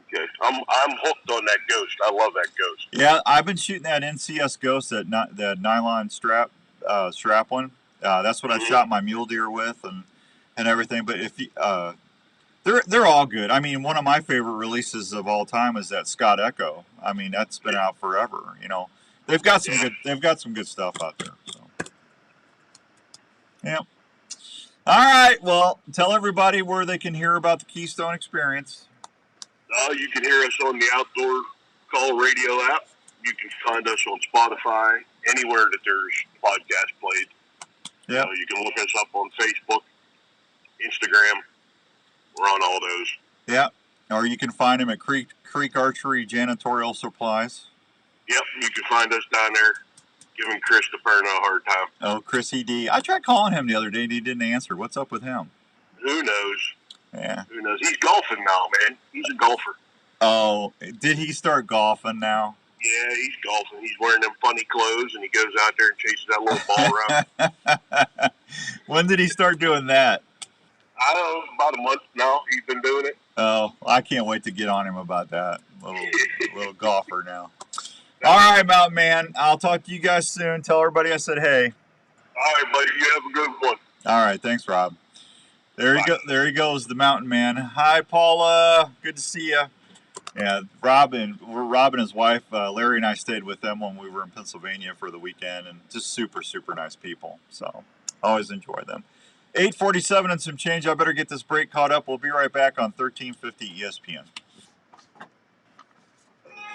Okay, I'm hooked on that Ghost. I love that Ghost. Yeah, I've been shooting that NCS Ghost, that nylon strap one. That's what I shot my mule deer with and everything. But if you, they're all good. I mean, one of my favorite releases of all time is that Scott Echo. I mean, that's been out forever. They've got some good stuff out there. So, yeah. All right. Well, tell everybody where they can hear about the Keystone Experience. You can hear us on the Outdoor Call Radio app. You can find us on Spotify, anywhere that there's podcast played. Yeah. You can look us up on Facebook, Instagram. We're on all those. Yeah. Or you can find them at Creek Archery Janitorial Supplies. Yep. You can find us down there giving Chris the Perno a hard time. Oh, Chrissy D. I tried calling him the other day and he didn't answer. What's up with him? Who knows? Yeah. Who knows? He's golfing now, man. He's a golfer. Oh, did he start golfing now? Yeah, he's golfing. He's wearing them funny clothes, and he goes out there and chases that little ball around. When did he start doing that? I don't know, about a month now he's been doing it. Oh, I can't wait to get on him about that. Little golfer now. All right, Mountain Man. I'll talk to you guys soon. Tell everybody I said hey. All right, buddy. You have a good one. All right. Thanks, Rob. There he goes, the Mountain Man. Hi, Paula. Good to see you. Yeah, Rob and his wife, Larry and I stayed with them when we were in Pennsylvania for the weekend, and just super, super nice people. So, always enjoy them. 8:47 and some change. I better get this break caught up. We'll be right back on 1350 ESPN.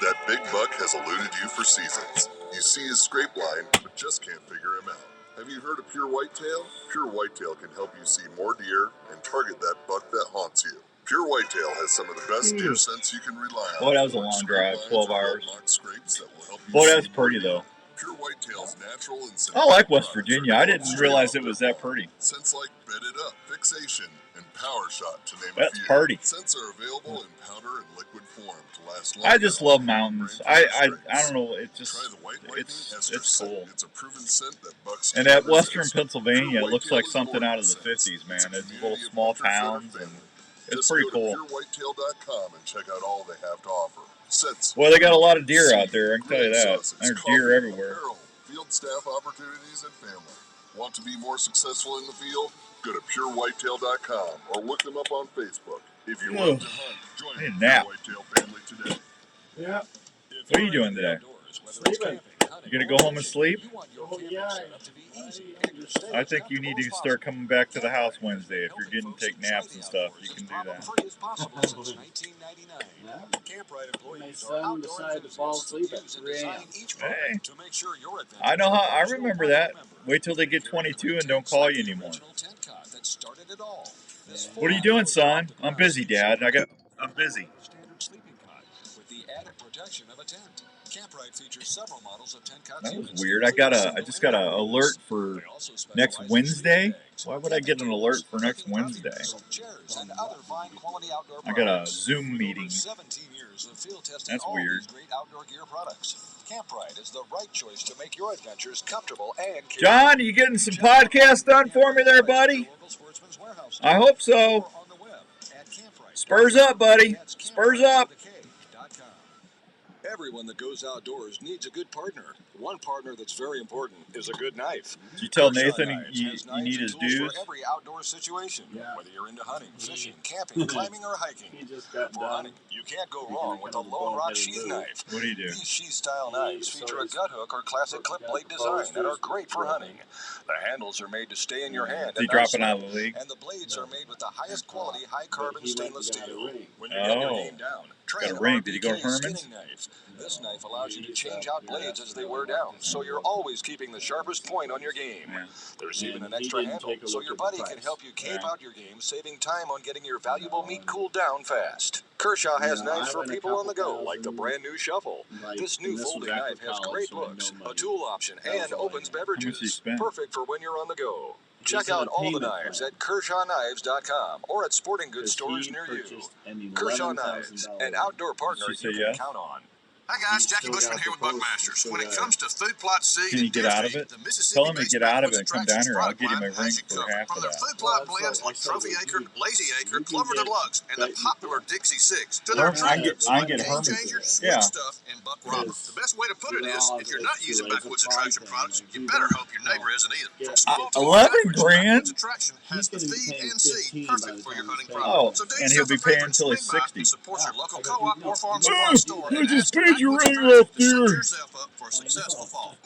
That big buck has eluded you for seasons. You see his scrape line, but just can't figure him out. Have you heard of Pure Whitetail? Pure Whitetail can help you see more deer and target that buck that haunts you. Pure Whitetail has some of the best deer scents you can rely on. Boy, that was a long drive, 12 hours. Scrapes that will help you Boy, that's pretty, though. Pure Whitetail's natural and I like West Virginia. I didn't realize it was that pretty. Scents like Bedded Up, Fixation, and Power Shot, to name That's a few. pretty. Scents are available in powder and liquid form to last longer. I just love mountains. I don't know. It just Try the White it's Ester scent. cool. It's a proven scent that bucks And that killers western taste. Pennsylvania Pure looks Whitetail like is something more out of than the scents. 50s, man. It's a It's community little of small hunters that are towns, and family. it's Just pretty go to cool. purewhitetail.com and check out all they have to offer. Scents. Well, they got a lot of deer out there. I can tell you Grill that. sauces, There's coffee, deer everywhere. apparel, field staff opportunities, and family. Want to be more successful in the field? Go to purewhitetail.com or look them up on Facebook. If you love to hunt, join Need a the nap. Whitetail family today. Yeah. What are you doing today? Sleeping. You gonna go home and sleep? Oh, yeah. I think you need to start coming back to the house Wednesday. If you're getting to take naps and stuff, you can do that. My son decided to fall asleep at 3 a.m. Hey, I know how. I remember that. Wait till they get 22 and don't call you anymore. What are you doing, son? I'm busy, Dad. I'm busy. That was weird. I just got an alert for next Wednesday. Why would I get an alert for next Wednesday? I got a Zoom meeting. That's weird. Campride is the right choice to make your adventures comfortable and John, you getting some podcasts done for me there, buddy? I hope so. Spurs up, buddy. Spurs up. Everyone that goes outdoors needs a good partner. One partner that's very important is a good knife. Did you tell Kershaw Nathan Knives you has need his knives and tools dues? for every outdoor situation. Whether you're into hunting, fishing, camping, climbing, or hiking. For hunting, you can't go wrong with a Lone Rock sheath knife. What do you do? These sheath-style knives feature a gut hook or classic clip blade design and are great for hunting. The handles are made to stay in your hand. Is he dropping out of the league? And the blades are made with the highest quality high-carbon stainless steel. When you Oh. get your game down, try Got a an ring. Did he go RBK Herman's? skinning knife. This knife allows you to change out blades as they wear down, so you're always keeping the sharpest point on your game. There's even an extra handle, so your buddy can help you cape out your game, saving time on getting your valuable meat cooled down fast. Kershaw has knives for people on the go, like the brand new Shuffle. This new folding knife has great looks, a tool option, and opens beverages. Perfect for when you're on the go. Check out all the knives at KershawKnives.com or at sporting goods stores near you. Kershaw Knives, an outdoor partner you can count on. Hi guys, Jackie Bushman here with Buckmasters. When it comes to food plot seed Can you and get deer out of feed, it? the Mississippi Tell him to get out of it and come down here. I'll get him a ring for half from of their that. food plot blends like Trophy Acre, Lazy Acre, Clover Deluxe, and the popular Dixie 6 to their I get Game Herman's. Changer, Sweet Yeah. Stuff, and Buck Roberts. The best way to put it is, if you're not using Backwoods Attraction products, you better hope your neighbor isn't either. From small to 11 grand? Backwoods Attraction has the feed and seed perfect for your hunting Oh, product. So do and he'll yourself be a favor paying and until he's swing by 60. and support your local co-op or farm supply store. I and just ask paid your Backwoods ring off, to set dear. yourself up for a successful fall.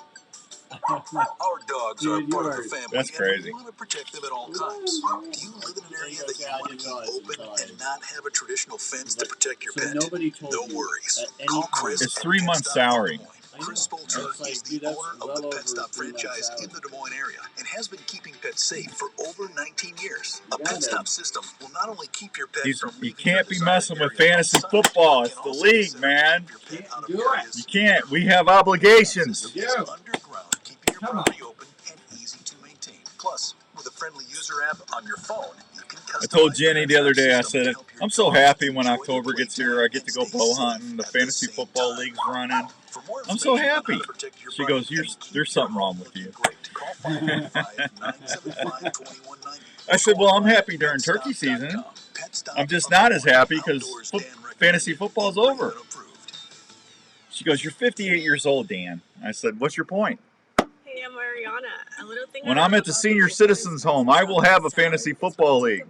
Our dogs are part of the family, That's crazy. and we want to protect them at all times. Do you live in an area that you want to keep open and not have a traditional fence to protect your pet? No worries. Call Chris. It's 3 months' salary. Chris Bolter is the owner of the Pet Stop franchise in the Des Moines area and has been keeping pets safe for over 19 years. A Pet Stop system will not only keep your pet from You can't be messing with fantasy football. It's the league, man. You can't. We have obligations. Underground, keeping your property open and easy to maintain. Plus, with a friendly user app on your phone, you can I told Jenny the other day, I said, I'm so happy when October gets here. I get to go bow hunting. The fantasy football league's running. I'm so happy. She goes, there's something wrong with you. I said, well, I'm happy during turkey season. I'm just not as happy because fantasy football's over. She goes, you're 58 years old, Dan. I said, what's your point? Hey, I'm Ariana. A little thing When I'm at the senior citizens home, I will have a fantasy football league.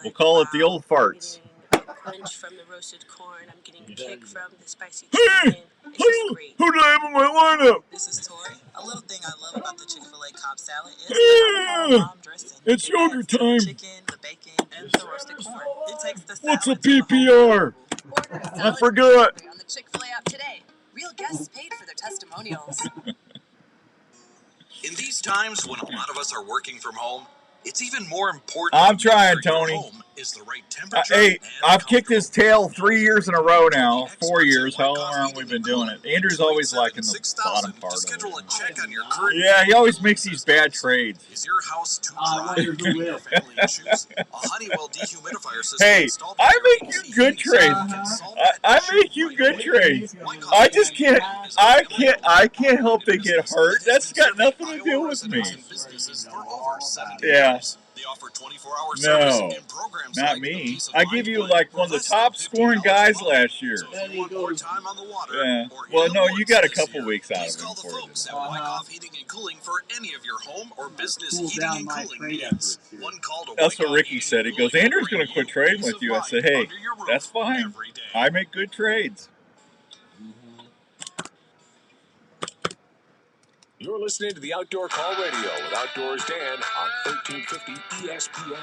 We'll call it the old farts. crunch from the roasted corn. I'm getting a kick from the spicy Hey! chicken. It's just great. Who do I have in my lineup? This is Tori. A little thing I love about the Chick-fil-A Cobb salad is Yeah! the dressing. It's yogurt time. Chicken, the bacon, and the roasted corn. It takes the What's a PPR? I forgot. On the Chick-fil-A app today. Real guests paid for their testimonials. In these times when a lot of us are working from home, it's even more important I'm to make trying, sure your Tony. home is the right temperature. Hey, I've kicked his tail 3 years in a row now. 4 years. How long have we been doing it? Andrew's always liking the bottom part of it. Schedule a check on your current. Yeah, he always makes these bad trades. Is your house too dry? Your family issues? A Honeywell dehumidifier system. Hey, installed I make you good trades. I make you good trades. I just can't. I can't help but get hurt. That's got nothing to do with me. businesses for over 70 Yeah. years. They offer 24-hour No, service and programs not like me. Peace of I Mind give you Plan like for one of the less than top scoring $50 guys a month. last year. So if you want more time on the water Yeah. or in Well, the no, you woods got a this couple year, weeks out please of call him the for you. folks at Wyckoff Heating and Cooling for any of your home or business Cool heating down and my cooling trade needs. efforts here. One call to That's what Wyckoff Ricky Heating said. and He Cooling goes, Andrew's will going bring to quit you trading peace with of you. I mind said, hey, under your roof that's fine. every day. I make good trades. You're listening to the Outdoor Call Radio with Outdoors Dan on 1350 ESPN.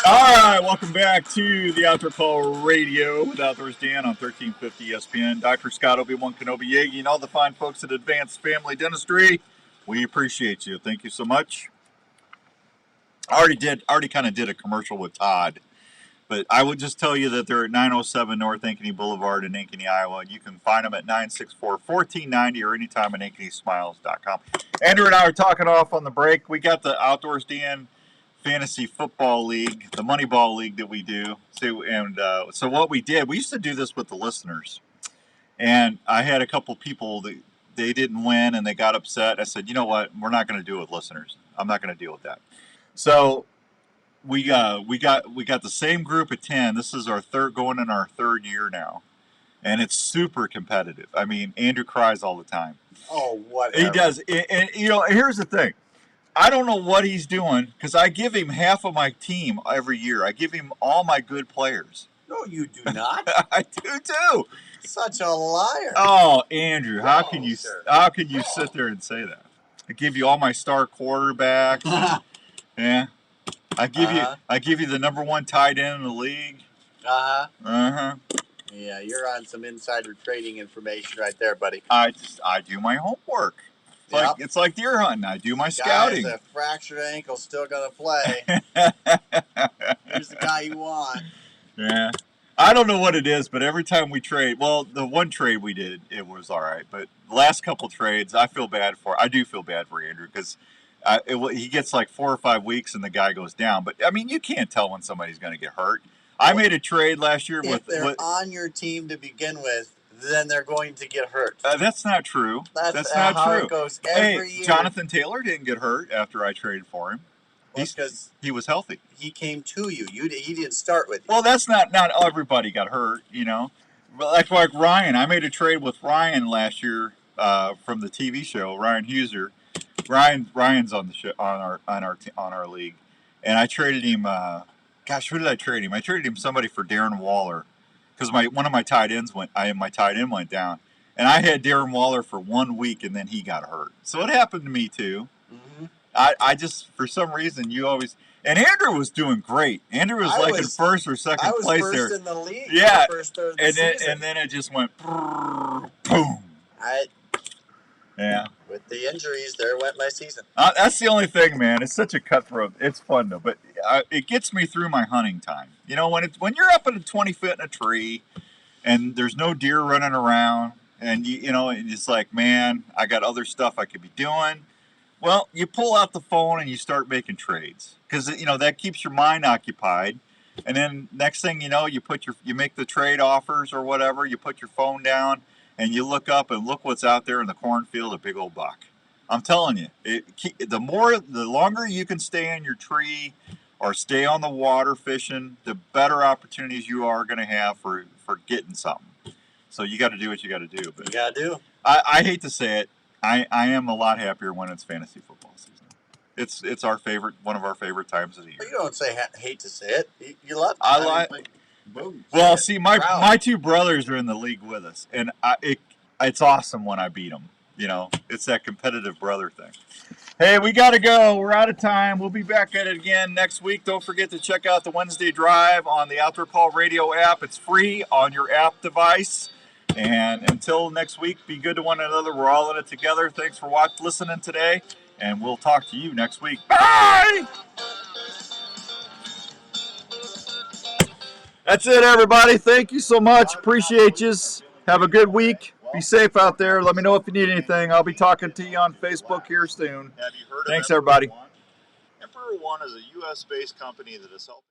All right, welcome back to the Outdoor Call Radio with Outdoors Dan on 1350 ESPN. Dr. Scott Obi-Wan Kenobi Yagi and all the fine folks at Advanced Family Dentistry. We appreciate you. Thank you so much. I already kind of did a commercial with Todd, but I would just tell you that they're at 907 North Ankeny Boulevard in Ankeny, Iowa. You can find them at 964-1490 or anytime at AnkenySmiles.com. Andrew and I are talking off on the break. We got the Outdoors Dan Fantasy Football League, the Moneyball League that we do. So what we did, we used to do this with the listeners. And I had a couple people that they didn't win and they got upset. I said, you know what? We're not going to do it with listeners. I'm not going to deal with that. So we got the same group of 10. This is our going in our third year now, and it's super competitive. I mean, Andrew cries all the time. Oh, whatever. He does, and you know, here's the thing. I don't know what he's doing because I give him half of my team every year. I give him all my good players. No, you do not. I do too. Such a liar. Oh, Andrew, how can you sit there and say that? I give you all my star quarterbacks. Yeah. I give you the number one tight end in the league. Yeah, you're on some insider trading information right there, buddy. I do my homework. It's like deer hunting. I do my scouting. Guy has a fractured ankle, still gonna play. Here's the guy you want. Yeah. I don't know what it is, but every time we trade, well, the one trade we did, it was all right. But the last couple trades, I do feel bad for Andrew because he gets like 4 or 5 weeks and the guy goes down. But I mean, you can't tell when somebody's going to get hurt. I made a trade last year if they're on your team to begin with, then they're going to get hurt. That's not true. That's not how true. It goes every year. Jonathan Taylor didn't get hurt after I traded for him. Because he was healthy. He came to you. He didn't start with you. Well, that's not everybody got hurt, you know. But like Ryan, I made a trade with Ryan last year from the TV show, Ryan Huser. Ryan's on the show on our league, and I traded him. Who did I trade him? I traded him somebody for Darren Waller because one of my tight ends went down, and I had Darren Waller for 1 week, and then he got hurt. So it happened to me too. Mm-hmm. I just, for some reason, and Andrew was doing great. Andrew was in first or second place there. I was first in the league. Yeah, and then it just went boom. Yeah. With the injuries, there went my season. That's the only thing, man. It's such a cutthroat. It's fun though, but it gets me through my hunting time. You know, when you're up at a 20 foot in a tree, and there's no deer running around, and it's like, man, I got other stuff I could be doing. Well, you pull out the phone and you start making trades because that keeps your mind occupied. And then next thing you know, you make the trade offers or whatever. You put your phone down and you look up and look what's out there in the cornfield, a big old buck. I'm telling you, the longer you can stay in your tree or stay on the water fishing, the better opportunities you are going to have for getting something. So you got to do what you got to do. But you got to do. I hate to say it. I am a lot happier when it's fantasy football season. It's one of our favorite times of the year. You don't say hate to say it. You love it. I like. Well, see, my two brothers are in the league with us, and it's awesome when I beat them. It's that competitive brother thing. Hey, we got to go. We're out of time. We'll be back at it again next week. Don't forget to check out the Wednesday Drive on the Outdoor Call Radio app. It's free on your app device. And until next week, be good to one another. We're all in it together. Thanks for listening today, and we'll talk to you next week. Bye! That's it, everybody. Thank you so much. Appreciate you. Have a good week. Be safe out there. Let me know if you need anything. I'll be talking to you on Facebook here soon. Have you heard of Thanks, everybody. Emperor One is a U.S.-based company that is helping